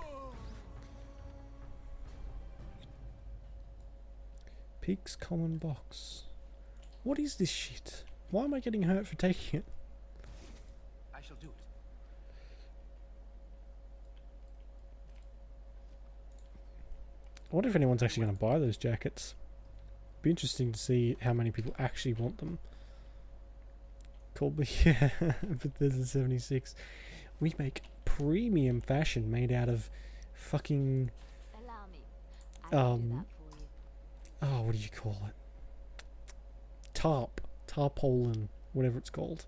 Peaks common box. What is this shit? Why am I getting hurt for taking it? I shall do it. I wonder if anyone's actually going to buy those jackets. Be interesting to see how many people actually want them. Colby, yeah, but there's a 76. We make premium fashion made out of fucking oh, what do you call it? Tarpaulin, whatever it's called.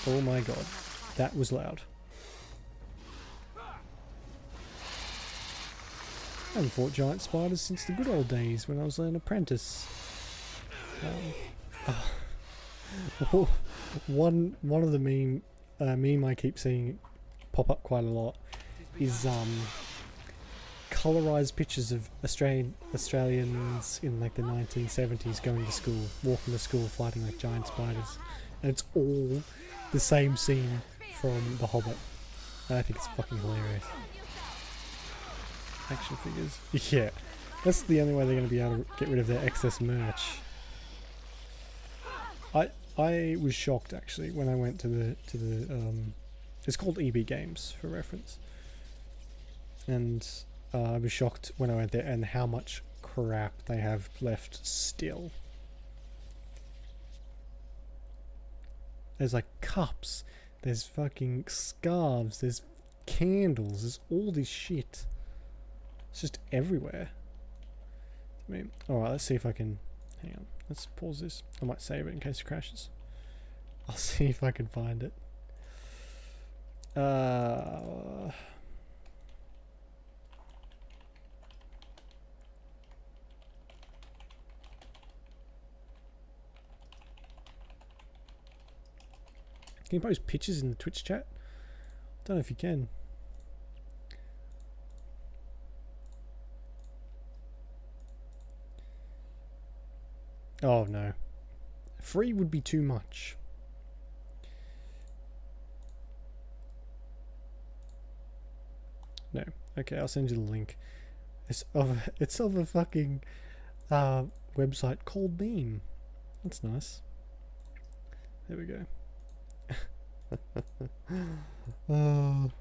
Oh my god, that was loud. I haven't fought giant spiders since the good old days when I was an apprentice. One of the meme I keep seeing pop up quite a lot is colorized pictures of Australians in like the 1970s going to school, walking to school, fighting like giant spiders, and it's all the same scene from The Hobbit. And I think it's fucking hilarious. Action figures, yeah, that's the only way they're going to be able to get rid of their excess merch. I was shocked actually when I went to the It's called EB Games for reference. And I was shocked when I went there and how much crap they have left still. There's like cups, there's fucking scarves, there's candles, there's all this shit. It's just everywhere. I mean, alright, let's see if I can... Hang on, let's pause this. I might save it in case it crashes. I'll see if I can find it. Can you post pictures in the Twitch chat? Don't know if you can. Oh no. Free would be too much. No. Okay, I'll send you the link. It's of a fucking website called Beam. That's nice. There we go. And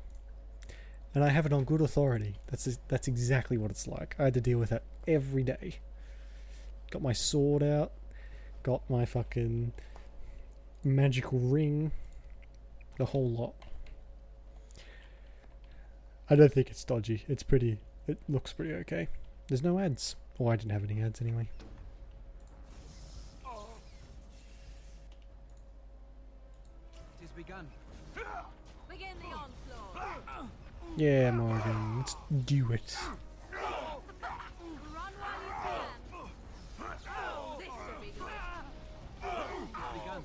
I have it on good authority. That's exactly what it's like. I had to deal with that every day. Got my sword out. Got my fucking magical ring. The whole lot. I don't think it's dodgy. It's pretty... It looks pretty okay. There's no ads. Oh, I didn't have any ads anyway. It is begun. Begin the onslaught. Yeah, Morgan. Let's do it. Run while you can. This should be good. Begun.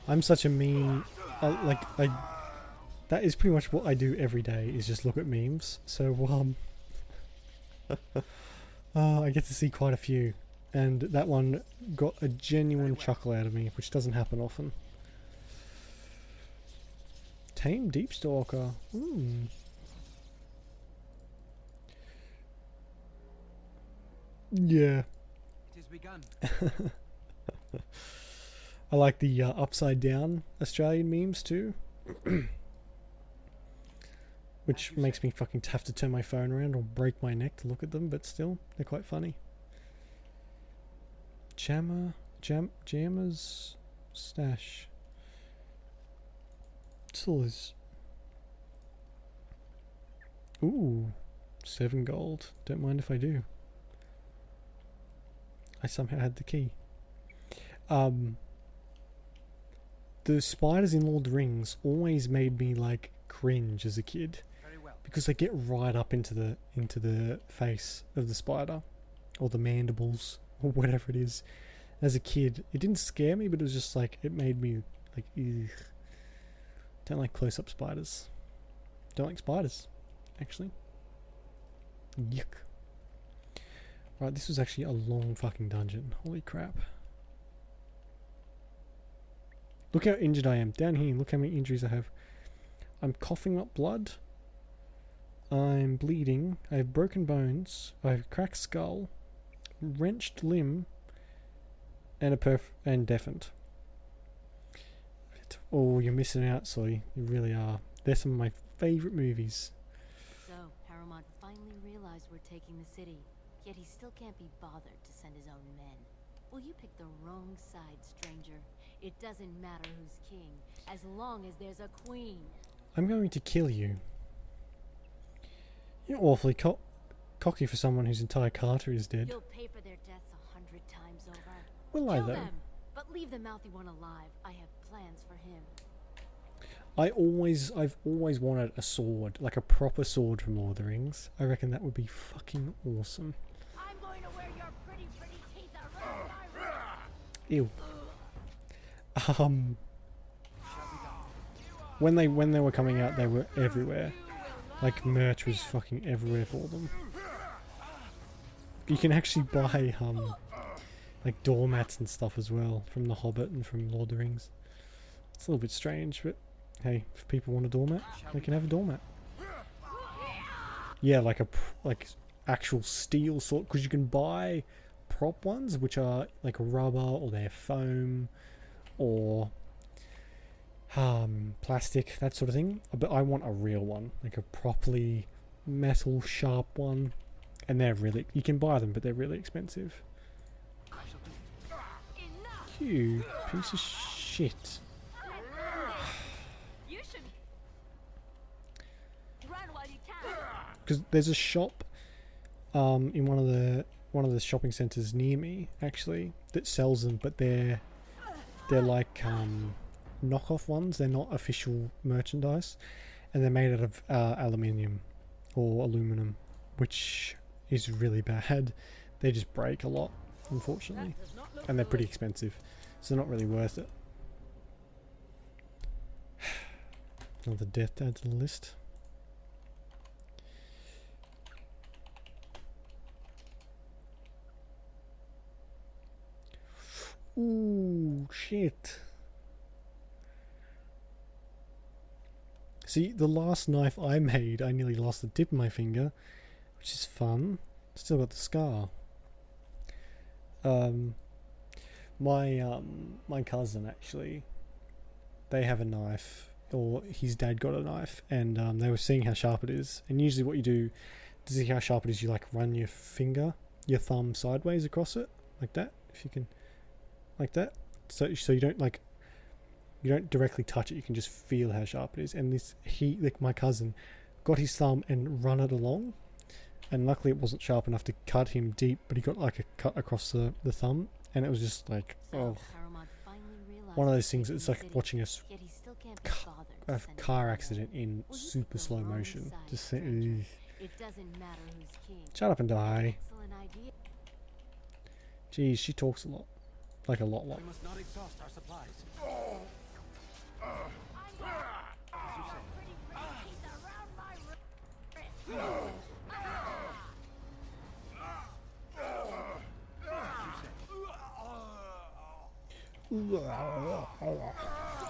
I'm such a mean... that is pretty much what I do every day, is just look at memes. So, I get to see quite a few. And that one got a genuine chuckle out of me, which doesn't happen often. Tame Deep Stalker. Ooh. Yeah. It is begun. I like the upside down Australian memes too. Which makes me fucking have to turn my phone around or break my neck to look at them, but still, they're quite funny. Jammer's stash. Still is. Ooh, 7 gold. Don't mind if I do. I somehow had the key. The spiders in Lord of the Rings always made me like cringe as a kid, because they get right up into the face of the spider, or the mandibles, or whatever it is. As a kid, it didn't scare me, but it was just like, it made me like, ugh. Don't like close-up spiders. Don't like spiders, actually. Yuck. Right, this was actually a long fucking dungeon. Holy crap. Look how injured I am. Down here, look how many injuries I have. I'm coughing up blood. I'm bleeding. I have broken bones. I have a cracked skull. Wrenched limb. And and deafened. Oh, you're missing out, Soy. You really are. They're some of my favourite movies. So, Harriman finally realized we're taking the city. Yet he still can't be bothered to send his own men. Well, you picked the wrong side, stranger. It doesn't matter who's king, as long as there's a queen. I'm going to kill you. You're awfully cocky for someone whose entire Carter is dead. You'll pay for their deaths 100 times over. Will I, Kill though? them, but leave the mouthy one alive. I have plans for him. I've always wanted a sword, like a proper sword from Lord of the Rings. I reckon that would be fucking awesome. I'm going to wear your pretty teeth around my wrist. Ew. When they were coming out, they were everywhere. Like, merch was fucking everywhere for them. You can actually buy like doormats and stuff as well from The Hobbit and from Lord of the Rings. It's a little bit strange, but hey, if people want a doormat, they can have a doormat. Yeah, like actual steel sword, because you can buy prop ones, which are like rubber or they're foam or plastic, that sort of thing. But I want a real one, like a properly metal sharp one, and they're really, you can buy them, but they're really expensive. You piece of shit. Because there's a shop in one of the shopping centres near me actually that sells them, but they're like knockoff ones. They're not official merchandise, and they're made out of aluminium or aluminum, which is really bad. They just break a lot, unfortunately, and they're pretty expensive, so they're not really worth it. Another death to add to the list. Ooh, shit. See, the last knife I made, I nearly lost the tip of my finger, which is fun. Still got the scar. My cousin actually, they have a knife, or his dad got a knife, and they were seeing how sharp it is. And usually what you do to see how sharp it is, you like run your thumb sideways across it, like that, if you can, like that. So you don't you don't directly touch it, you can just feel how sharp it is. And my cousin got his thumb and run it along, and luckily it wasn't sharp enough to cut him deep, but he got like a cut across the thumb, and it was just like, oh, one of those things. It's like watching a car accident in super slow motion. Just say, shut up and die. Jeez, she talks a lot, like a lot. We must not exhaust our supplies.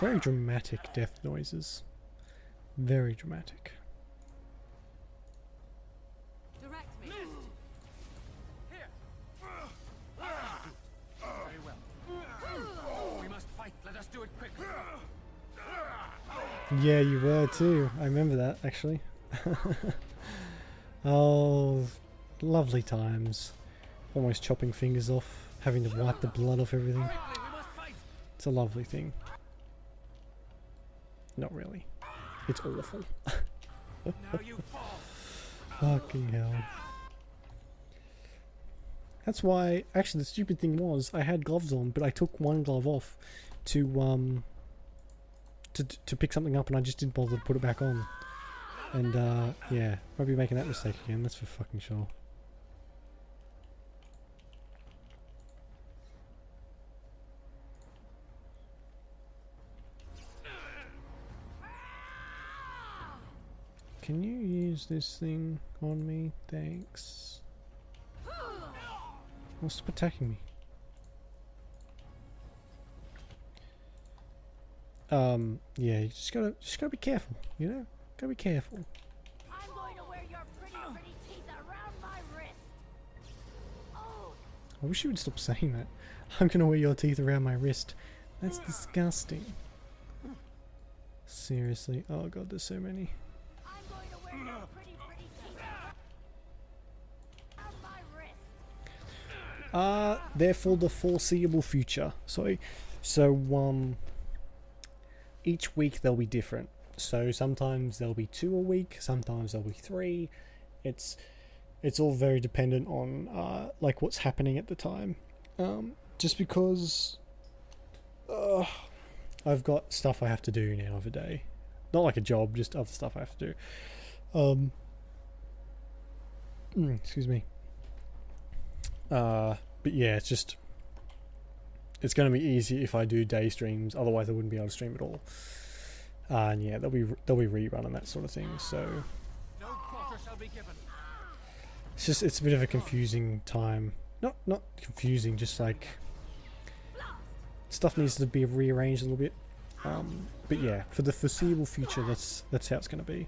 Very dramatic death noises. Very dramatic. Direct me. Here. Very well. We must fight. Let us do it quickly. Yeah, you were too. I remember that actually. Oh, lovely times. Almost chopping fingers off, having to wipe the blood off everything. It's a lovely thing. Not really. It's awful. Fucking hell. That's why, actually the stupid thing was, I had gloves on, but I took one glove off to pick something up, and I just didn't bother to put it back on. And yeah, I'll be making that mistake again, that's for fucking sure. Can you use this thing on me? Thanks. Well, stop attacking me. Yeah, you just gotta be careful, you know? Gotta be careful. I'm going to wear your pretty teeth around my wrist. Oh. I wish you would stop saying that. I'm gonna wear your teeth around my wrist. That's disgusting. Seriously. Oh god, there's so many. I'm going to wear your pretty teeth around my wrist. They're for the foreseeable future. So each week they'll be different. So sometimes there'll be 2 a week, sometimes there'll be 3. It's all very dependent on like what's happening at the time. Just because I've got stuff I have to do now of a day. Not like a job, just other stuff I have to do. Excuse me. But yeah, it's going to be easy if I do day streams, otherwise I wouldn't be able to stream at all. And yeah, they'll be rerun and that sort of thing, so No quarter shall be given. it's a bit of a confusing time. Not confusing, just like stuff needs to be rearranged a little bit. But yeah, for the foreseeable future, that's how it's going to be.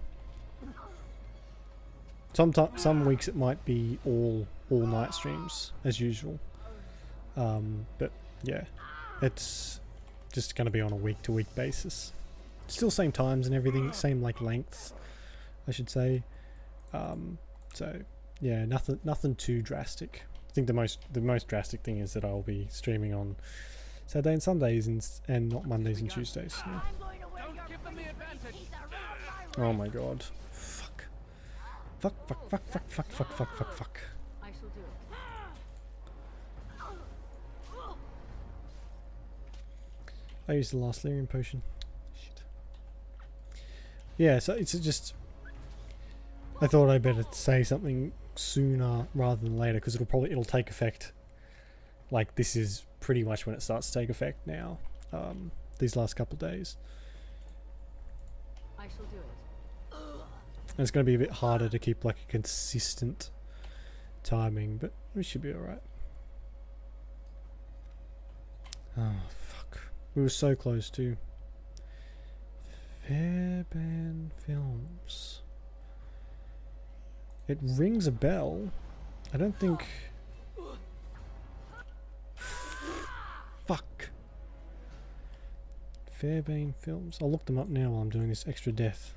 Some weeks it might be all night streams as usual. But yeah, it's just going to be on a week-to-week basis. Still same times and everything, same like lengths, I should say. So yeah, nothing too drastic. I think the most drastic thing is that I'll be streaming on Saturday and Sundays and not Mondays and Tuesdays. Yeah. Oh my god. Fuck. Fuck. I shall do it. I used the last Lyrium potion. Shit. Yeah, so it's just... I thought I'd better say something sooner rather than later, because it'll take effect. Like, this is pretty much when it starts to take effect now. These last couple of days. I shall do it. And it's going to be a bit harder to keep like a consistent timing, but we should be alright. Oh, fuck. We were so close to Fairbairn Films. It rings a bell. I don't think... Fuck. Fairbairn Films. I'll look them up now while I'm doing this extra death.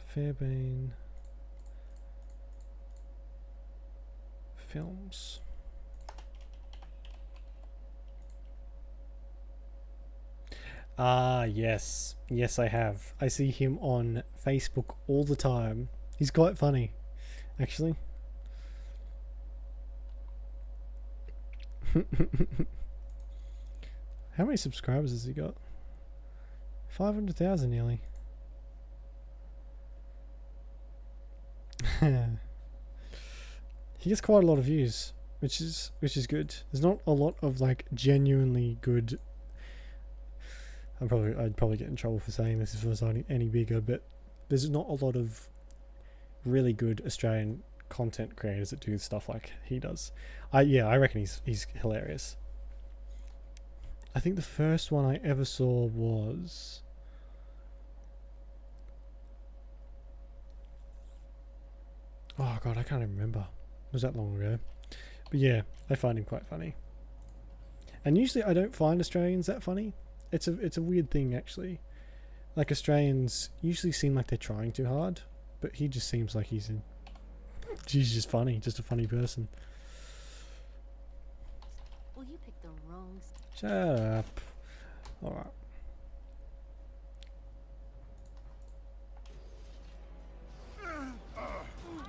Fairbairn Films. Ah, yes. Yes, I have. I see him on Facebook all the time. He's quite funny, actually. How many subscribers has he got? 500,000 nearly. He gets quite a lot of views, which is good. There's not a lot of like genuinely good. I'd probably get in trouble for saying this if it was any bigger, but there's not a lot of really good Australian content creators that do stuff like he does. I reckon he's hilarious. I think the first one I ever saw was... Oh god, I can't even remember. It was that long ago. But yeah, I find him quite funny. And usually I don't find Australians that funny. It's a weird thing actually. Like Australians usually seem like they're trying too hard, but he just seems like he's just funny, just a funny person. Well, you picked the wrong... Shut up. Alright.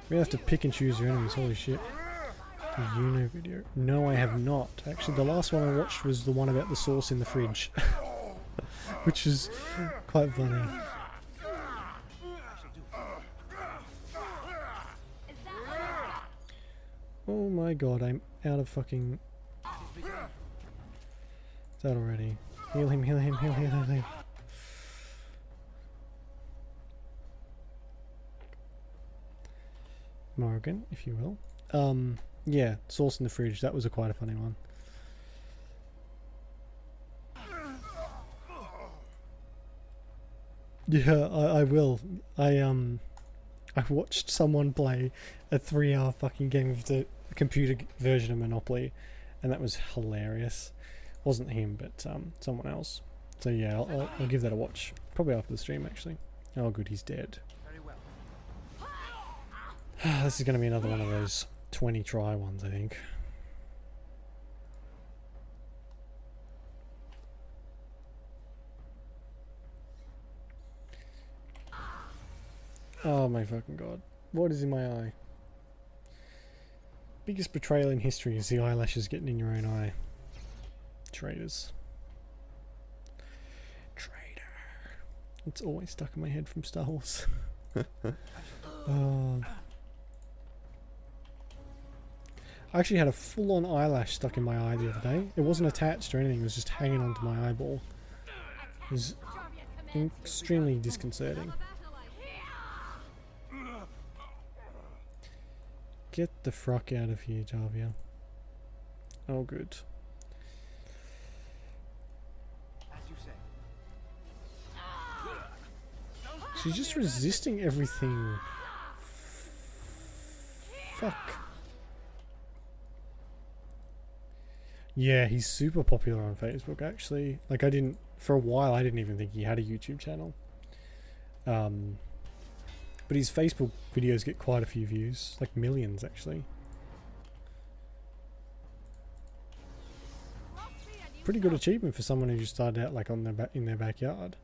We have to pick and choose your enemies, holy shit. You know video. No, I have not. Actually, the last one I watched was the one about the sauce in the fridge. Which is quite funny. Oh my god, I'm out of fucking... that already. Heal him, heal him, heal him, heal him. Morgan, if you will. Yeah, sauce in the fridge. That was quite a funny one. Yeah, I will. I watched someone play a 3-hour fucking game of the computer version of Monopoly, and that was hilarious. Wasn't him, but someone else. So yeah, I'll give that a watch. Probably after the stream, actually. Oh, good, he's dead. This is going to be another one of those 20 try ones, I think. Oh my fucking god. What is in my eye? Biggest betrayal in history is the eyelashes getting in your own eye. Traitors. Traitor. It's always stuck in my head from Star Wars. I actually had a full-on eyelash stuck in my eye the other day. It wasn't attached or anything, it was just hanging onto my eyeball. It was extremely disconcerting. Get the fuck out of here, Jarvia. Oh, good. As you say. She's just resisting everything. Fuck. Yeah, he's super popular on Facebook, actually. Like, for a while, I didn't even think he had a YouTube channel. But his Facebook videos get quite a few views. Like, millions, actually. Pretty good achievement for someone who just started out, like, on in their backyard.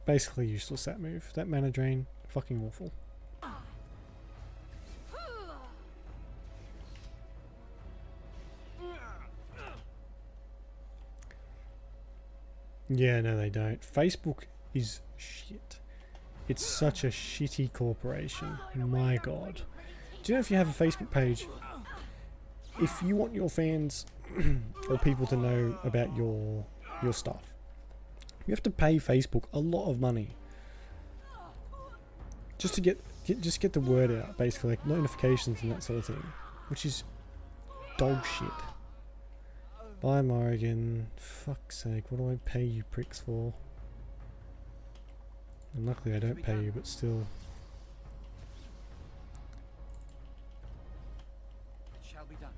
Basically useless, that move. That mana drain, fucking awful. Yeah, no they don't. Facebook is shit. It's such a shitty corporation. My god. Do you know if you have a Facebook page, if you want your fans or people to know about your stuff, you have to pay Facebook a lot of money just to get the word out, basically, like notifications and that sort of thing, which is dog shit. Bye, Morrigan. Fuck's sake, what do I pay you pricks for? And luckily I don't pay you, but still. It shall be done.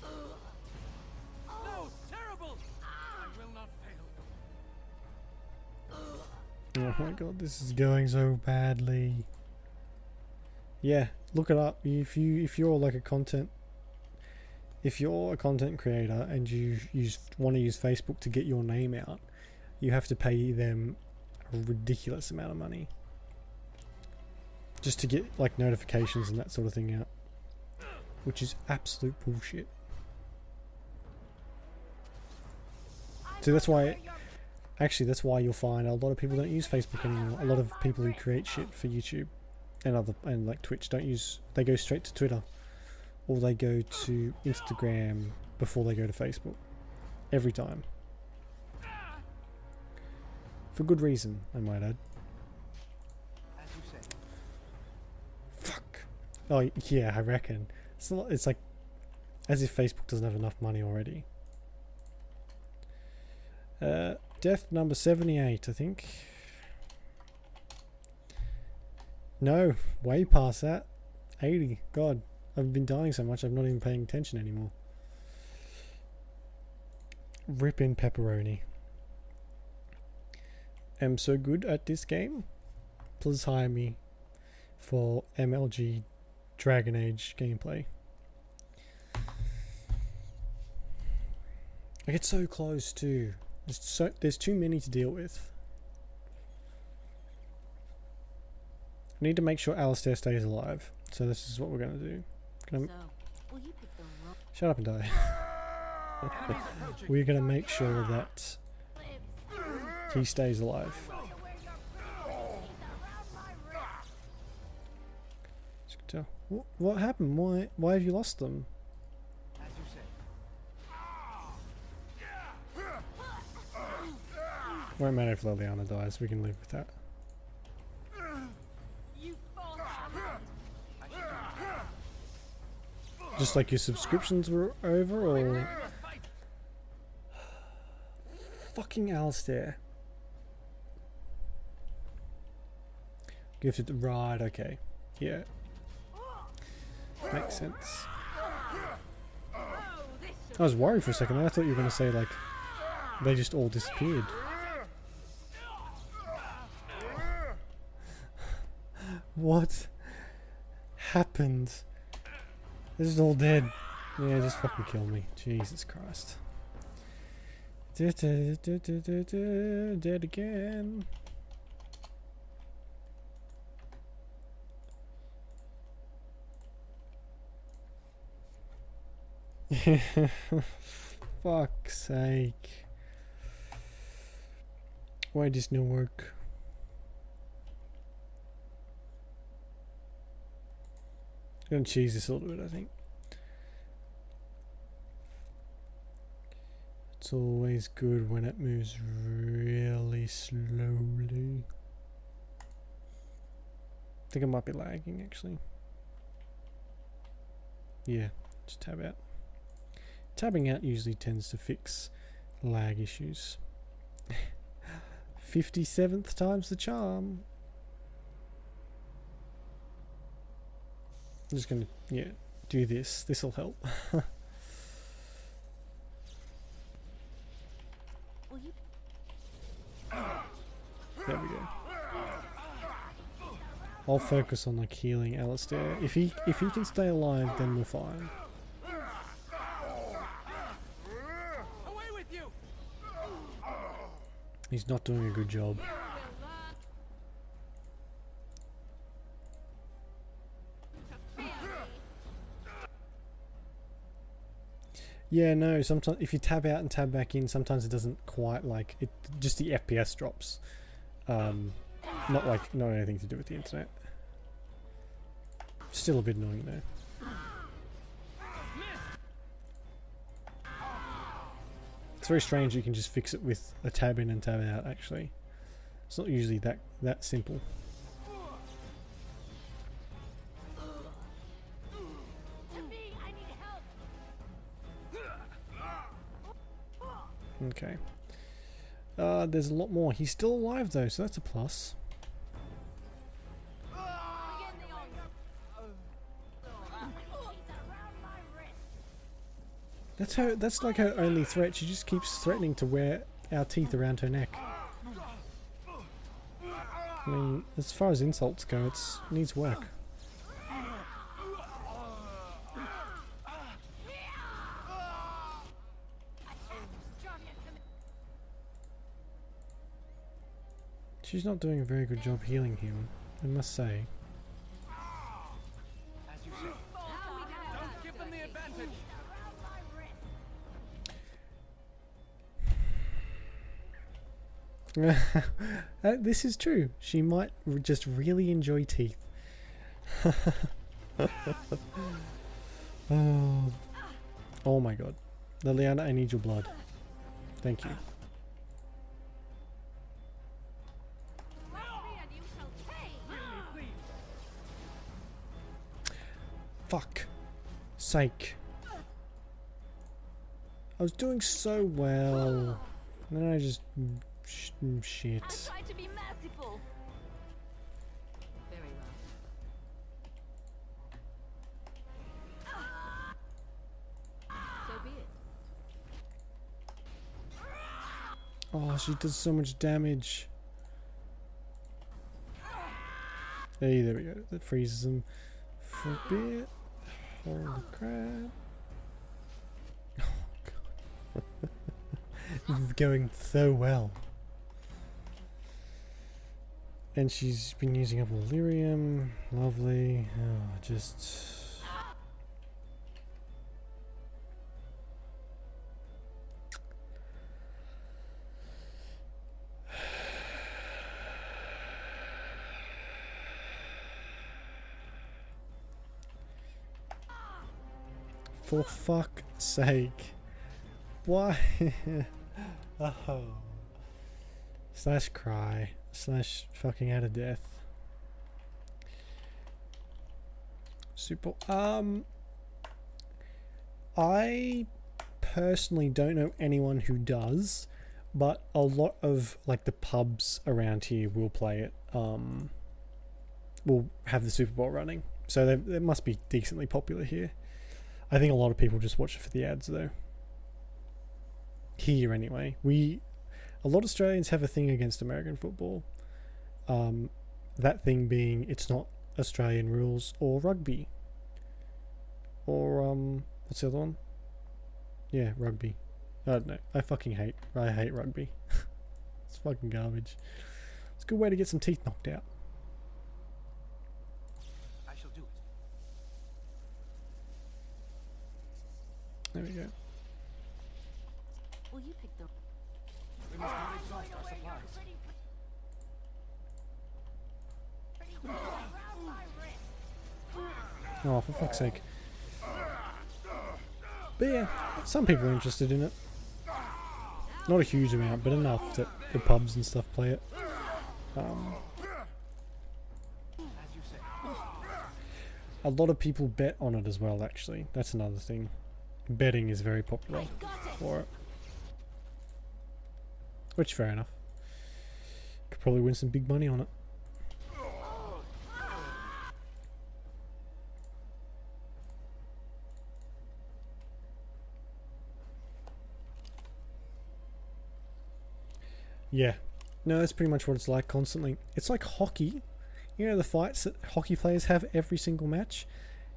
No! Terrible! I will not fail. Oh my god, this is going so badly. Yeah, look it up. If you're like a content creator and you want to use Facebook to get your name out, you have to pay them a ridiculous amount of money just to get like notifications and that sort of thing out, which is absolute bullshit. So that's why you'll find a lot of people don't use Facebook anymore. A lot of people who create shit for YouTube and like Twitch they go straight to Twitter, or they go to Instagram before they go to Facebook. Every time. For good reason, I might add. As you say. Fuck. Oh yeah, I reckon. It's like as if Facebook doesn't have enough money already. Death number 78, I think. No, way past that. 80. God, I've been dying so much I'm not even paying attention anymore. Rip in pepperoni. Am so good at this game. Please hire me for MLG Dragon Age gameplay. I get so close too. There's too many to deal with. I need to make sure Alistair stays alive. So this is what we're gonna do. Shut up and die. We're gonna make sure that he stays alive. What happened? Why have you lost them? As you say. Won't matter if Liliana dies. We can live with that. Just like your subscriptions were over, or fucking Alistair. Gifted, right? Okay, yeah, makes sense. I was worried for a second. I thought you were going to say like they just all disappeared. What happened? This is all dead. Yeah, just fucking kill me. Jesus Christ. Dead again. Fuck's sake. Why does not work? I'm gonna cheese this a little bit, I think. It's always good when it moves really slowly. I think I might be lagging actually. Yeah, just tab out. Tabbing out usually tends to fix lag issues. 57th time's the charm. I'm just gonna, yeah, do this. This'll help. There we go. I'll focus on like healing Alistair. If he can stay alive, then we're fine. Away with you! He's not doing a good job. Yeah, no, sometimes if you tab out and tab back in, sometimes it doesn't quite like it, just the FPS drops. Not anything to do with the internet. Still a bit annoying though. It's very strange you can just fix it with a tab in and tab out actually. It's not usually that simple. Okay. There's a lot more. He's still alive though, so that's a plus. That's like her only threat. She just keeps threatening to wear our teeth around her neck. I mean, as far as insults go, it needs work. She's not doing a very good job healing him, I must say. As you say. Don't give them the advantage. This is true. She might just really enjoy teeth. Oh my god. Liliana, I need your blood. Thank you. Fuck sake. I was doing so well. And then I just shit. I tried to be merciful. Very well. So be it. Oh, she does so much damage. Hey, there we go. That freezes him for a bit. Holy crap. Oh god. This is going so well. And she's been using up Illyrium. Lovely. Oh, just... For fuck's sake. Why? Oh. Slash cry. Slash fucking out of death. Super. I personally don't know anyone who does, but a lot of like the pubs around here will play it. Will have the Super Bowl running, so they must be decently popular here. I think a lot of people just watch it for the ads though. Here anyway. A lot of Australians have a thing against American football. That thing being it's not Australian rules or rugby. Or what's the other one? Yeah, rugby. I don't know. I hate rugby. It's fucking garbage. It's a good way to get some teeth knocked out. I shall do it. There we go. Will you pick the... We must not exhaust our supplies. Oh, for fuck's sake. But yeah, some people are interested in it. Not a huge amount, but enough that the pubs and stuff play it. A lot of people bet on it as well, actually. That's another thing. Betting is very popular for it. Which, fair enough. Could probably win some big money on it. Yeah. No, that's pretty much what it's like constantly. It's like hockey. You know the fights that hockey players have every single match?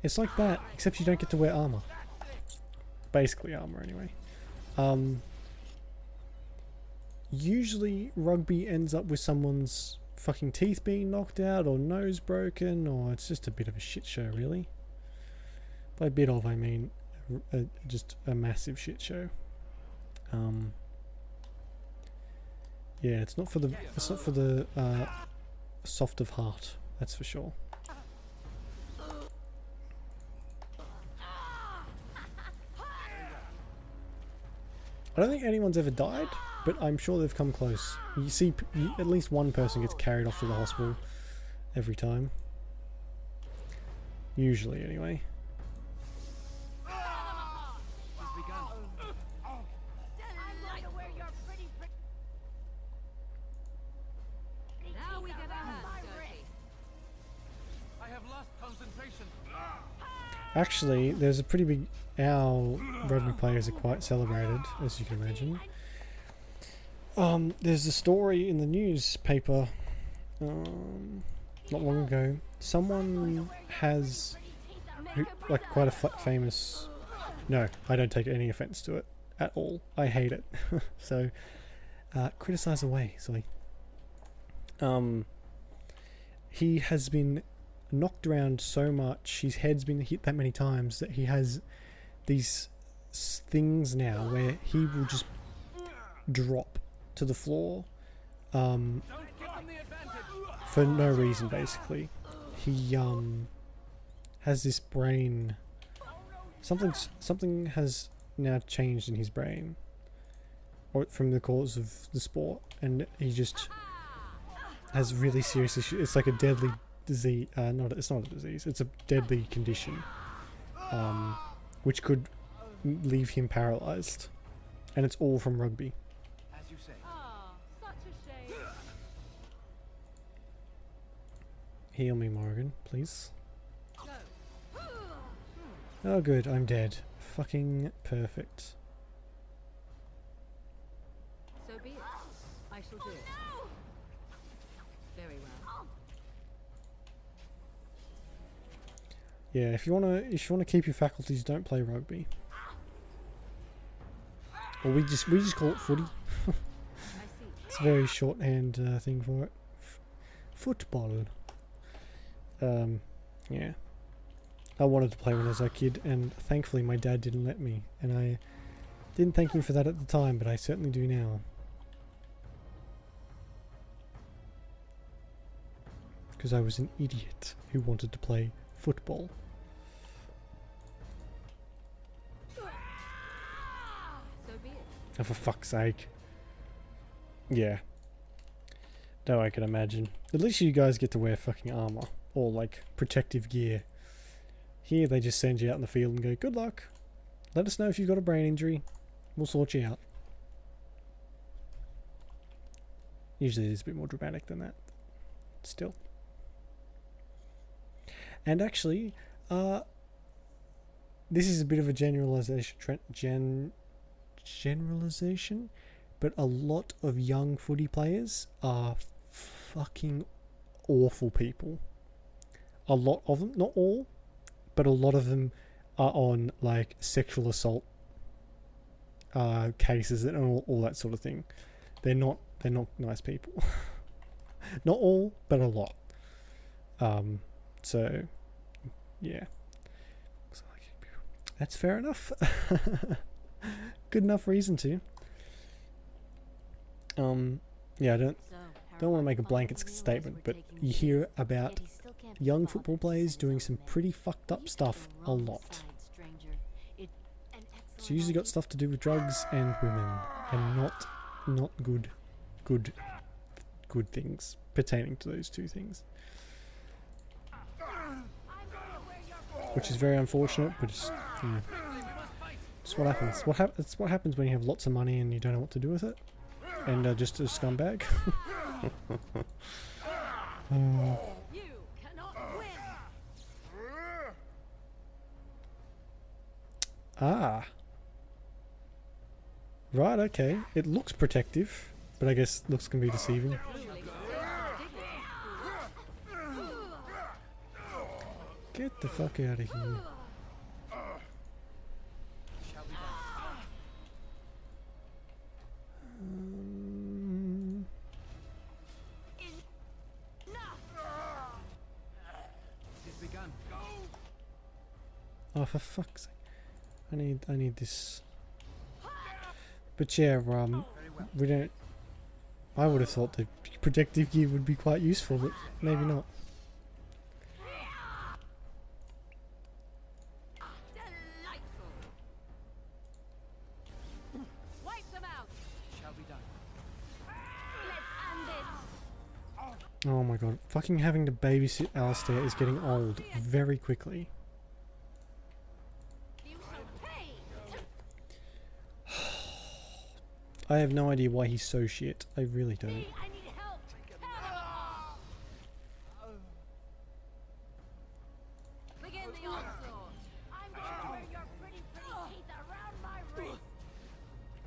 It's like that, except you don't get to wear armor. Basically armor, anyway. Usually rugby ends up with someone's fucking teeth being knocked out or nose broken, or it's just a bit of a shit show, really. By a bit of, I mean just a massive shit show. Yeah, it's not for the soft of heart, that's for sure. I don't think anyone's ever died, but I'm sure they've come close. You see, at least one person gets carried off to the hospital every time. Usually, anyway. Actually, there's a pretty big... Our rugby players are quite celebrated, as you can imagine. There's a story in the newspaper not long ago. Someone has... like, quite a famous... No, I don't take any offense to it at all. I hate it. So, criticize away, sorry. He has been knocked around so much, his head's been hit that many times, that he has these things now where he will just drop to the floor for no reason, basically. He has this brain... Something has now changed in his brain, or from the cause of the sport, and he just has really serious issues. It's like a deadly disease. It's not a disease. It's a deadly condition, which could leave him paralyzed, and it's all from rugby. As you say. Such a shame. Heal me, Morgan, please. Oh, good. I'm dead. Fucking perfect. So be it. I shall do it. Very well. Yeah, if you wanna keep your faculties, don't play rugby. Or we just call it footy. It's a very shorthand thing for it. Football. Yeah. I wanted to play when I was a kid, and thankfully my dad didn't let me, and I didn't thank him for that at the time, but I certainly do now. Because I was an idiot who wanted to play football. So be it. Oh, for fuck's sake. Yeah. No, I can imagine. At least you guys get to wear fucking armor, or like protective gear. Here they just send you out in the field and go, good luck. Let us know if you've got a brain injury. We'll sort you out. Usually it's a bit more dramatic than that. Still. And actually, this is a bit of a generalization, but a lot of young footy players are fucking awful people. A lot of them, not all, but a lot of them are on like sexual assault cases and all that sort of thing. They're not nice people. Not all, but a lot. So yeah, that's fair enough. Good enough reason to. Yeah, I don't want to make a blanket statement, but you hear about young football players doing some pretty fucked up stuff a lot. It's usually got stuff to do with drugs and women, and not not good things pertaining to those two things. Which is very unfortunate, but it's, yeah. It's what happens. It's what happens when you have lots of money and you don't know what to do with it. And just a scumbag. You cannot win. Ah. Right, okay. It looks protective, but I guess looks can be deceiving. Get the fuck out of here. Oh, for fuck's sake. I need this. But yeah, we don't... I would have thought the protective gear would be quite useful, but maybe not. Oh my god, fucking having to babysit Alistair is getting old very quickly. I have no idea why he's so shit. I really don't.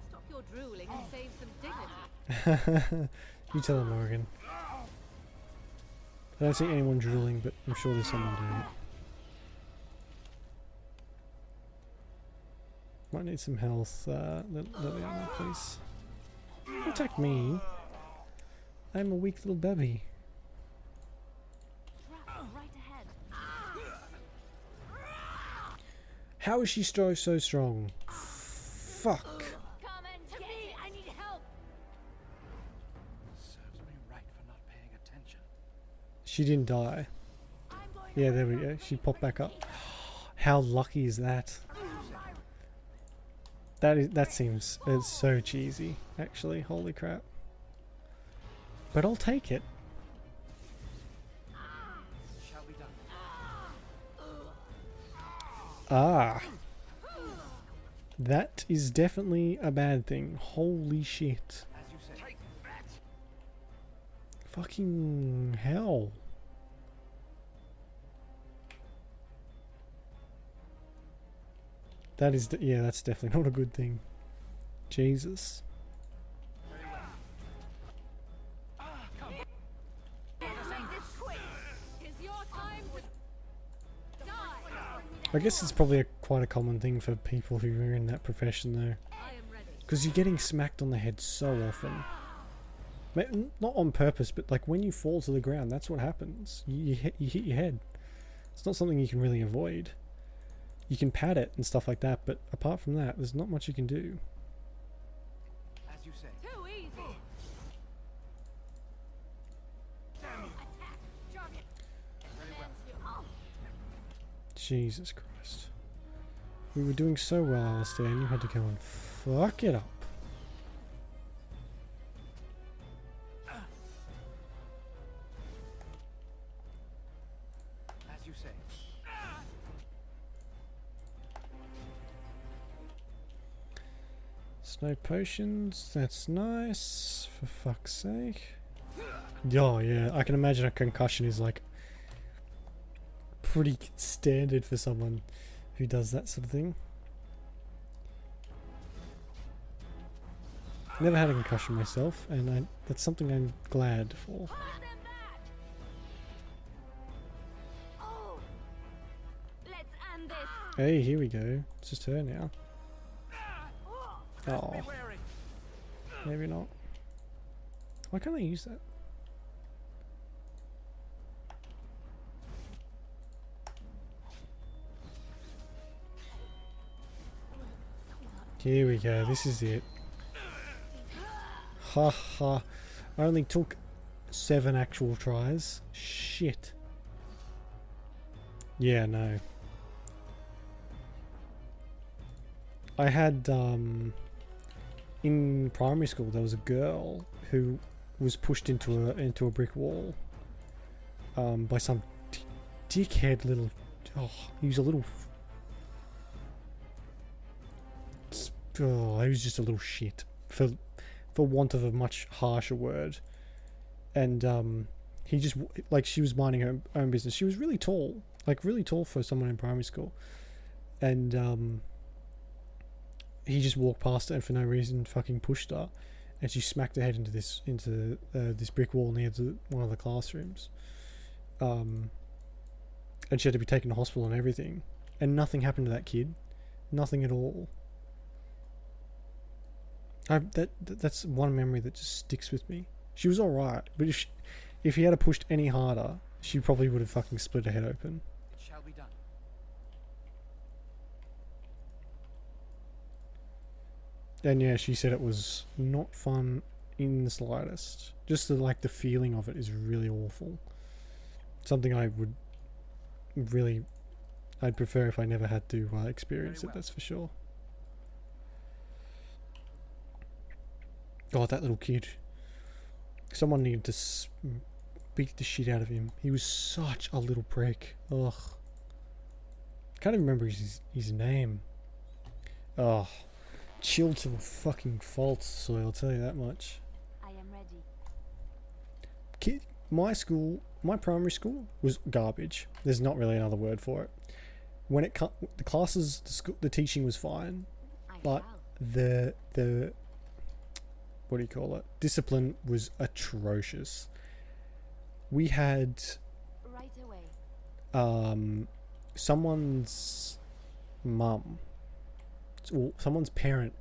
Stop your drooling and save some dignity. You tell him, Morgan. I don't see anyone drooling, but I'm sure there's someone doing it. Might need some health. Let me know, please. Attack me. I'm a weak little baby. How is she so strong? Fuck. Come and to me, I need help. Serves me right for not paying attention. She didn't die. Yeah, there we go. She popped back up. How lucky is that? That seems it's so cheesy, actually. Holy crap. But I'll take it. Shall be done. Ah. That is definitely a bad thing. Holy shit. As you say. Fucking hell. That is, yeah, that's definitely not a good thing. Jesus. I guess it's probably quite a common thing for people who are in that profession though. Because you're getting smacked on the head so often. Not on purpose, but like when you fall to the ground, that's what happens. You hit your head. It's not something you can really avoid. You can pat it and stuff like that, but apart from that, there's not much you can do. As you say. Too easy. Jesus Christ. We were doing so well, Alistair, and you had to go and fuck it up. As you say. Snow potions, that's nice, for fuck's sake. Oh yeah, I can imagine a concussion is like pretty standard for someone who does that sort of thing. Never had a concussion myself, and that's something I'm glad for. Hey, here we go. It's just her now. Oh. Maybe not. Why can't I use that? Here we go, this is it. Ha ha. I only took 7 actual tries. Shit. Yeah, no. I had, in primary school there was a girl who was pushed into a brick wall by some dickhead little. Oh, he was a little. Oh, he was just a little shit, for want of a much harsher word. And he just, like, she was minding her own business. She was really tall, like really tall for someone in primary school, and he just walked past her and for no reason fucking pushed her, and she smacked her head into this brick wall near one of the classrooms. And she had to be taken to hospital and everything, and nothing happened to that kid, nothing at all. That's one memory that just sticks with me. She was all right, but if he had pushed any harder, she probably would have fucking split her head open. It shall be done. And yeah, she said it was not fun in the slightest. Just the feeling of it is really awful. Something I would really, I'd prefer if I never had to experience it. That's for sure. God, that little kid. Someone needed to beat the shit out of him. He was such a little prick. Ugh. Can't even remember his name. Ugh. Chilled to a fucking fault, so I'll tell you that much. I am ready. Kid, my primary school was garbage. There's not really another word for it. When the classes, the teaching was fine, but the what do you call it? Discipline was atrocious. We had right away. Someone's mum, or someone's parent,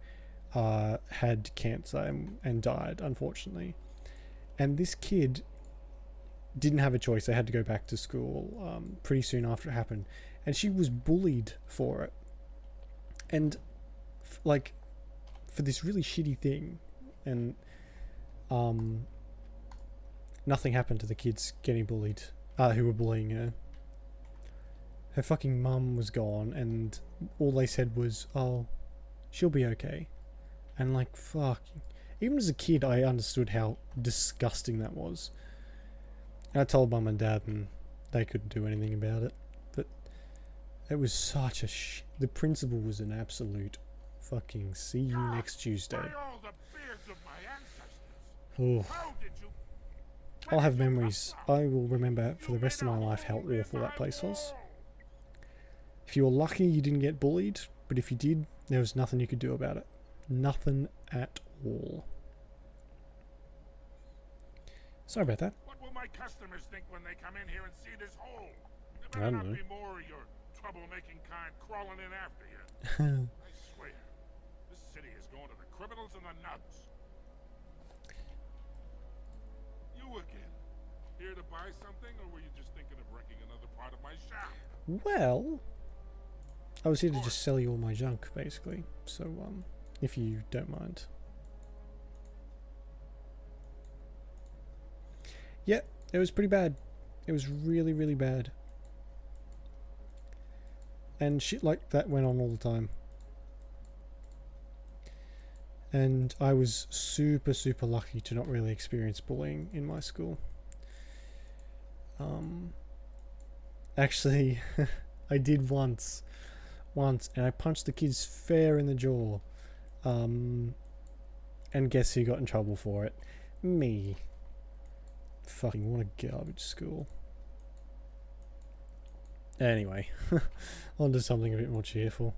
had cancer and died, unfortunately. And this kid didn't have a choice. They had to go back to school pretty soon after it happened, and she was bullied for it. And for this really shitty thing. And nothing happened to the kids getting bullied, who were bullying her. Her fucking mum was gone, and all they said was, "Oh, she'll be okay." And fuck. Even as a kid, I understood how disgusting that was. And I told mum and dad, and they couldn't do anything about it. But it was such a the principal was an absolute fucking see you next Tuesday. Oh. I'll have memories. I will remember for the rest of my life how awful that place was. If you were lucky, you didn't get bullied, but if you did, there was nothing you could do about it. Nothing at all. Sorry about that. What will my customers think when they come in here and see this hole? I There better don't not know. be more of your troublemaking kind crawling in after you. I swear, this city is going to the criminals and the nuts. You again. Here to buy something, or were you just thinking of wrecking another part of my shop? Well, I was here to just sell you all my junk, basically. So, if you don't mind. Yeah, it was pretty bad. It was really, really bad. And shit like that went on all the time. And I was super, super lucky to not really experience bullying in my school. Actually, I did once, and I punched the kids fair in the jaw. And guess who got in trouble for it? Me. Fucking what a garbage school. Anyway, on to something a bit more cheerful.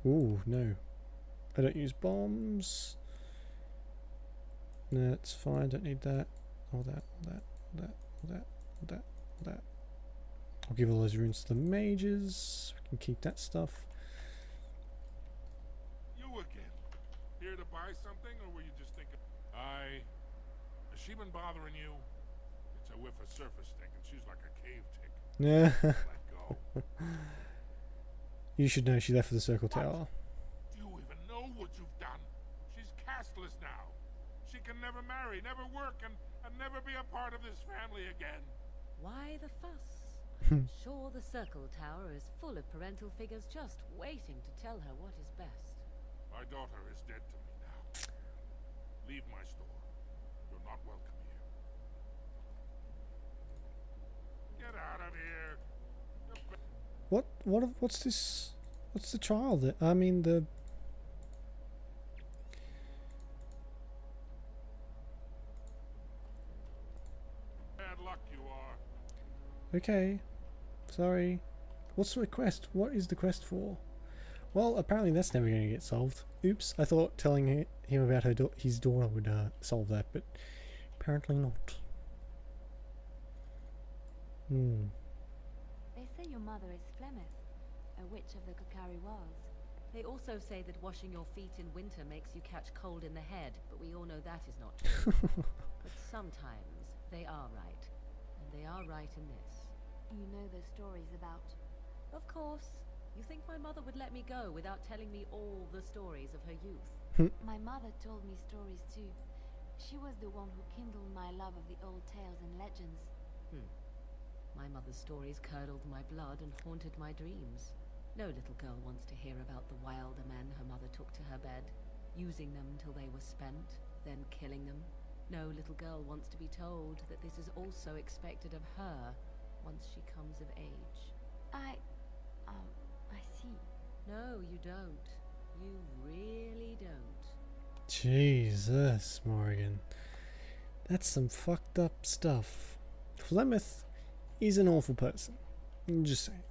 Ooh, no. I don't use bombs. No, it's fine, don't need that. All that, all that, all that, all that, all that, all that. I'll give all those runes to the mages. We can keep that stuff. You again. Here to buy something, or were you just thinking... Has she been bothering you? It's a whiff of surface stick, and she's like a cave tick. Yeah. Let go. You should know she left for the Circle Tower. Do you even know what you've done? She's castless now. She can never marry, never work, and never be a part of this family again. Why the fuss? I'm sure the Circle Tower is full of parental figures just waiting to tell her what is best. My daughter is dead to me now. Leave my store. You're not welcome here. Get out of here. What's this? What's the child? I mean the. Bad luck you are. Okay, sorry. What's the quest? What is the quest for? Well, apparently that's never going to get solved. Oops, I thought telling him about his daughter would solve that, but apparently not. They say your mother is Flemeth, a witch of the Kokari Wilds. They also say that washing your feet in winter makes you catch cold in the head, but we all know that is not true. But sometimes they are right, and they are right in this. You know the stories about... Of course. You think my mother would let me go without telling me all the stories of her youth? My mother told me stories too. She was the one who kindled my love of the old tales and legends. My mother's stories curdled my blood and haunted my dreams. No little girl wants to hear about the wilder men her mother took to her bed, using them till they were spent, then killing them. No little girl wants to be told that this is also expected of her once she comes of age. I see. No, you don't. You really don't. Jesus, Morrigan. That's some fucked up stuff. Flemeth is an awful person. I'm just saying.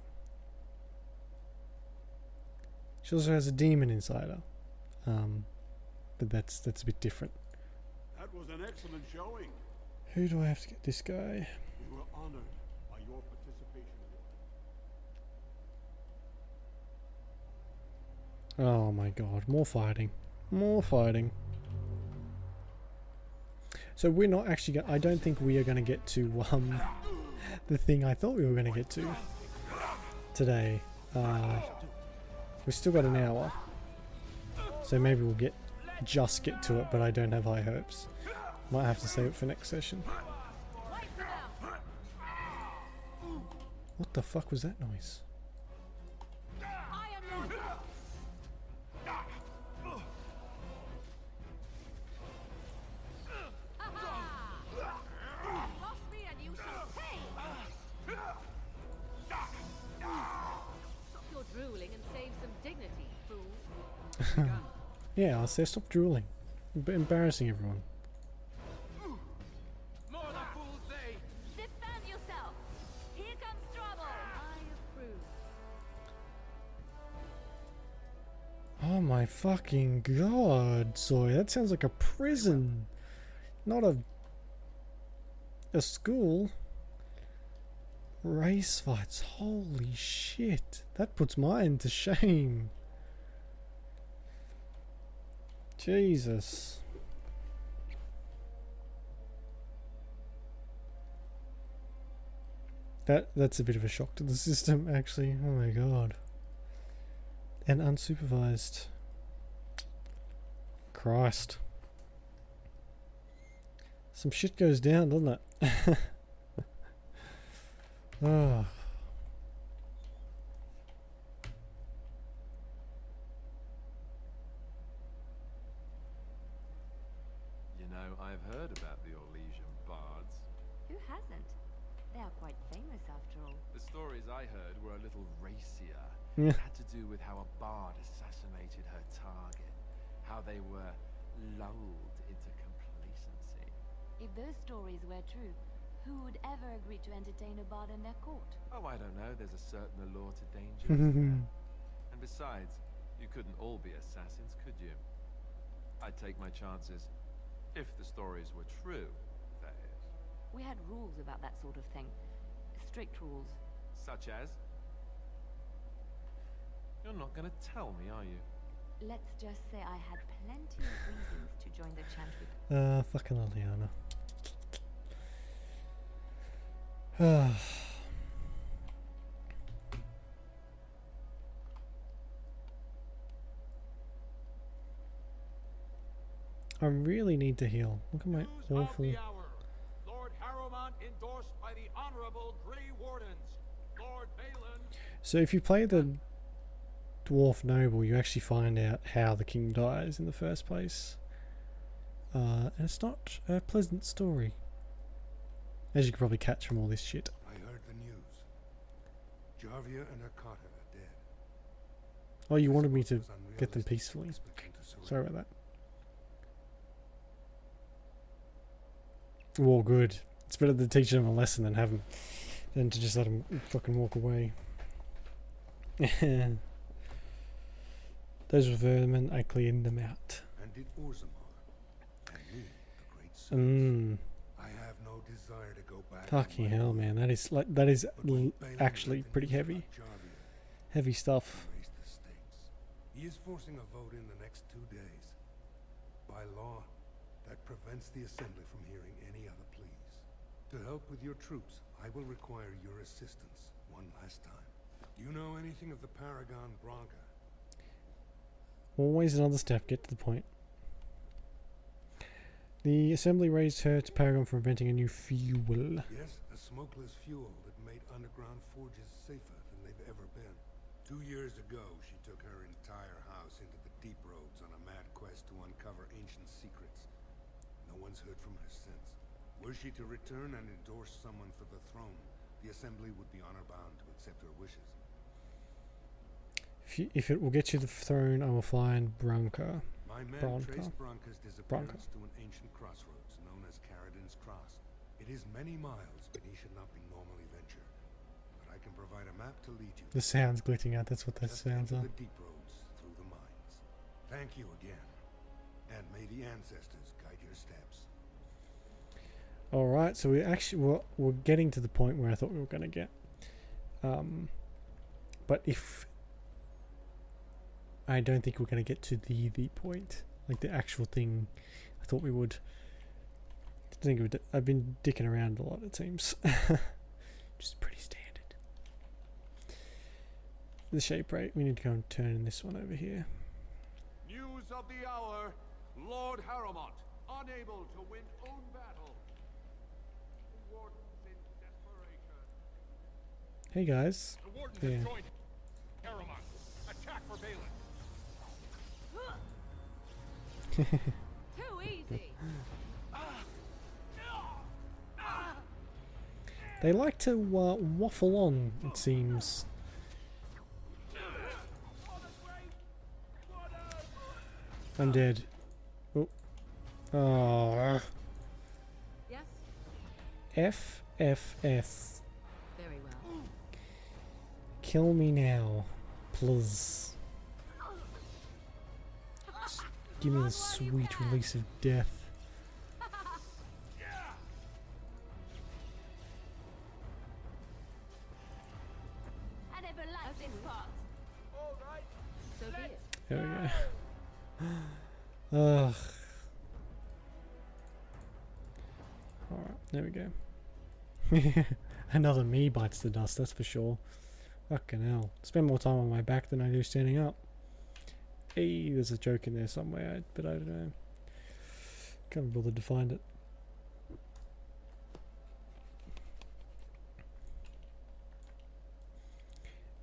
She also has a demon inside her. But that's a bit different. That was an excellent showing. Who do I have to get? This guy. We were honored by your participation. Oh my god, more fighting. More fighting. So we're not actually I don't think we are going to get to the thing I thought we were going to get to today. We've still got an hour. So maybe we'll just get to it, but I don't have high hopes. Might have to save it for next session. What the fuck was that noise? Yeah, I'll say stop drooling. Embarrassing everyone. More than fools say. Defend yourself. Here comes trouble. I approve. Oh my fucking god, Sawyer, that sounds like a prison. Not a school. Race fights, holy shit. That puts mine to shame. Jesus. That's a bit of a shock to the system, actually. Oh my god. And unsupervised. Christ. Some shit goes down, doesn't it? Oh. You know, I've heard about the Orlesian bards. Who hasn't? They are quite famous after all. The stories I heard were a little racier. Yeah. It had to do with how a bard assassinated her target, how they were lulled into complacency. If those stories were true, who would ever agree to entertain a bard in their court? Oh, I don't know. There's a certain allure to danger. isn't there? And besides, you couldn't all be assassins, could you? I'd take my chances. If the stories were true, that is. We had rules about that sort of thing. Strict rules. Such as? You're not going to tell me, are you? Let's just say I had plenty of reasons to join the chantry. Fucking Liliana. I really need to heal. Look at my awful... Lord Harrowmont endorsed by the Honorable Grey Wardens. So if you play the Dwarf Noble, you actually find out how the king dies in the first place. And it's not a pleasant story, as you can probably catch from all this shit. I heard the news. Jarvia and Akata are dead. Oh, you wanted me to get them peacefully. Sorry about that. Well, good. It's better to teach them a lesson than to just let them fucking walk away. Those were vermin. I cleaned them out. And did Orzammar and me a great service. I have no desire to go back. Fucking hell, man. That is actually pretty heavy. Heavy stuff. He is forcing a vote in the next 2 days. By law, that prevents the Assembly from hearing any other pleas. To help with your troops, I will require your assistance one last time. Do you know anything of the Paragon Branca? Always another step, get to the point. The Assembly raised her to Paragon for inventing a new fuel. Yes, a smokeless fuel that made underground forges safer than they've ever been. 2 years ago, she took her entire house into the deep roads on a mad quest to uncover ancient secrets. No one's heard from her since. Were she to return and endorse someone for the throne, the Assembly would be honor-bound to accept her wishes. If it will get you the throne, I will find Branca. My men traced Branca's disappearance to an ancient crossroads known as Caradin's Cross. It is many miles, but he should not be normally ventured. But I can provide a map to lead you. The sound's glitching out, that's what the sounds are. The deep roads through the mines. Thank you again. And may the ancestors guide your steps. Alright, so we're getting to the point where I thought we were going to get. But if... I don't think we're going to get to the point. Like the actual thing I thought we would. I've been dicking around a lot, it seems. Just pretty standard. The shape rate, we need to go and turn this one over here. News of the hour. Lord Harrowmont, unable to win own battle. Wardens in desperation. Hey guys. The Warden has joined Harrowmont. Attack for Balin. Too easy. They like to waffle on, it seems. I'm dead. Oh. Oh. Yes? FFS. Very well. Kill me now, please. Give me the sweet release of death. I never liked this part. All right. So be it. There we go. Ugh. Alright, there we go. Another me bites the dust, that's for sure. Fucking hell. Spend more time on my back than I do standing up. Hey, there's a joke in there somewhere, but I don't know. Can't be bothered to find it.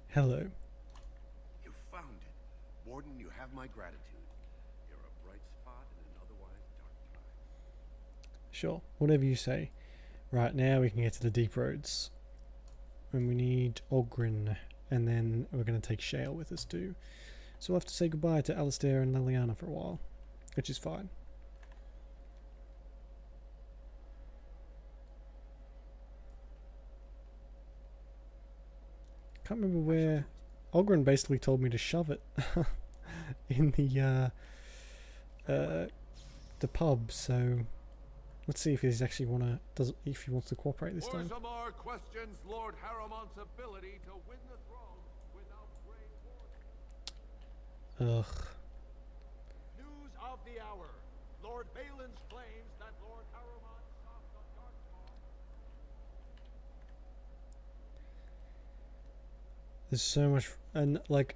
Hello. You found it. Warden, you have my gratitude. You're a bright spot in an otherwise dark time. Sure, whatever you say. Right, now we can get to the deep roads. And we need Ogren, and then we're going to take Shale with us too. So we'll have to say goodbye to Alistair and Liliana for a while, which is fine. Can't remember where... Ogren basically told me to shove it in the pub, so let's see if he's actually if he wants to cooperate this time. Orzammar questions Lord Harrowmont's ability to win the throne without great warning. Ugh. News of the hour. Lord Balin's claims that Lord Harrowmont sought the Darkmist. There's so much, and like,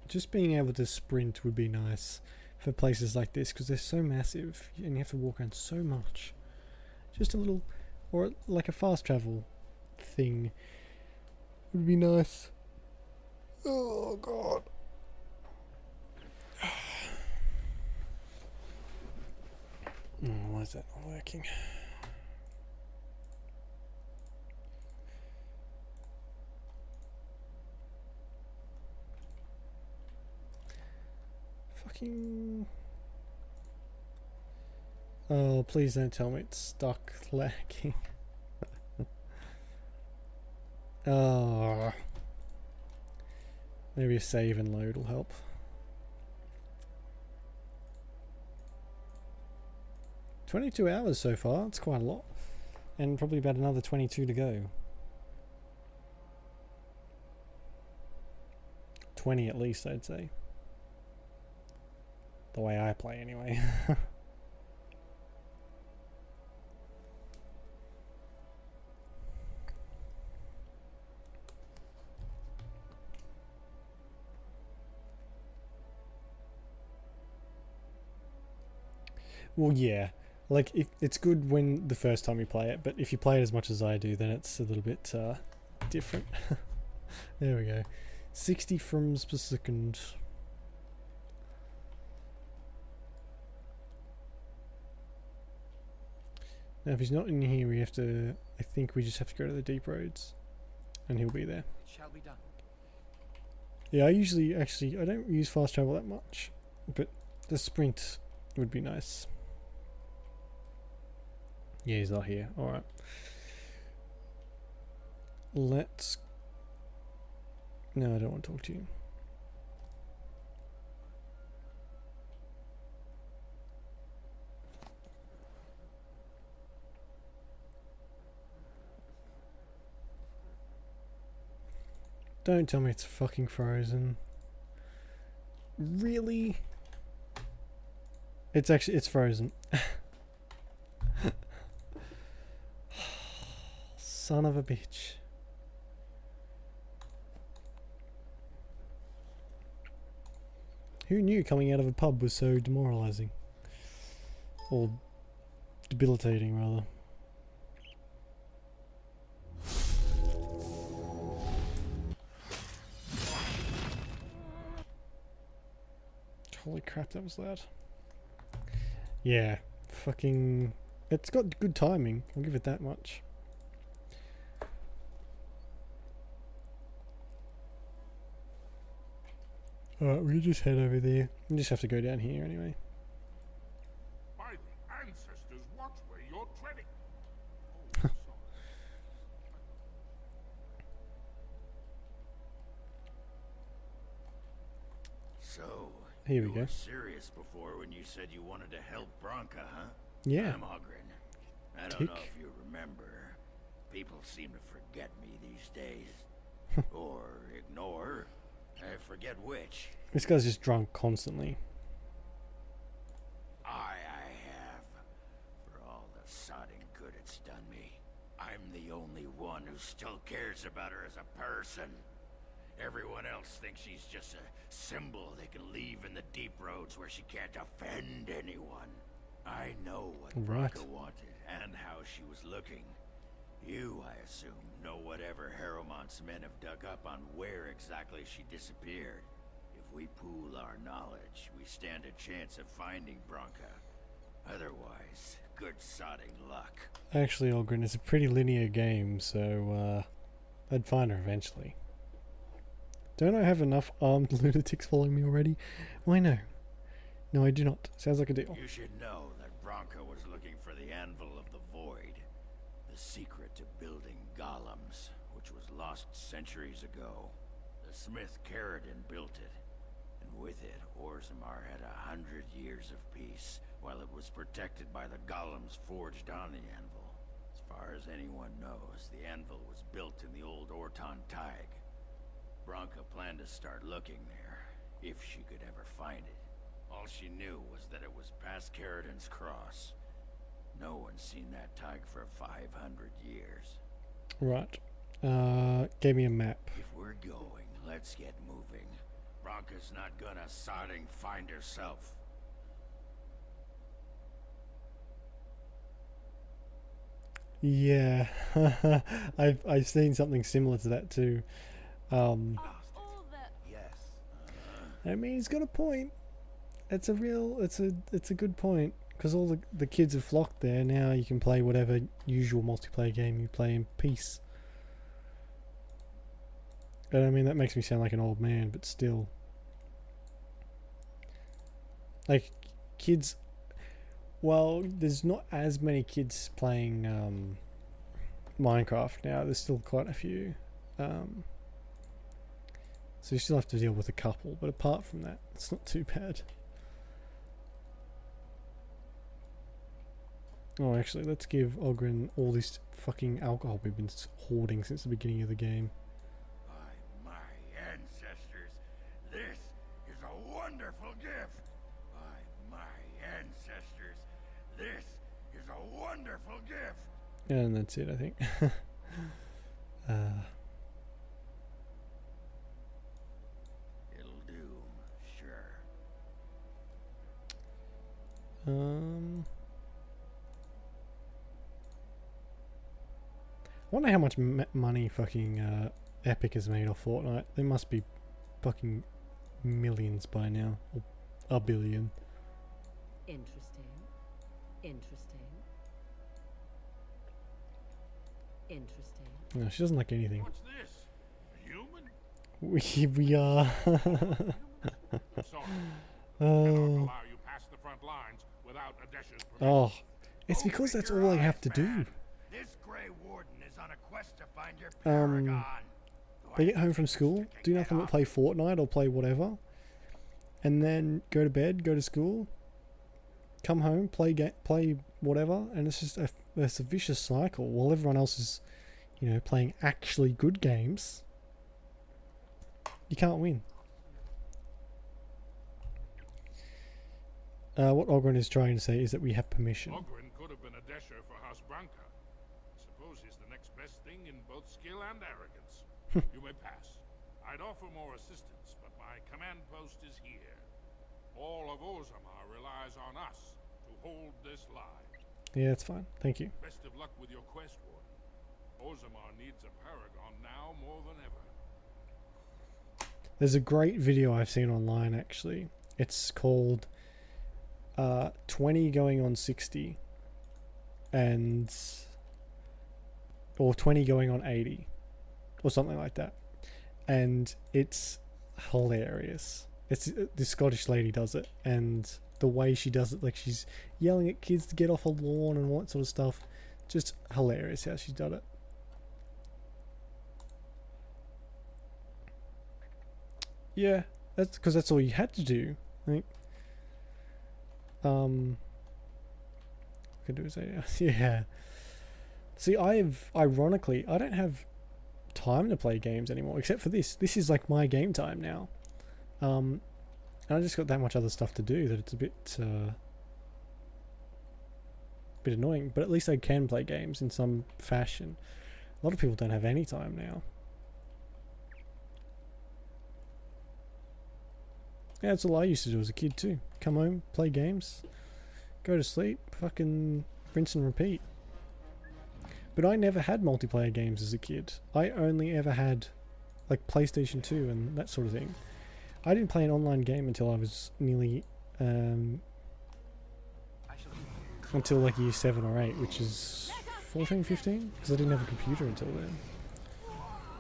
just being able to sprint would be nice for places like this because they're so massive and you have to walk around so much. Just a little, or like a fast travel thing would be nice. Oh god. Why is that not working? Fucking... Oh, please don't tell me it's stuck lagging. Oh. Maybe a save and load will help. $22 hours so far, that's quite a lot. And probably about another 22 to go. 20 at least, I'd say. The way I play, anyway. Well, yeah. Like, it's good when the first time you play it, but if you play it as much as I do, then it's a little bit different. There we go. 60 frames per second. Now, if he's not in here, we have to... I think we just have to go to the deep roads. And he'll be there. It shall be done. Yeah, I usually... Actually, I don't use fast travel that much. But the sprint would be nice. Yeah, he's not here. Alright. Let's... No, I don't want to talk to you. Don't tell me it's fucking frozen. Really? It's actually... It's frozen. Son of a bitch. Who knew coming out of a pub was so demoralizing? Or debilitating, rather. Holy crap, that was loud. Yeah, fucking... It's got good timing, I'll give it that much. Alright, we'll just head over there. We just have to go down here anyway. By the ancestors, watch where you're treading. So, here we you go. were serious before when you said you wanted to help Bronca, huh? Yeah. I'm Ogren. I don't Tick. know if you remember. People seem to forget me these days. Or ignore. I forget which. This guy's just drunk constantly. I have. For all the sodding good it's done me. I'm the only one who still cares about her as a person. Everyone else thinks she's just a symbol they can leave in the deep roads where she can't offend anyone. I know what Right. Bronca wanted and how she was looking. You, I assume, know whatever Harrowmont's men have dug up on where exactly she disappeared. If we pool our knowledge, we stand a chance of finding Bronca. Otherwise, good sodding luck. Actually, Olgrin, it's a pretty linear game, so I'd find her eventually. Don't I have enough armed lunatics following me already? Why no? No, I do not. Sounds like a deal. You should know that Bronca was looking for the Anvil of the Void. The secret to building golems, which was lost centuries ago. The smith Caradon built it. And with it, Orzammar had 100 years of peace, while it was protected by the golems forged on the Anvil. As far as anyone knows, the Anvil was built in the old Orton Tig. Bronca planned to start looking there, if she could ever find it. All she knew was that it was past Caradon's cross. No one's seen that Tig for 500 years. Right. Gave me a map. If we're going, let's get moving. Bronca's not gonna sodding find herself. Yeah. I've seen something similar to that too. I mean, he's got a point. It's a good point. Because all the kids have flocked there. Now you can play whatever usual multiplayer game you play in peace. And I mean, that makes me sound like an old man, but still. Like, kids... Well, there's not as many kids playing Minecraft now. There's still quite a few. So you still have to deal with a couple. But apart from that, it's not too bad. Oh, actually, let's give Ogren all this fucking alcohol we've been hoarding since the beginning of the game. By my ancestors, this is a wonderful gift. By my ancestors, this is a wonderful gift. And that's it, I think. It'll do, sure. I wonder how much money fucking Epic has made off Fortnite. There must be fucking millions by now. Or a billion. Interesting. No, she doesn't like anything. What's this? A human? We are. Sorry. Cannot allow you past the front lines without Adesha's permission. Oh, it's because that's all I have to do. This Grey Warden is on a quest to find your paragon. They get home from school, do nothing but play Fortnite or play whatever, and then go to bed, go to school, come home, play whatever, and it's just it's a vicious cycle. While everyone else is, you know, playing actually good games, you can't win. What Ogren is trying to say is that we have permission. Ogren could have been Adesha for House Branca. I suppose he's the next best thing in both skill and arrogance. You may pass. I'd offer more assistance, but my command post is here. All of Orzammar relies on us to hold this line. Yeah, it's fine. Thank you. Best of luck with your quest, Warden. Orzammar needs a paragon now more than ever. There's a great video I've seen online, actually. It's called 20 going on 60 or 20 going on 80 or something like that, and it's hilarious. It's the Scottish lady does it, and the way she does it, like she's yelling at kids to get off a lawn and all that sort of stuff, just hilarious how she's done it. Yeah, that's because that's all you had to do. I think could do is yeah. See, ironically, I don't have time to play games anymore, except for this. This is like my game time now. And I just got that much other stuff to do that it's a bit annoying. But at least I can play games in some fashion. A lot of people don't have any time now. Yeah, that's all I used to do as a kid too. Come home, play games, go to sleep, fucking rinse and repeat. But I never had multiplayer games as a kid. I only ever had like PlayStation 2 and that sort of thing. I didn't play an online game until I was nearly until like year 7 or 8, which is 14, 15, because I didn't have a computer until then.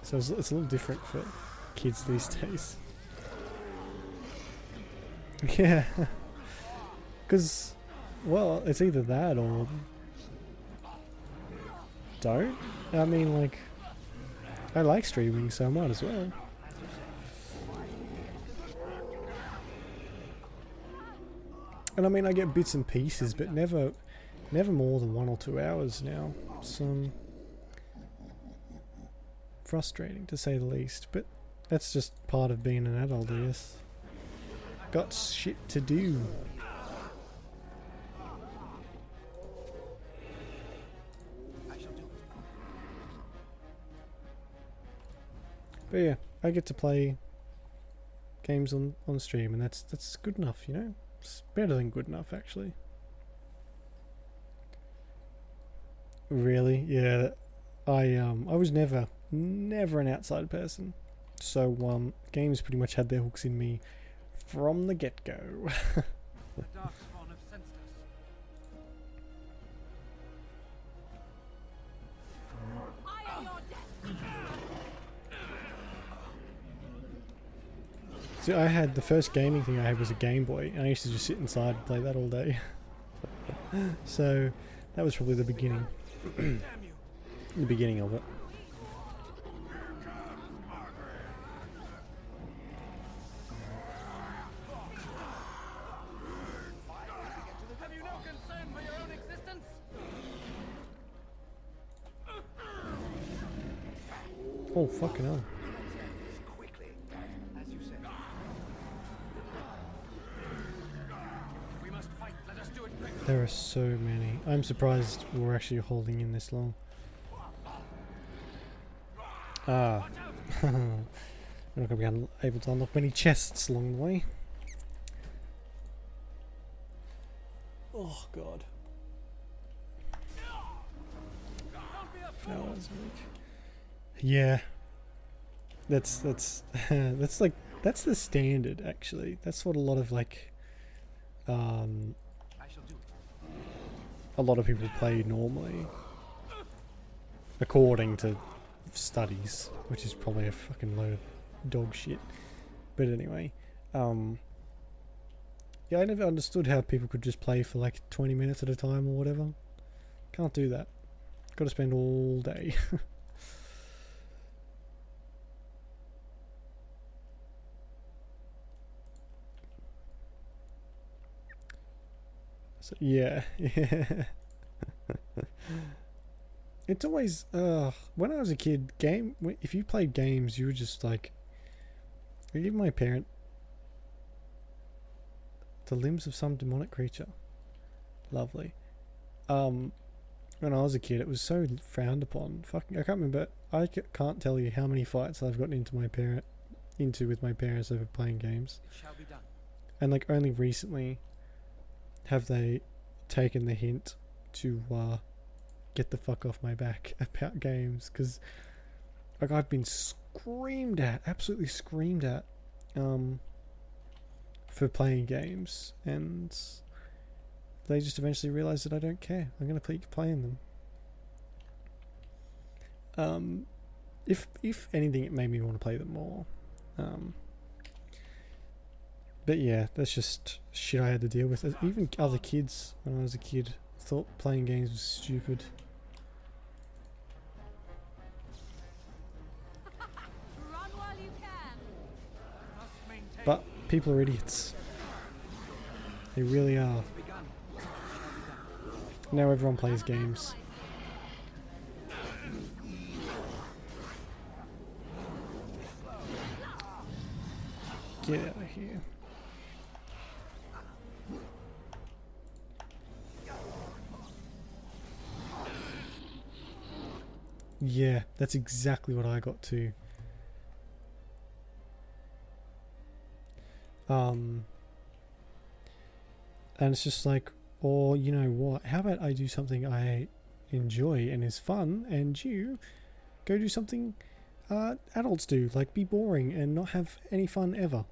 So it's a little different for kids these days. Yeah, because, well, it's either that or don't. I mean, like, I like streaming, so I might as well. And I mean, I get bits and pieces, but never more than 1 or 2 hours now. So frustrating, to say the least, but that's just part of being an adult, I guess. Got shit to do. But yeah, I get to play games on stream, and that's good enough, you know? It's better than good enough, actually. Really? Yeah. I was never an outside person. So games pretty much had their hooks in me from the get-go. The Darkspawn have sensed us. I am your death. See, I had the first gaming thing I had was a Game Boy, and I used to just sit inside and play that all day. So that was probably the beginning. The beginning of it. Have you no concern for your own existence? Oh, fucking hell. Quickly, as you said. We must fight. Let us do it quickly. There are so many. I'm surprised we're actually holding in this long. Ah. We're not going to be able to unlock many chests along the way. Oh, God. Flowers, yeah. That's that's like, that's the standard, actually. That's what a lot of, like, a lot of people play normally, according to studies, which is probably a fucking load of dog shit. But anyway, yeah, I never understood how people could just play for like 20 minutes at a time or whatever. Can't do that. Got to spend all day. So yeah, yeah. It's always when I was a kid, if you played games, you were just like, I give my parent the limbs of some demonic creature. Lovely. When I was a kid, it was so frowned upon. Fucking, I can't remember. I can't tell you how many fights I've gotten into with my parents over playing games. It shall be done. And like only recently have they taken the hint to get the fuck off my back about games, because like I've been screamed at, absolutely screamed at, for playing games, and they just eventually realised that I don't care. I'm gonna keep playing them. If anything, it made me want to play them more. But yeah, that's just shit I had to deal with. Even other kids, when I was a kid, thought playing games was stupid. Run while you can. But people are idiots. They really are. Now everyone plays games. Get out of here. Yeah, that's exactly what I got too. And it's just like, or you know what, how about I do something I enjoy and is fun, and you go do something adults do, like be boring and not have any fun ever.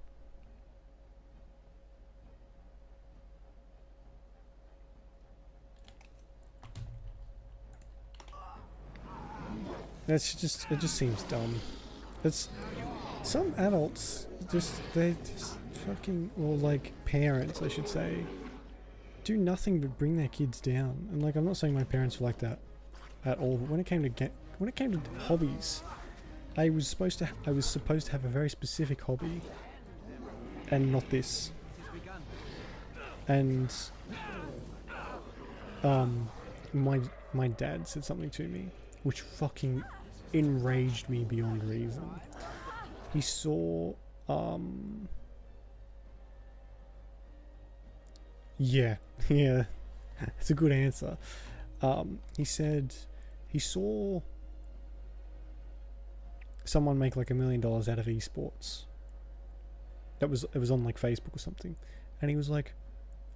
It just seems dumb. It's some adults they just fucking, or like parents I should say, do nothing but bring their kids down. And like, I'm not saying my parents were like that at all, but when it came to hobbies, I was supposed to have a very specific hobby and not this. And my dad said something to me which fucking enraged me beyond reason. He saw yeah, it's a good answer. He said he saw someone make like $1 million out of esports. It was on like Facebook or something, and he was like,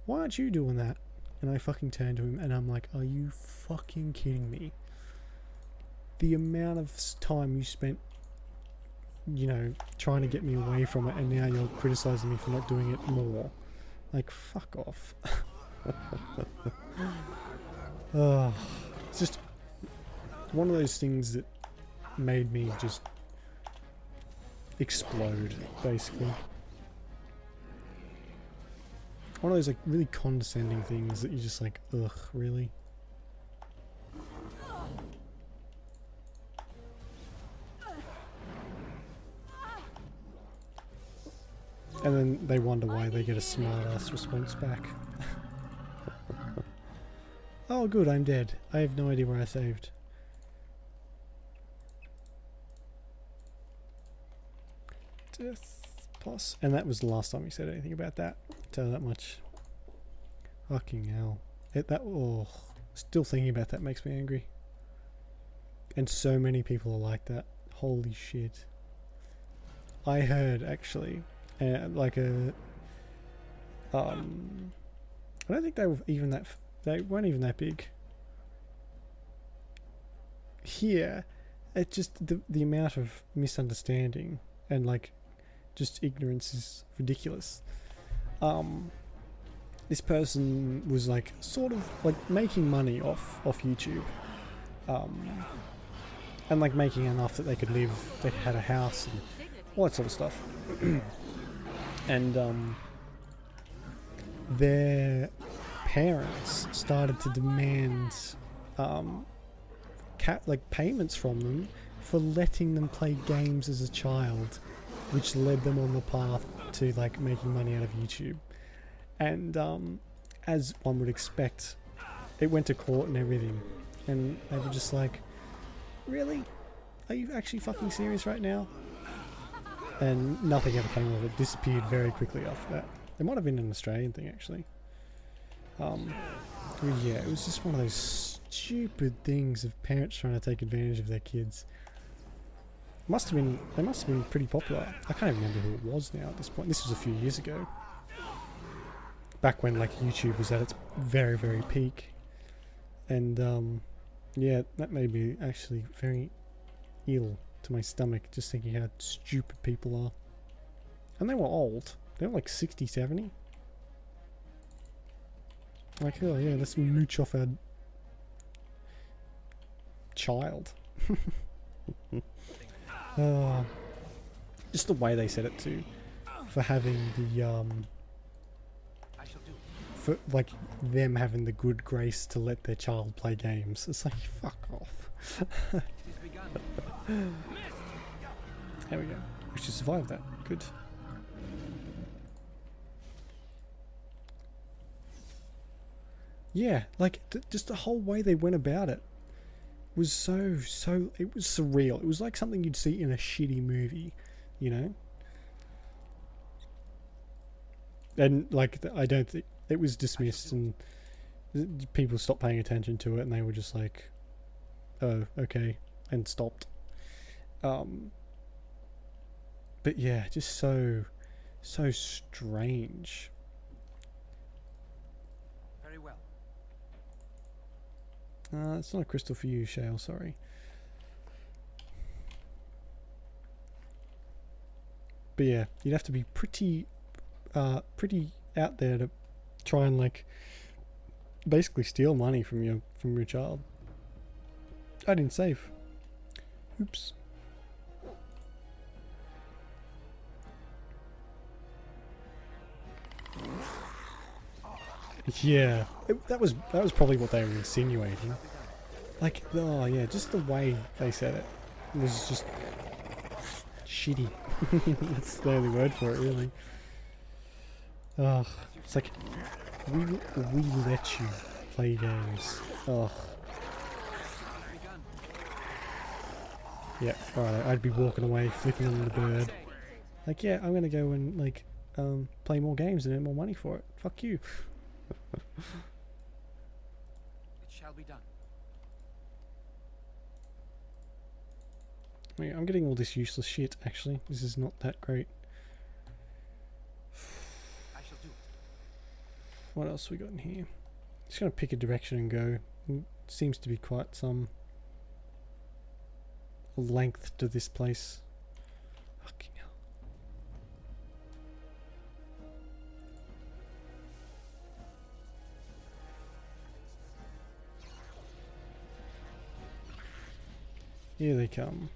"Why aren't you doing that?" And I fucking turned to him and I'm like, "Are you fucking kidding me? The amount of time you spent you know, trying to get me away from it, and now you're criticizing me for not doing it more. Like, fuck off. It's just one of those things that made me just explode, basically. One of those like really condescending things that you're just like, ugh, really? And then they wonder why they get a smart-ass response back. Oh good, I'm dead. I have no idea where I saved. Death plus. And that was the last time we said anything about that. Tell you that much. Fucking hell. Still thinking about that makes me angry. And so many people are like that. Holy shit. I heard actually, I don't think they were even that. They weren't even that big. Here, it just the amount of misunderstanding and like just ignorance is ridiculous. This person was like sort of like making money off YouTube, and like making enough that they could live. They had a house and all that sort of stuff. And their parents started to demand payments from them for letting them play games as a child, which led them on the path to like making money out of YouTube. And as one would expect, it went to court and everything, and they were just like, really? Are you actually fucking serious right now? And nothing ever came of it. Disappeared very quickly after that. It might have been an Australian thing actually. Yeah, it was just one of those stupid things of parents trying to take advantage of their kids. They must have been pretty popular. I can't even remember who it was now at this point. This was a few years ago. Back when like YouTube was at its very, very peak. And yeah, that made me actually very ill to my stomach, just thinking how stupid people are. And they were old. They were like 60, 70. Like, oh yeah, let's mooch off our child. Just the way they said it too. For having the for like them having the good grace to let their child play games. It's like, fuck off. There we go. We should survive that. Good. Yeah, like just the whole way they went about it was so it was surreal. It was like something you'd see in a shitty movie, you know? And like I don't think it was dismissed, and people stopped paying attention to it, and they were just like, oh, okay, and stopped. But yeah, just so strange. Very well. It's not a crystal for you, Shale, sorry. But yeah, you'd have to be pretty out there to try and like basically steal money from your child. I didn't save. Oops. Yeah, that was probably what they were insinuating. Like, oh yeah, just the way they said it was just shitty. That's the only word for it, really. Ugh, it's like we let you play games. Ugh. Yeah, alright, I'd be walking away, flicking on the bird. Like, yeah, I'm gonna go and like play more games and earn more money for it. Fuck you. It shall be done. Yeah, I'm getting all this useless shit, actually. This is not that great. I shall do it. What else we got in here? Just gonna pick a direction and go. Seems to be quite some length to this place. Here they come.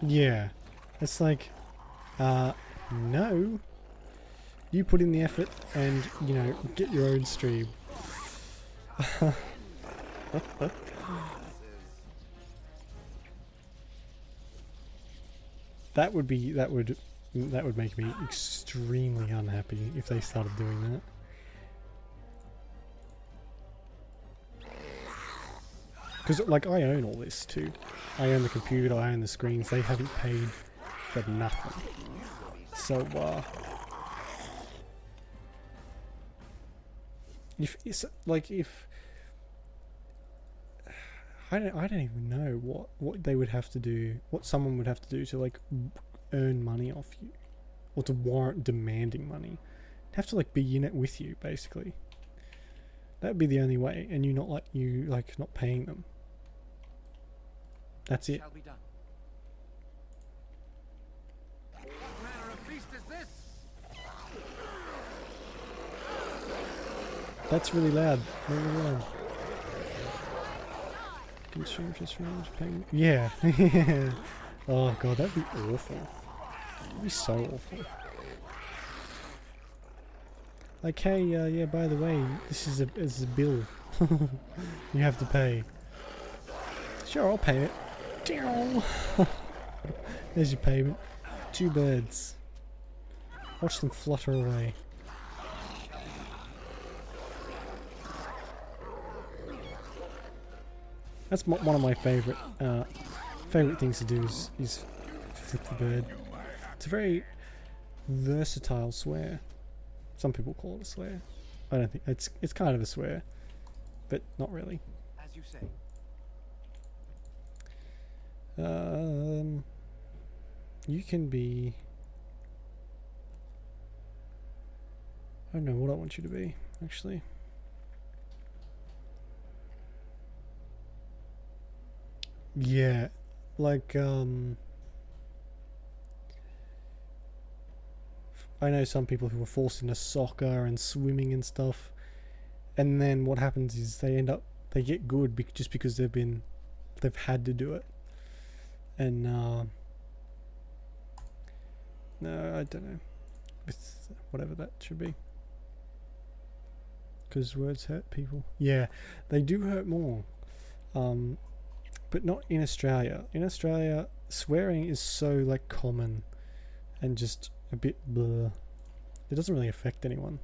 Yeah. It's like, no. You put in the effort and, you know, get your own stream. That would make me extremely unhappy if they started doing that. Because, like, I own all this too. I own the computer, I own the screens. They haven't paid for nothing. So, if it's like if I don't even know what they would have to do, what someone would have to do to like earn money off you, or to warrant demanding money. They'd have to like be in it with you, basically. That would be the only way, and you not paying them. That's it. Shall be done. What manner of beast is this? That's really loud. Really loud. Consume just range paying. Yeah. Oh god, that'd be awful. That'd be so awful. Like, hey, yeah, by the way, this is a bill. You have to pay. Sure, I'll pay it. There's your payment. 2 birds. Watch them flutter away. That's one of my favorite things to do is flip the bird. It's a very versatile swear. Some people call it a swear. I don't think it's kind of a swear, but not really. As you say. You can be. I don't know what I want you to be, actually. Yeah, like, I know some people who are forced into soccer and swimming and stuff, and then what happens is they get good just because they've had to do it. And, no, I don't know, with whatever that should be. Because words hurt people. Yeah, they do hurt more. But not in Australia. In Australia, swearing is so like common and just a bit blur. It doesn't really affect anyone.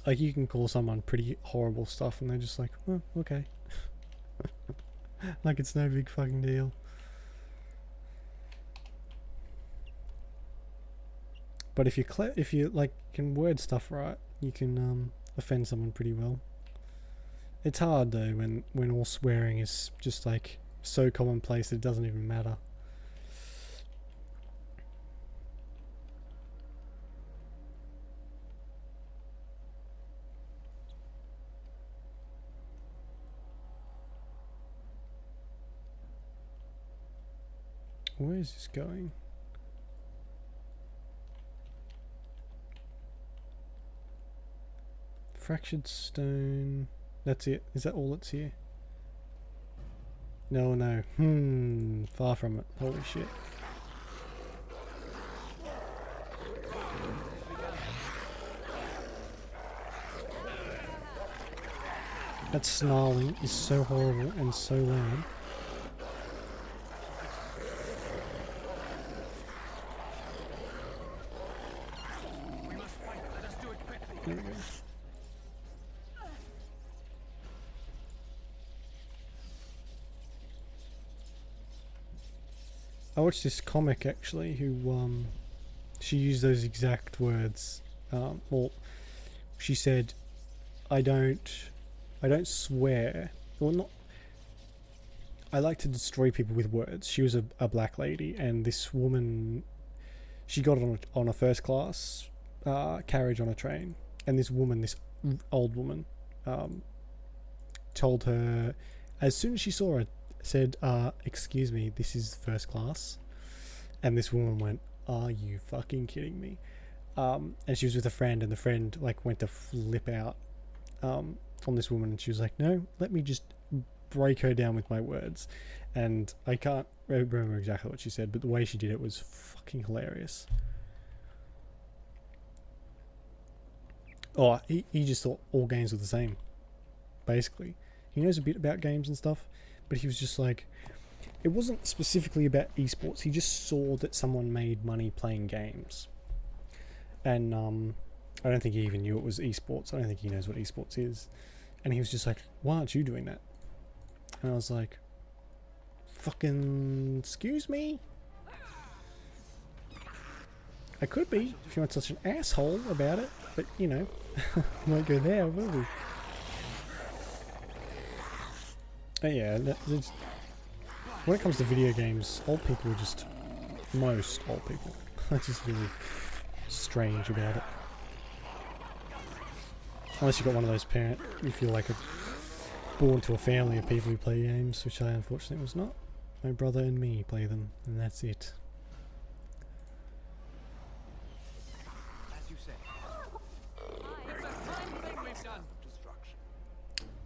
Like, you can call someone pretty horrible stuff and they're just like, oh, okay. Like it's no big fucking deal. But if you like can word stuff right, you can offend someone pretty well. It's hard though when all swearing is just like so commonplace it doesn't even matter. Where is this going? Fractured stone. That's it. Is that all that's here? No. Far from it. Holy shit. That snarling is so horrible and so loud. We must fight. Let us do it quickly. There we go. I watched this comic actually who she used those exact words. Well, she said, I don't swear, or not. I like to destroy people with words. She was a black lady, and this woman, she got on a first class carriage on a train, and this old woman, told her, as soon as she saw her, said, excuse me, this is first class. And this woman went, are you fucking kidding me? and she was with a friend, and the friend like went to flip out on this woman, and she was like, no, let me just break her down with my words. And I can't remember exactly what she said, but the way she did it was fucking hilarious. Oh, he just thought all games were the same, basically. He knows a bit about games and stuff, but he was just like, it wasn't specifically about esports. He just saw that someone made money playing games. And I don't think he even knew it was esports. I don't think he knows what esports is. And he was just like, why aren't you doing that? And I was like, fucking excuse me? I could be, if you weren't such an asshole about it. But, you know, we won't go there, will we? But yeah, when it comes to video games, old people are just... most old people are just really strange about it. Unless you've got one of those parents, if you're like born to a family of people who play games, which I unfortunately was not. My brother and me play them, and that's it. As you say. It's a fine thing we've done. Destruction.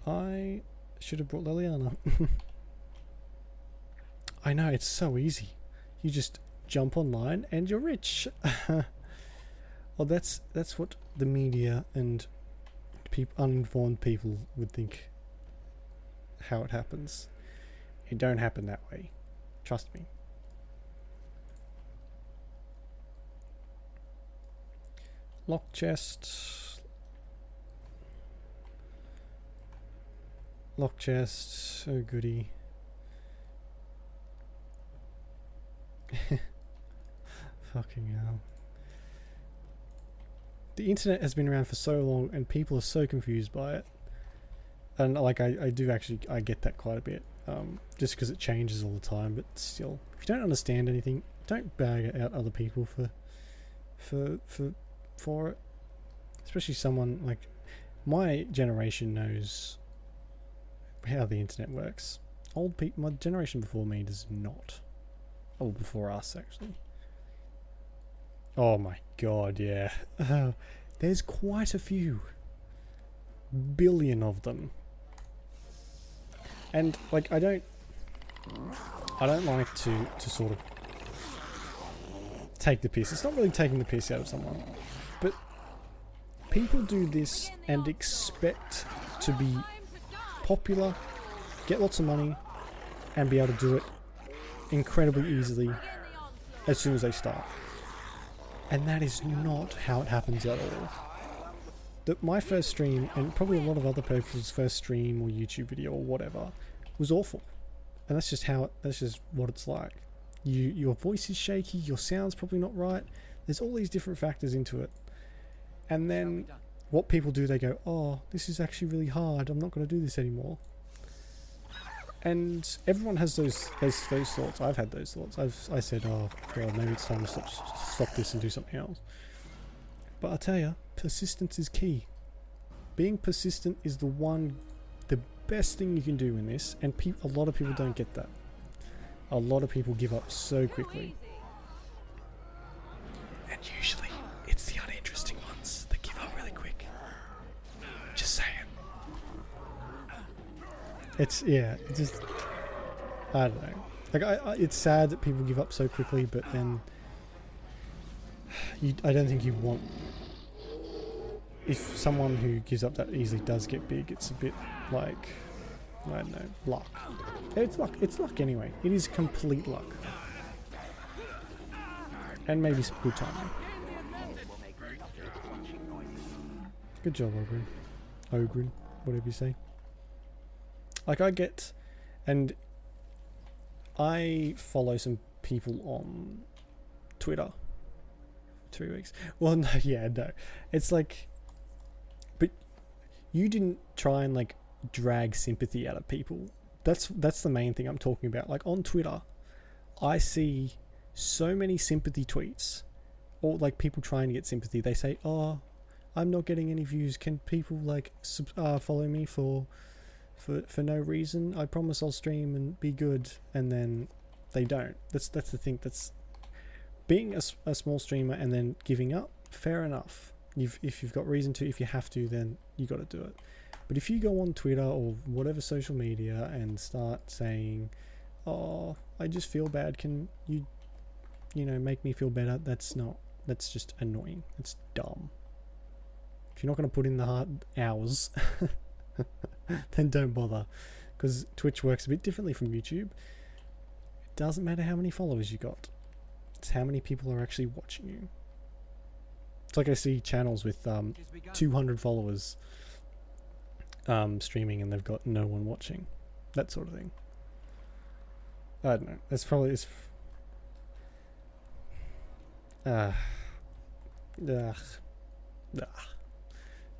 I should have brought Liliana. I know, it's so easy. You just jump online and you're rich. Well, that's what the media and uninformed people would think how it happens. It don't happen that way. Trust me. Lock chest. Lock chest. Oh goody. Fucking hell. The internet has been around for so long and people are so confused by it. And like I do actually, I get that quite a bit. Just because it changes all the time, but still, if you don't understand anything, don't bag out other people for it. Especially someone like my generation knows how the internet works. Old people, my generation before me does not. Oh, before us actually. Oh my god, yeah. There's quite a few. Billion of them. And like I don't like to sort of take the piss. It's not really taking the piss out of someone. But people do this and expect to be popular, get lots of money, and be able to do it incredibly easily as soon as they start. And that is not how it happens at all. My first stream, and probably a lot of other people's first stream or YouTube video or whatever, was awful. And that's just what it's like. Your voice is shaky, your sound's probably not right. There's all these different factors into it. And then what people do, they go, oh, this is actually really hard, I'm not going to do this anymore. And everyone has those thoughts. I've had those thoughts. I said, oh god, maybe it's time to stop this and do something else. But I tell you, persistence is key. Being persistent is the best thing you can do in this, and a lot of people don't get that. A lot of people give up so quickly. And usually, it's the uninteresting ones that give up really quick. Just saying. It's just I don't know. Like it's sad that people give up so quickly, but then I don't think you want. If someone who gives up that easily does get big, it's a bit like, I don't know, luck. It's luck. It's luck anyway. It is complete luck, and maybe some good timing. Good job, Ogren, whatever you say. Like I get, and I follow some people on Twitter. 3 weeks. Well, no, yeah, no. It's like, but you didn't try and like drag sympathy out of people. That's the main thing I'm talking about. Like on Twitter, I see so many sympathy tweets, or like people trying to get sympathy. They say, "Oh, I'm not getting any views. Can people like follow me for no reason? I promise I'll stream and be good," and then they don't. That's the thing. That's being a small streamer and then giving up fair enough. If you've got reason to, if you have to, then you got to do it. But if you go on Twitter or whatever social media and start saying, "Oh, I just feel bad. Can you, make me feel better?" That's just annoying. It's dumb. If you're not going to put in the hard hours, then don't bother. Because Twitch works a bit differently from YouTube. It doesn't matter how many followers you got. It's how many people are actually watching you. It's like I see channels with 200 followers streaming and they've got no one watching. That sort of thing. I don't know. That's probably... I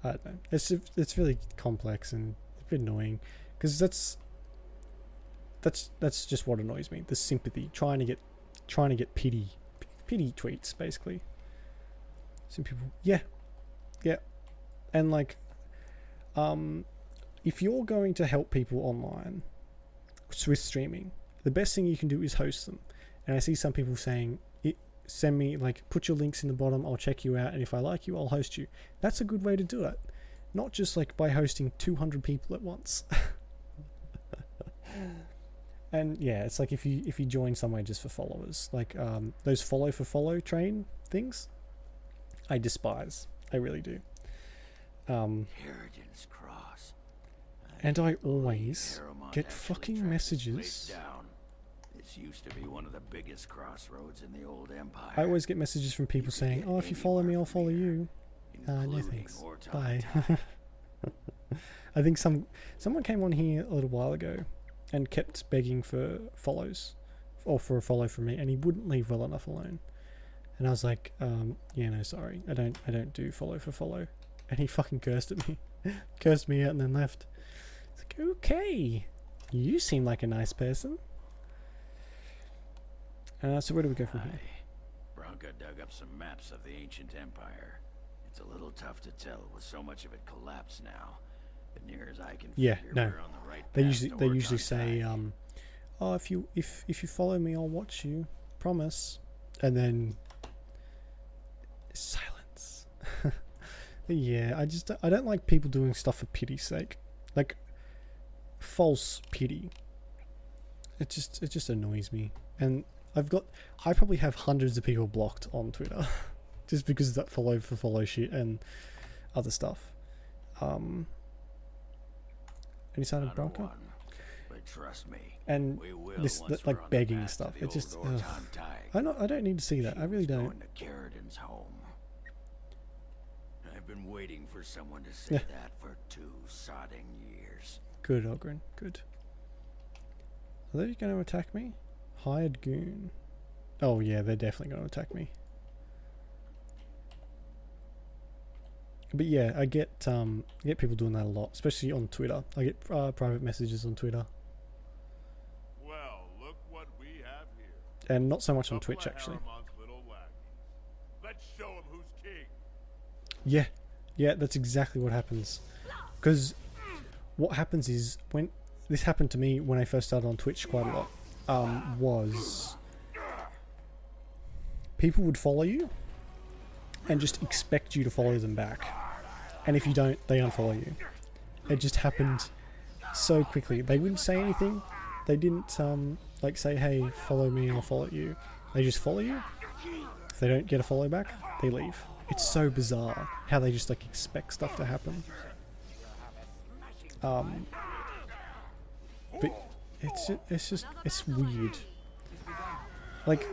don't know. It's really complex and a bit annoying. Because that's just what annoys me. The sympathy. Trying to get pity tweets, basically. Some people, yeah, and like, if you're going to help people online with streaming, the best thing you can do is host them. And I see some people saying, send me, like, put your links in the bottom, I'll check you out, and if I like you, I'll host you. That's a good way to do it. Not just like by hosting 200 people at once. And yeah, it's like if you join somewhere just for followers, like those follow for follow train things, I despise. I really do. Harrigan's Cross. And I always get fucking messages. This used to be one of the biggest crossroads in the old empire. I always get messages from people saying, "Oh, if you follow me, I'll follow you." No thanks. Bye. I think someone came on here a little while ago and kept begging for follows or for a follow from me, and he wouldn't leave well enough alone. And I was like, yeah, no, sorry, I don't do follow for follow. And he fucking cursed at me, cursed me out, and then left. It's like, okay, you seem like a nice person. So where do we go from here? Branka dug up some maps of the ancient empire. It's a little tough to tell with so much of it collapsed now. But near as I can figure, we're on the right path. They usually say, oh, if you follow me, I'll watch you. Promise. And then silence. Yeah, I don't like people doing stuff for pity's sake, like false pity. It just annoys me, and I probably have hundreds of people blocked on Twitter just because of that follow for follow shit and other stuff. Any sign of Bronco? But trust me, and this like begging stuff. It just I don't need to see that. I really don't. Going to Carradin's home. I've been waiting for someone to say that for 2 sodding years. Good, Ogren. Good. Are they going to attack me? Hired goon. Oh yeah, they're definitely going to attack me. But yeah, I get people doing that a lot, especially on Twitter. I get private messages on Twitter. Well, look what we have here. And not so much on Twitch, actually. Let's show him who's king. Yeah, that's exactly what happens. Because what happens is, when this happened to me when I first started on Twitch quite a lot, was people would follow you and just expect you to follow them back. And if you don't, they unfollow you. It just happened so quickly. They wouldn't say anything. They didn't like say, "Hey, follow me, I'll follow you." They just follow you. If they don't get a follow back, they leave. It's so bizarre how they just like expect stuff to happen. But it's weird. Like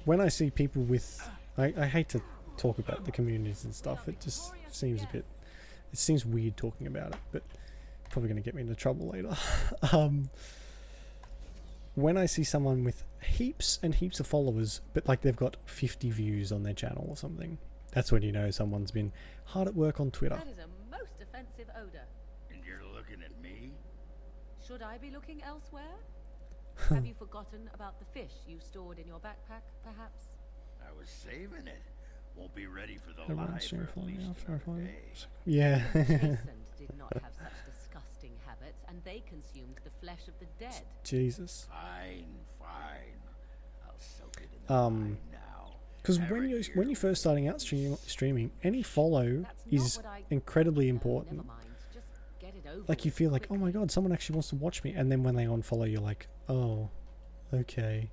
when I see people with, I hate to talk about the communities and stuff. It just seems it seems weird talking about it, but probably going to get me into trouble later. When I see someone with heaps and heaps of followers, but like they've got 50 views on their channel or something, that's when you know someone's been hard at work on Twitter. That is a most offensive odor. And you're looking at me? Should I be looking elsewhere? Have you forgotten about the fish you stored in your backpack, perhaps? I was saving it. Won't be ready for the live for at least another day. Yeah. Jason did not have such disgusting habits, and they consumed the flesh of the dead. Jesus. Fine. I'll soak it in the wine now. Because when you're first starting out streaming, any follow is incredibly important. Like you feel like, oh my god, someone actually wants to watch me, and then when they unfollow, you're like, oh, okay.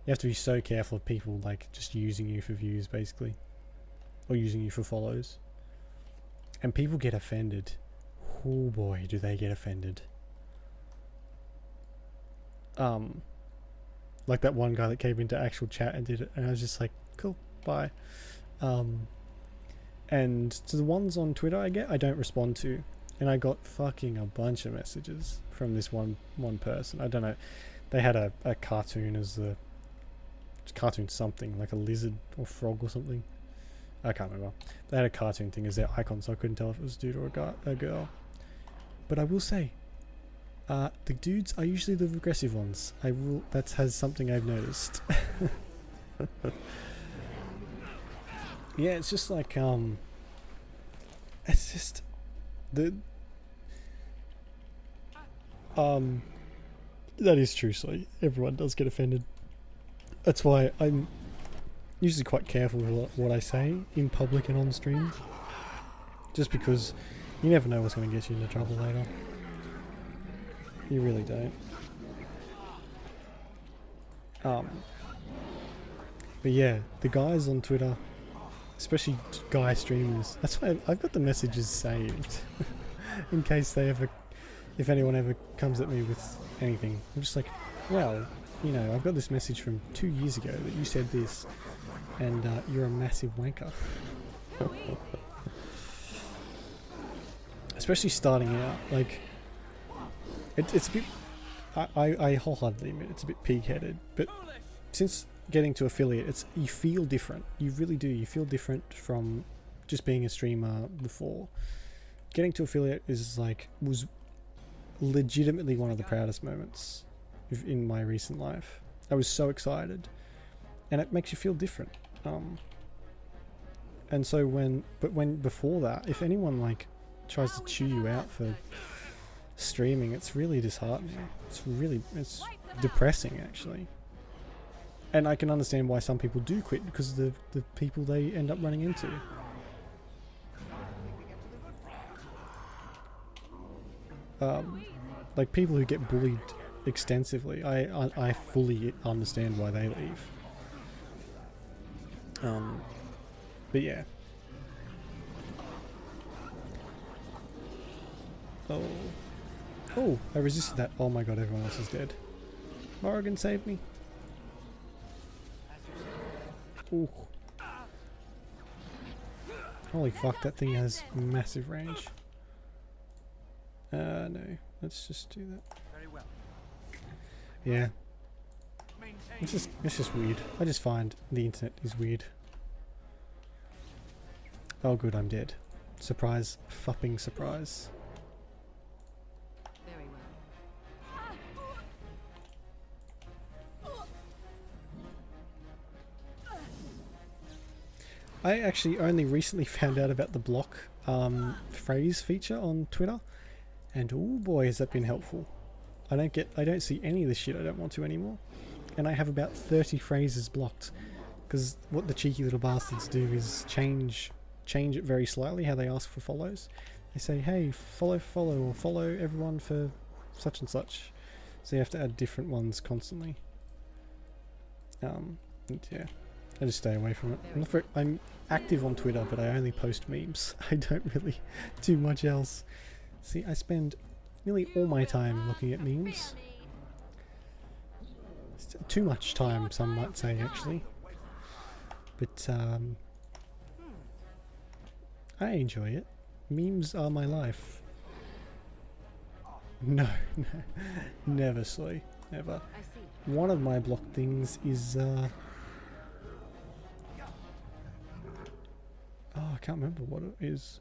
You have to be so careful of people like just using you for views, basically, or using you for follows. And people get offended. Oh boy, do they get offended. Like that one guy that came into actual chat and did it, and I was just like, cool, bye. And to the ones on Twitter I don't respond to, and I got fucking a bunch of messages from this one person. I don't know, they had a cartoon as the cartoon something, like a lizard or frog or something. I can't remember. They had a cartoon thing as their icon, so I couldn't tell if it was a dude or a girl. But I will say, the dudes are usually the regressive ones. That has something I've noticed. Yeah, it's just like it's just the that is true. So everyone does get offended. That's why I'm usually quite careful with what I say in public and on stream, just because you never know what's going to get you into trouble later. You really don't. But yeah, the guys on Twitter, especially guy streamers, that's why I've got the messages saved in case if anyone ever comes at me with anything. I'm just like, well, you know, I've got this message from 2 years ago that you said this, and you're a massive wanker. Especially starting out, like, it's a bit, I wholeheartedly admit it's a bit pig-headed, but since getting to affiliate, you feel different. You really do. You feel different from just being a streamer before. Getting to affiliate was legitimately one of the proudest moments in my recent life. I was so excited, and it makes you feel different. And so when before that, if anyone like tries to chew you out for streaming, it's really disheartening. It's depressing, actually. And I can understand why some people do quit, because of the people they end up running into. Like people who get bullied extensively, I fully understand why they leave. But yeah. Oh, I resisted that. Oh my god, everyone else is dead. Morrigan saved me. Ooh. Holy fuck, that thing has massive range. No, let's just do that. Yeah. It's just weird. I just find the internet is weird. Oh good, I'm dead. Surprise, fucking surprise. Very well. I actually only recently found out about the block phrase feature on Twitter, and oh boy has that been helpful. I don't see any of the shit I don't want to anymore, and I have about 30 phrases blocked, because what the cheeky little bastards do is change it very slightly how they ask for follows. They say, hey, follow, or follow everyone for such and such, so you have to add different ones constantly. And yeah, I just stay away from it. I'm active on Twitter, but I only post memes. I don't really do much else. See, I spend nearly all my time looking at memes. It's too much time, some might say, actually. But I enjoy it. Memes are my life. No, never, Slee. Never. One of my blocked things is oh, I can't remember what it is.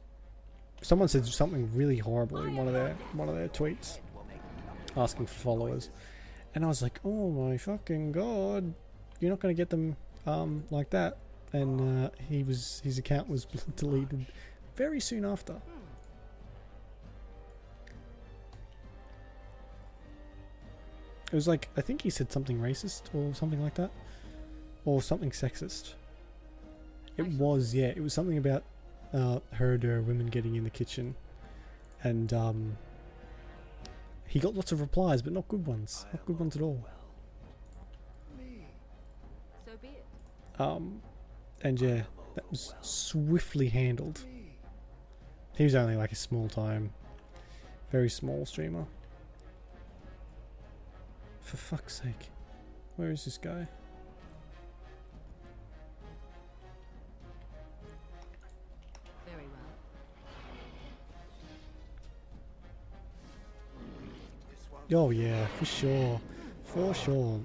Someone said something really horrible in one of their tweets, asking for followers, and I was like, oh my fucking god, you're not gonna get them like that. And his account was deleted very soon after. It was like, I think he said something racist or something like that, or something sexist. It was, yeah. It was something about herder women getting in the kitchen, and he got lots of replies, but not good ones. Not good ones at all. So be it. And yeah, that was swiftly handled. He was only like a small time, very small streamer. For fuck's sake, where is this guy? Very well. Oh yeah, for sure,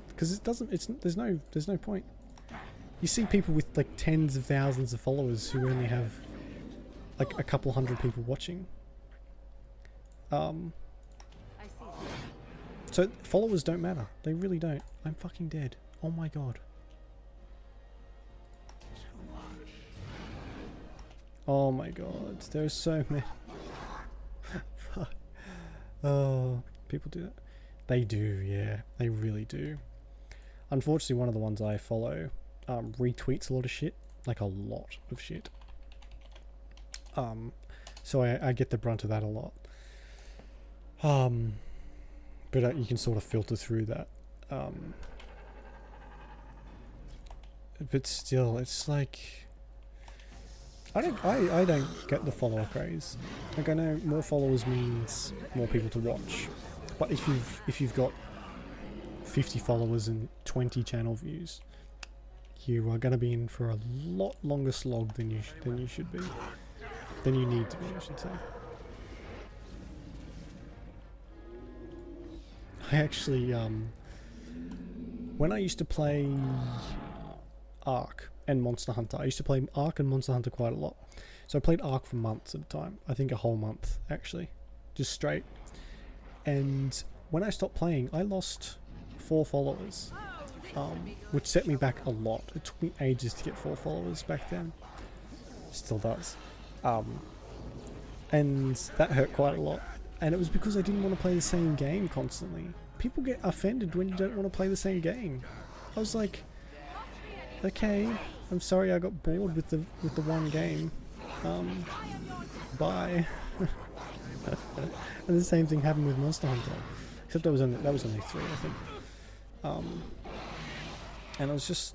because it doesn't. There's no point. You see people with like tens of thousands of followers who only have like a couple hundred people watching. So followers don't matter. They really don't. I'm fucking dead. Oh my god. Oh my god. There's so many. Fuck. Oh, people do that. They do, yeah. They really do. Unfortunately, one of the ones I follow retweets a lot of shit. Like a lot of shit. So I get the brunt of that a lot. But you can sort of filter through that. But still, it's like I don't get the follower craze. Like I know more followers means more people to watch, but if you've got 50 followers and 20 channel views, you are going to be in for a lot longer slog than you should be, than you need to be, I should say. I actually, when I used to play Ark and Monster Hunter, I used to play Ark and Monster Hunter quite a lot. So I played Ark for months at a time. I think a whole month, actually. Just straight. And when I stopped playing, I lost 4 followers. Which set me back a lot. It took me ages to get 4 followers back then. Still does. And that hurt quite a lot. And it was because I didn't want to play the same game constantly. People get offended when you don't want to play the same game. I was like, okay, I'm sorry I got bored with the one game. Bye. And the same thing happened with Monster Hunter, except that was only 3, I think. And it was just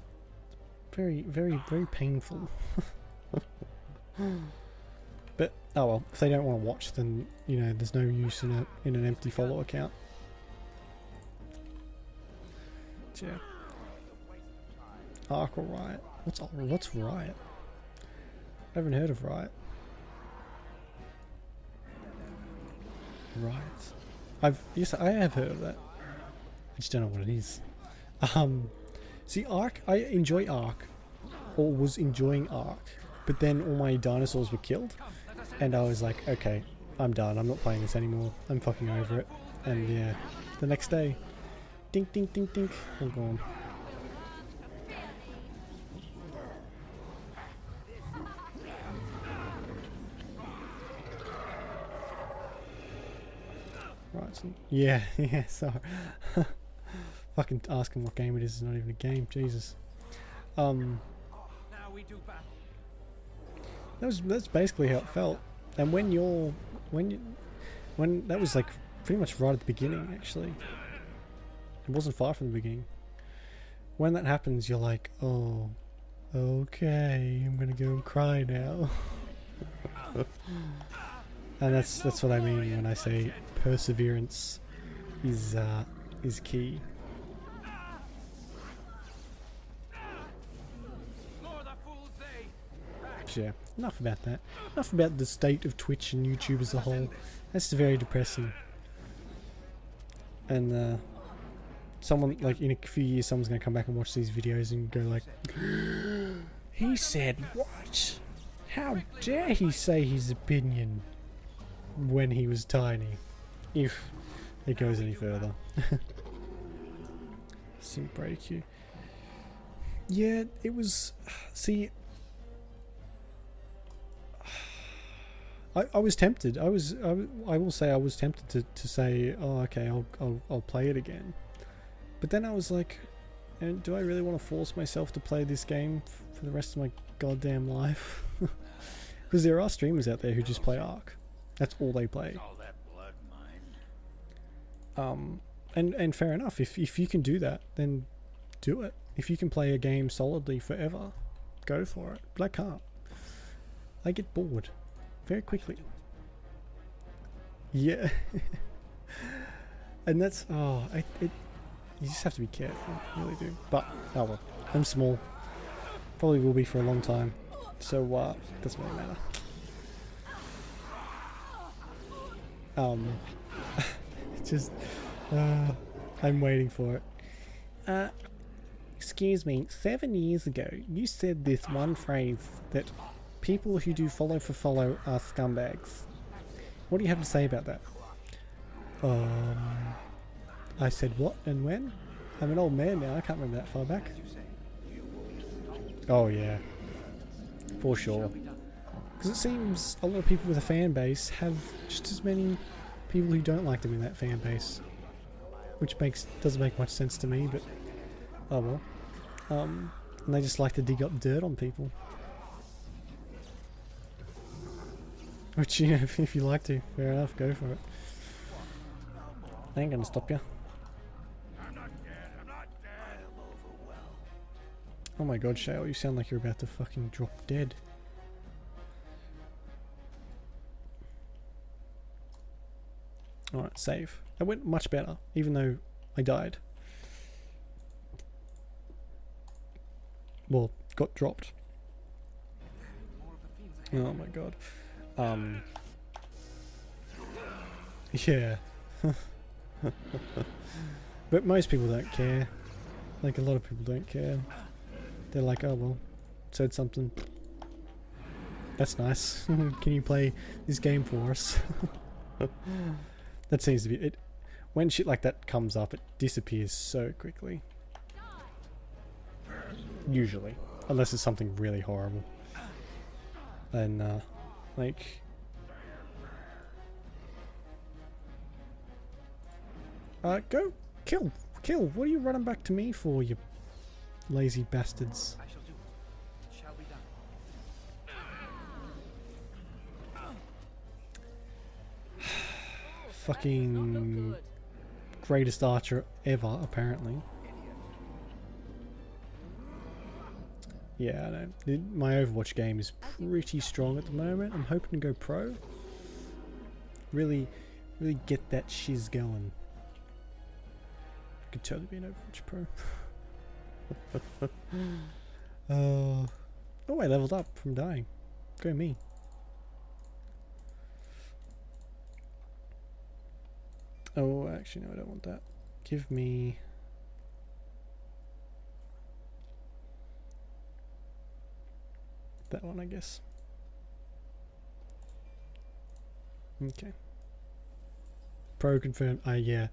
very, very, very painful. But oh well, if they don't want to watch, then you know there's no use in an empty follow account. Yeah. Ark or Riot? What's Riot? I haven't heard of Riot. Riot. Yes, I have heard of that. I just don't know what it is. See, Ark. I enjoy Ark, or was enjoying Ark, but then all my dinosaurs were killed. And I was like, okay, I'm done. I'm not playing this anymore. I'm fucking over it. And yeah, the next day, dink, dink, dink, dink, all gone. Right, so, yeah, sorry. Fucking asking what game it is not even a game, Jesus. Now we do battle. That's basically how it felt. And when that was like pretty much right at the beginning, actually. It wasn't far from the beginning. When that happens, you're like, oh, okay, I'm gonna go and cry now. And that's what I mean when I say perseverance is key. Yeah, enough about that. Enough about the state of Twitch and YouTube as a whole. That's very depressing. And someone, like in a few years, someone's gonna come back and watch these videos and go like, he said what? How dare he say his opinion when he was tiny? If it goes any further. Sim break you. Yeah, it was. See, I was tempted. I will say I was tempted to say, oh, okay, I'll play it again. But then I was like, And do I really want to force myself to play this game for the rest of my goddamn life? Because there are streamers out there who just play Ark. That's all they play. All that blood mine. And fair enough. If you can do that, then do it. If you can play a game solidly forever, go for it. But I can't. I get bored very quickly. Yeah. And that's you just have to be careful, you really do. But oh well, I'm small. Probably will be for a long time. So doesn't really matter. Just I'm waiting for it. Excuse me, 7 years ago you said this one phrase that people who do follow for follow are scumbags. What do you have to say about that? I said what and when? I'm an old man now, I can't remember that far back. Oh yeah, for sure. Because it seems a lot of people with a fan base have just as many people who don't like them in that fan base. Which doesn't make much sense to me, but oh well. And they just like to dig up dirt on people. Which, you know, if you like to, fair enough, go for it. I ain't gonna stop you. Oh my god, Shale, you sound like you're about to fucking drop dead. Alright, save. That went much better, even though I died. Well, got dropped. Oh my god. Yeah. But most people don't care. Like, a lot of people don't care. They're like, oh well, said something. That's nice. Can you play this game for us? That seems to be it. When shit like that comes up, it disappears so quickly. Usually. Unless it's something really horrible. And, like... go! Kill! Kill! What are you running back to me for, you lazy bastards? I shall do it. It shall be done. Fucking greatest archer ever, apparently. Yeah, I know. My Overwatch game is pretty strong at the moment. I'm hoping to go pro. Really get that shiz going. Could totally be an Overwatch pro. Oh, I leveled up from dying. Go me. Oh, actually, no, I don't want that. Give me... that one, I guess. Okay. Pro confirmed. Yeah.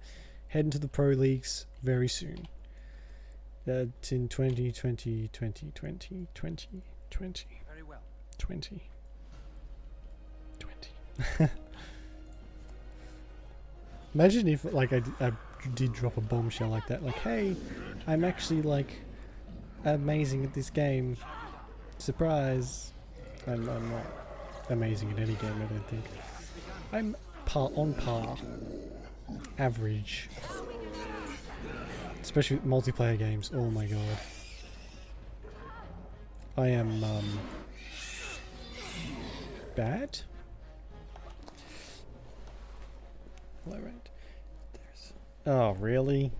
Heading to the pro leagues very soon. It's in 2020. Very well. 20. Imagine if, like, I did drop a bombshell like that. Like, hey, I'm actually, like, amazing at this game. Surprise. I'm not amazing at any game, I don't think. I'm on par. Average. Especially with multiplayer games. Oh my god. I am, bad? Hello, right. Oh, really?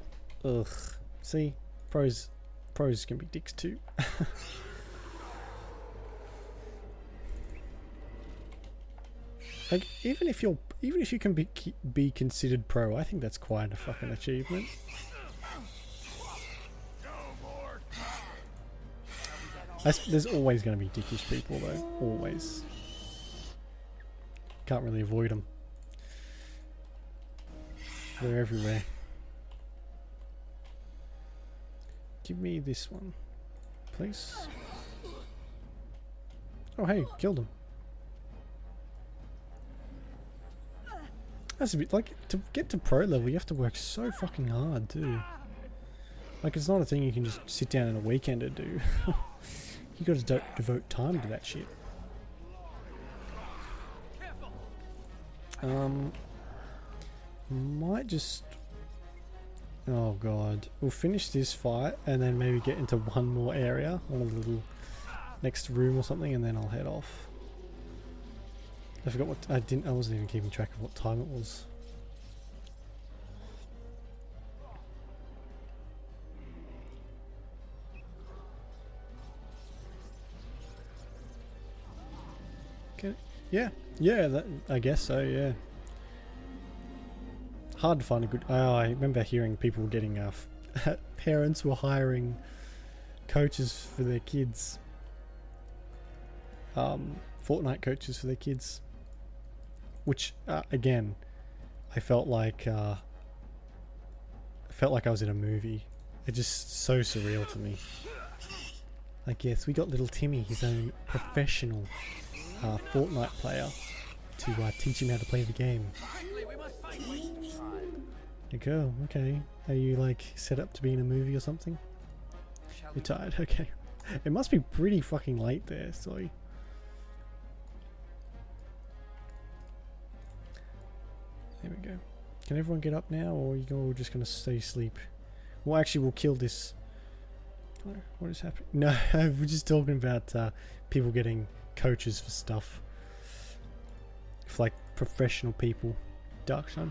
Ugh. See? Pros can be dicks too. Like, even if you can be considered pro, I think that's quite a fucking achievement. There's always going to be dickish people though, always. Can't really avoid them. They're everywhere. Give me this one, please. Oh hey, killed him. That's a bit like, to get to pro level you have to work so fucking hard too. Like, it's not a thing you can just sit down in a weekend and do. You got to devote time to that shit. Might just... Oh god. We'll finish this fight and then maybe get into one more area, one of the little next room or something, and then I'll head off. I forgot what... I wasn't even keeping track of what time it was. Okay. Yeah. Yeah, that, I guess so, yeah. Hard to find a good... I remember hearing people getting... parents were hiring coaches for their kids. Fortnite coaches for their kids. Which, again, I felt like I was in a movie. It's just so surreal to me. Like, yes, we got little Timmy, his own professional Fortnite player, to teach him how to play the game. Like, oh, okay. Are you like set up to be in a movie or something? You're tired, okay. It must be pretty fucking late there, sorry. There we go. Can everyone get up now, or are you all just gonna stay asleep? Well, actually, we'll kill this. What is happening? No, we're just talking about people getting coaches for stuff. For like professional people. Darkshine.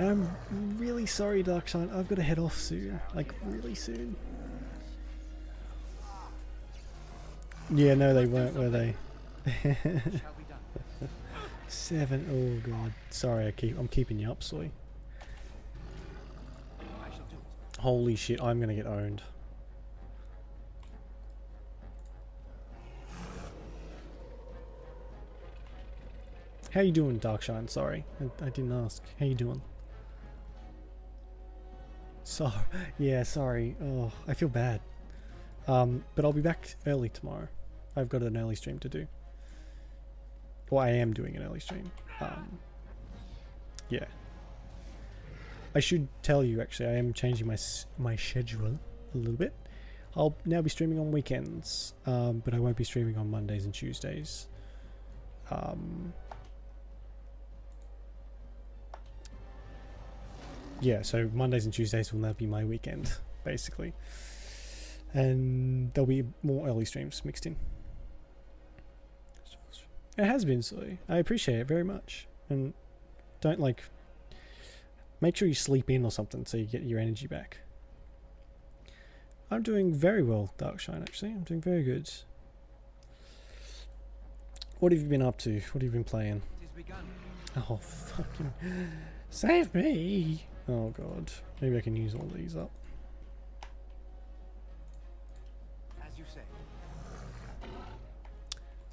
I'm really sorry, Darkshine. I've got to head off soon. Like, really soon. Yeah, no, they weren't, were they? 7. Oh god. Sorry, I'm keeping you up, Soy. Holy shit, I'm gonna get owned. How you doing, Darkshine? Sorry, I didn't ask. How you doing? So, yeah, sorry. Oh, I feel bad. But I'll be back early tomorrow. I've got an early stream to do. Well, I am doing an early stream. Yeah. I should tell you, actually, I am changing my schedule a little bit. I'll now be streaming on weekends, but I won't be streaming on Mondays and Tuesdays. Yeah, so Mondays and Tuesdays will now be my weekend, basically. And there'll be more early streams mixed in. It has been, so I appreciate it very much. And don't, like... Make sure you sleep in or something so you get your energy back. I'm doing very well, Darkshine, actually. I'm doing very good. What have you been up to? What have you been playing? Oh, fucking... Save me! Oh god. Maybe I can use all these up. As you say.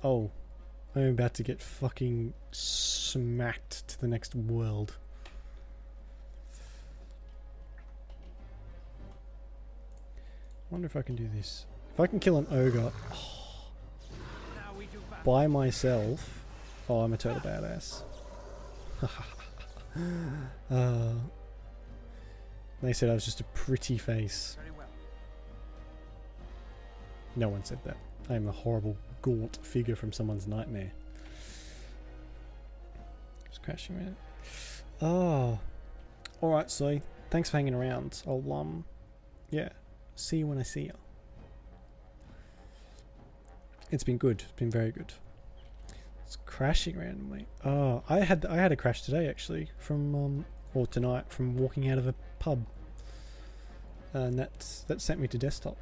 Oh. I'm about to get fucking smacked to the next world. Wonder if I can do this. If I can kill an ogre by myself. Oh, I'm a total badass. They said I was just a pretty face. No one said that. I am a horrible, gaunt figure from someone's nightmare. Just crashing around. Oh. Alright, so thanks for hanging around. I'll, yeah. See you when I see you. It's been good. It's been very good. It's crashing randomly. Oh, I had a crash today actually from or tonight from walking out of a pub, and that sent me to desktop.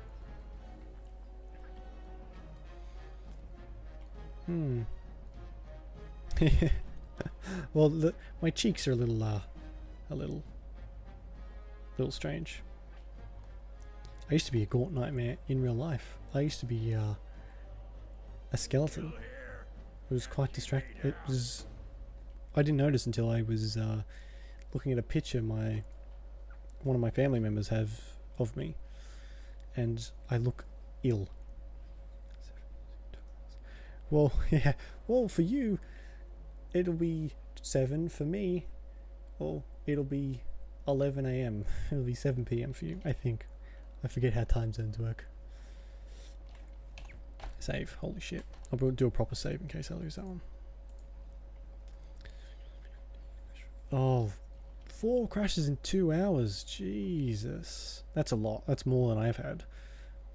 Well, my cheeks are a little strange. I used to be a gaunt nightmare in real life. I used to be a skeleton. It was quite distracting. It was. I didn't notice until I was looking at a picture one of my family members have of me, and I look ill. Well, yeah. Well, for you, it'll be 7. For me, well, it'll be 11 a.m. It'll be 7 p.m. for you, I think. I forget how time zones work. Save. Holy shit. I'll do a proper save in case I lose that one. Oh, 4 crashes in 2 hours. Jesus. That's a lot. That's more than I've had.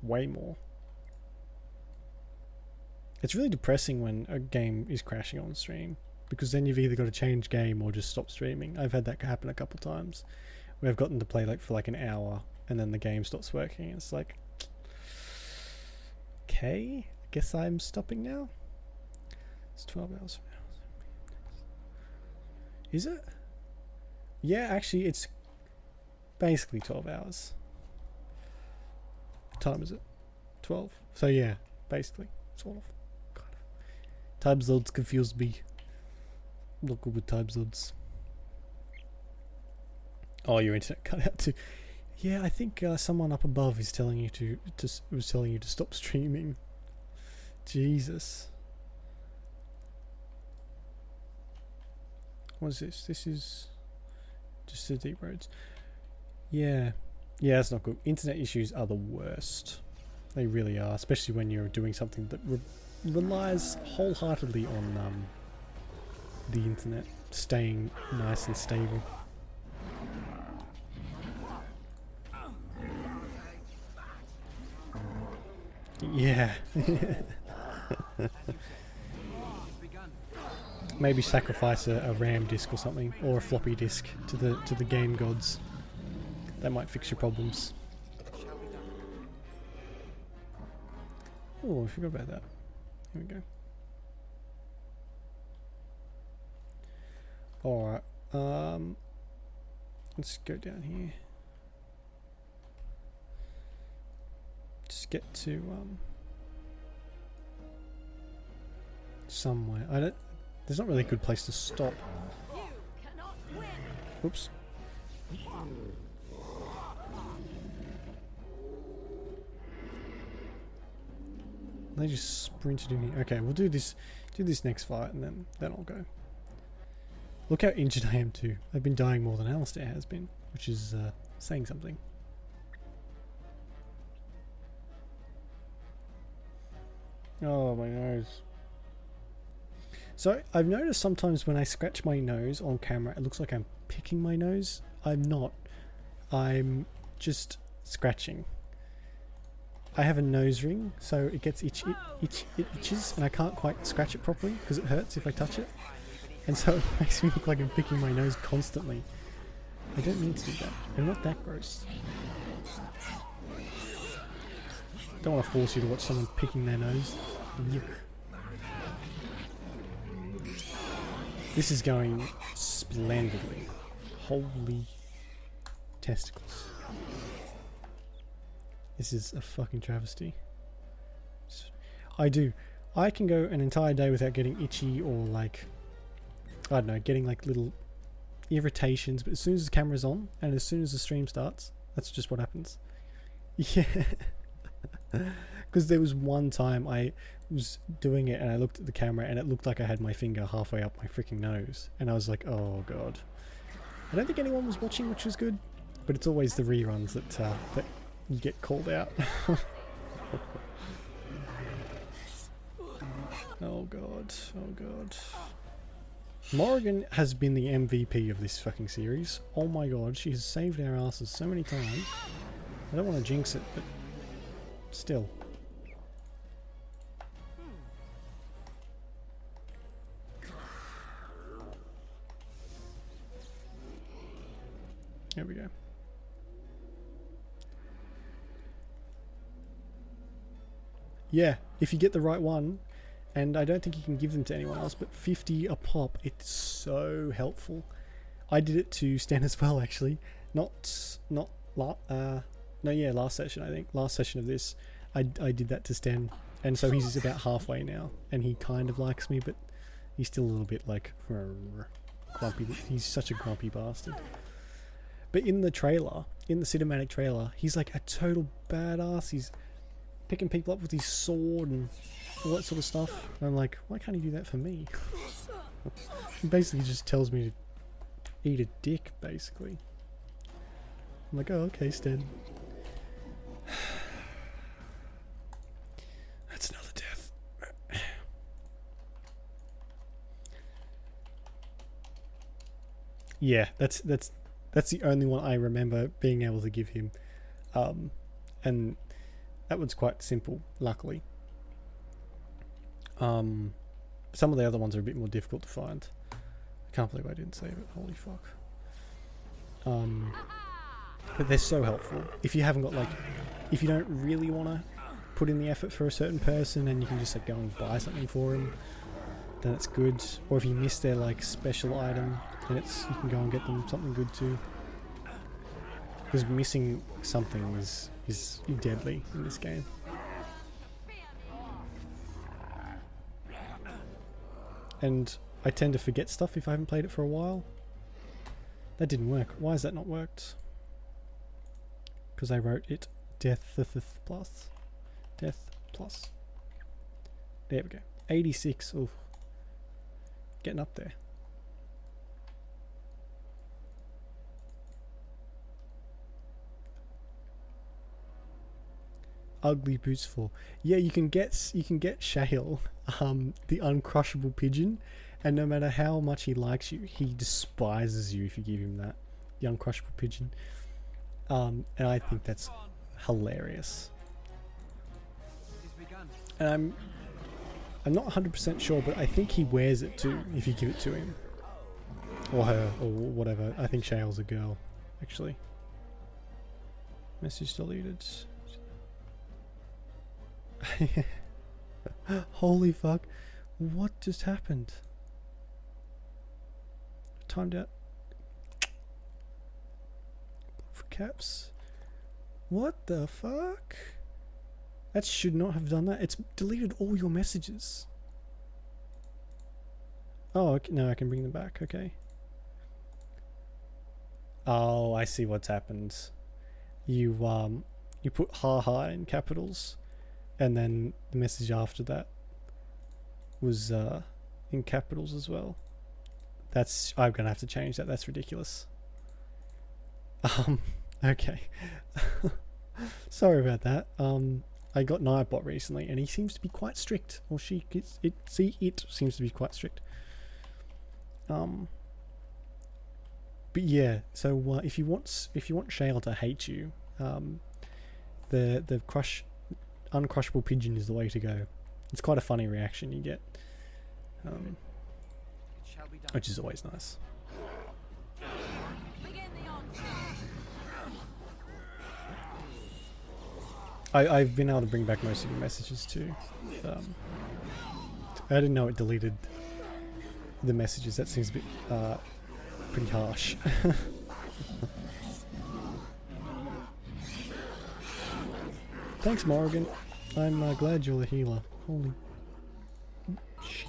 Way more. It's really depressing when a game is crashing on stream, because then you've either got to change game or just stop streaming. I've had that happen a couple times where I've gotten to play like for like an hour and then the game stops working. It's like, okay, I guess I'm stopping now. It's 12 hours from now. Is it? Yeah, actually it's basically 12 hours. What time is it? 12. So yeah, basically, sort of. Kind of. Time zones confuse me. I'm not good with time zones. Oh, your internet cut out too. Yeah, I think someone up above is telling you to was telling you to stop streaming. Jesus. What is this? This is just the deep roads. Yeah. Yeah, that's not good. Internet issues are the worst. They really are, especially when you're doing something that relies wholeheartedly on the internet staying nice and stable. Yeah. Maybe sacrifice a RAM disk or something, or a floppy disk to the game gods. That might fix your problems. Oh, I forgot about that. Here we go. Alright, let's go down here. Just get to somewhere. There's not really a good place to stop. Oops. They just sprinted in here. Okay, we'll do this next fight and then I'll go. Look how injured I am too. I've been dying more than Alistair has been, which is saying something. Oh, my nose. So I've noticed sometimes when I scratch my nose on camera, it looks like I'm picking my nose. I'm not. I'm just scratching. I have a nose ring, so it gets it itches, and I can't quite scratch it properly because it hurts if I touch it. And so it makes me look like I'm picking my nose constantly. I don't mean to do that. I'm not that gross. Don't want to force you to watch someone picking their nose. Yuck. This is going splendidly. Holy testicles. This is a fucking travesty. I can go an entire day without getting itchy or like, I don't know, getting like little irritations, but as soon as the camera's on and as soon as the stream starts, that's just what happens. Yeah. Because there was one time I was doing it and I looked at the camera and it looked like I had my finger halfway up my freaking nose, and I was like, oh god. I don't think anyone was watching, which was good, but it's always the reruns that you get called out. Oh god, oh god. Morrigan has been the MVP of this fucking series. Oh my god, she has saved our asses so many times. I don't want to jinx it, but still. There we go. Yeah, if you get the right one, and I don't think you can give them to anyone else, but 50 a pop, it's so helpful. I did it to Stan as well, actually. Last session, I think. Last session of this, I did that to Stan, and so he's about halfway now, and he kind of likes me, but he's still a little bit like grumpy. He's such a grumpy bastard. But in the trailer, in the cinematic trailer, he's like a total badass. He's picking people up with his sword and all that sort of stuff. And I'm like, why can't he do that for me? He basically just tells me to eat a dick, basically. I'm like, oh, okay, Stan. Yeah, that's the only one I remember being able to give him, and that was quite simple, luckily. Some of the other ones are a bit more difficult to find. I can't believe I didn't save it. Holy fuck. But they're so helpful. If you haven't got if you don't really want to put in the effort for a certain person, and you can just go and buy something for them, then it's good. Or if you miss their special item, then you can go and get them something good too. Because missing something is deadly in this game. And I tend to forget stuff if I haven't played it for a while. That didn't work. Why has that not worked? Because I wrote it Death plus. Death plus. There we go. 86. Oof. Getting up there. Ugly boots for. Yeah, you can get Shale, the uncrushable pigeon, and no matter how much he likes you, he despises you if you give him that, the uncrushable pigeon. And I think that's hilarious. And I'm not 100% sure, but I think he wears it too if you give it to him, or her, or whatever. I think Shale's a girl, actually. Message deleted. Holy fuck. What just happened? Timed out. For caps. What the fuck? That should not have done that. It's deleted all your messages. Oh, okay. No, I can bring them back. Okay. Oh, I see what's happened. You put haha in capitals, and then the message after that was in capitals as well. I'm gonna have to change that. That's ridiculous. Okay. Sorry about that. I got Nightbot recently, and he seems to be quite strict. Or it seems to be quite strict. But yeah. So if you want Shale to hate you, the uncrushable pigeon is the way to go. It's quite a funny reaction you get, which is always nice. I've been able to bring back most of your messages too. I didn't know it deleted the messages. That seems a bit pretty harsh. Thanks, Morrigan. I'm glad you're the healer. Holy shit.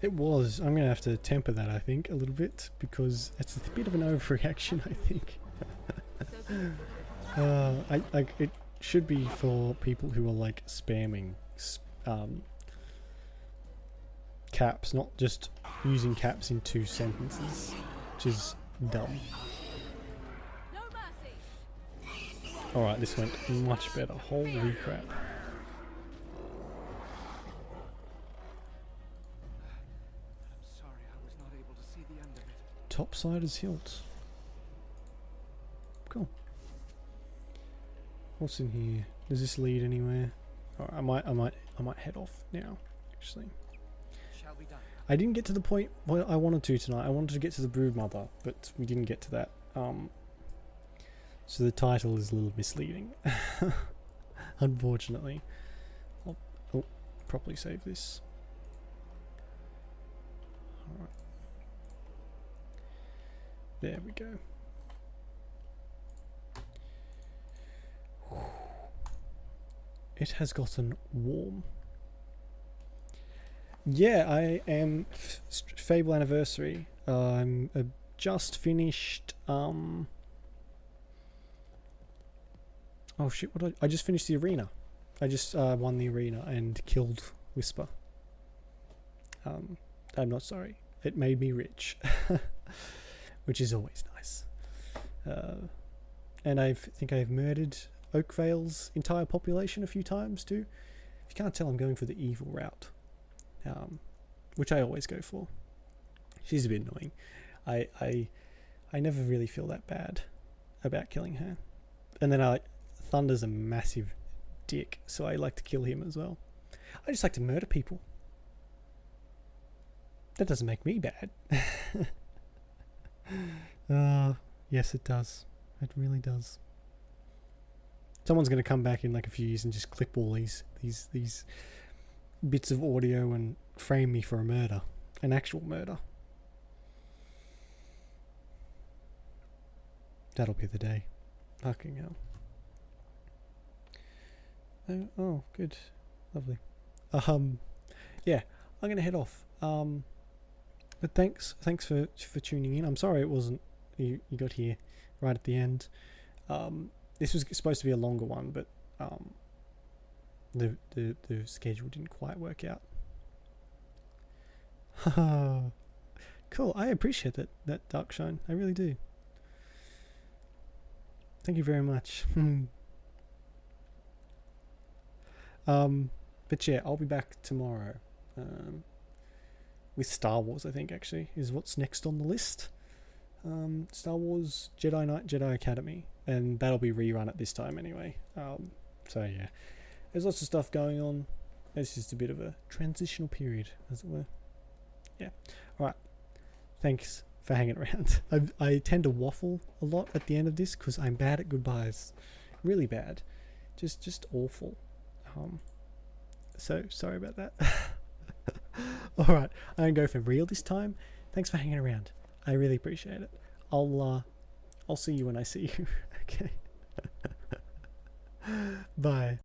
It was. I'm going to have to temper that, I think, a little bit, because it's a bit of an overreaction, I think. It should be for people who are spamming caps, not just using caps in 2 sentences, which is dumb. Alright, this went much better. Holy crap. Topsiders hilt. Cool. What's in here? Does this lead anywhere? Alright, I might head off now, actually. I didn't get to the point where I wanted to tonight. I wanted to get to the Broodmother, but we didn't get to that. So the title is a little misleading. Unfortunately. I'll properly save this. Alright. There we go. It has gotten warm. Yeah, I am Fable Anniversary. I'm just finished. Oh shit! I just finished the arena. I just won the arena and killed Whisper. I'm not sorry. It made me rich, which is always nice. And I think I've murdered Oakvale's entire population a few times too. If you can't tell, I'm going for the evil route. which I always go for. She's a bit annoying. I never really feel that bad about killing her. And then Thunder's a massive dick, so I like to kill him as well. I just like to murder people. That doesn't make me bad. Yes, it does. It really does. Someone's going to come back in like a few years and just clip all these bits of audio and frame me for a murder, an actual murder. That'll be the day. Fucking hell. Oh, good, lovely. Yeah, I'm gonna head off. But thanks for tuning in. I'm sorry it wasn't you got here right at the end. This was supposed to be a longer one, but the schedule didn't quite work out. Cool. I appreciate that Darkshine. I really do. Thank you very much. But yeah, I'll be back tomorrow with Star Wars, I think, actually, is what's next on the list. Star Wars Jedi Knight Jedi Academy, and that'll be rerun at this time anyway. So yeah, there's lots of stuff going on. It's just a bit of a transitional period, as it were. Yeah. Alright. Thanks for hanging around. I tend to waffle a lot at the end of this because I'm bad at goodbyes. Really bad. Just awful. So sorry about that. Alright, I'm gonna go for real this time. Thanks for hanging around. I really appreciate it. I'll see you when I see you. Okay. Bye.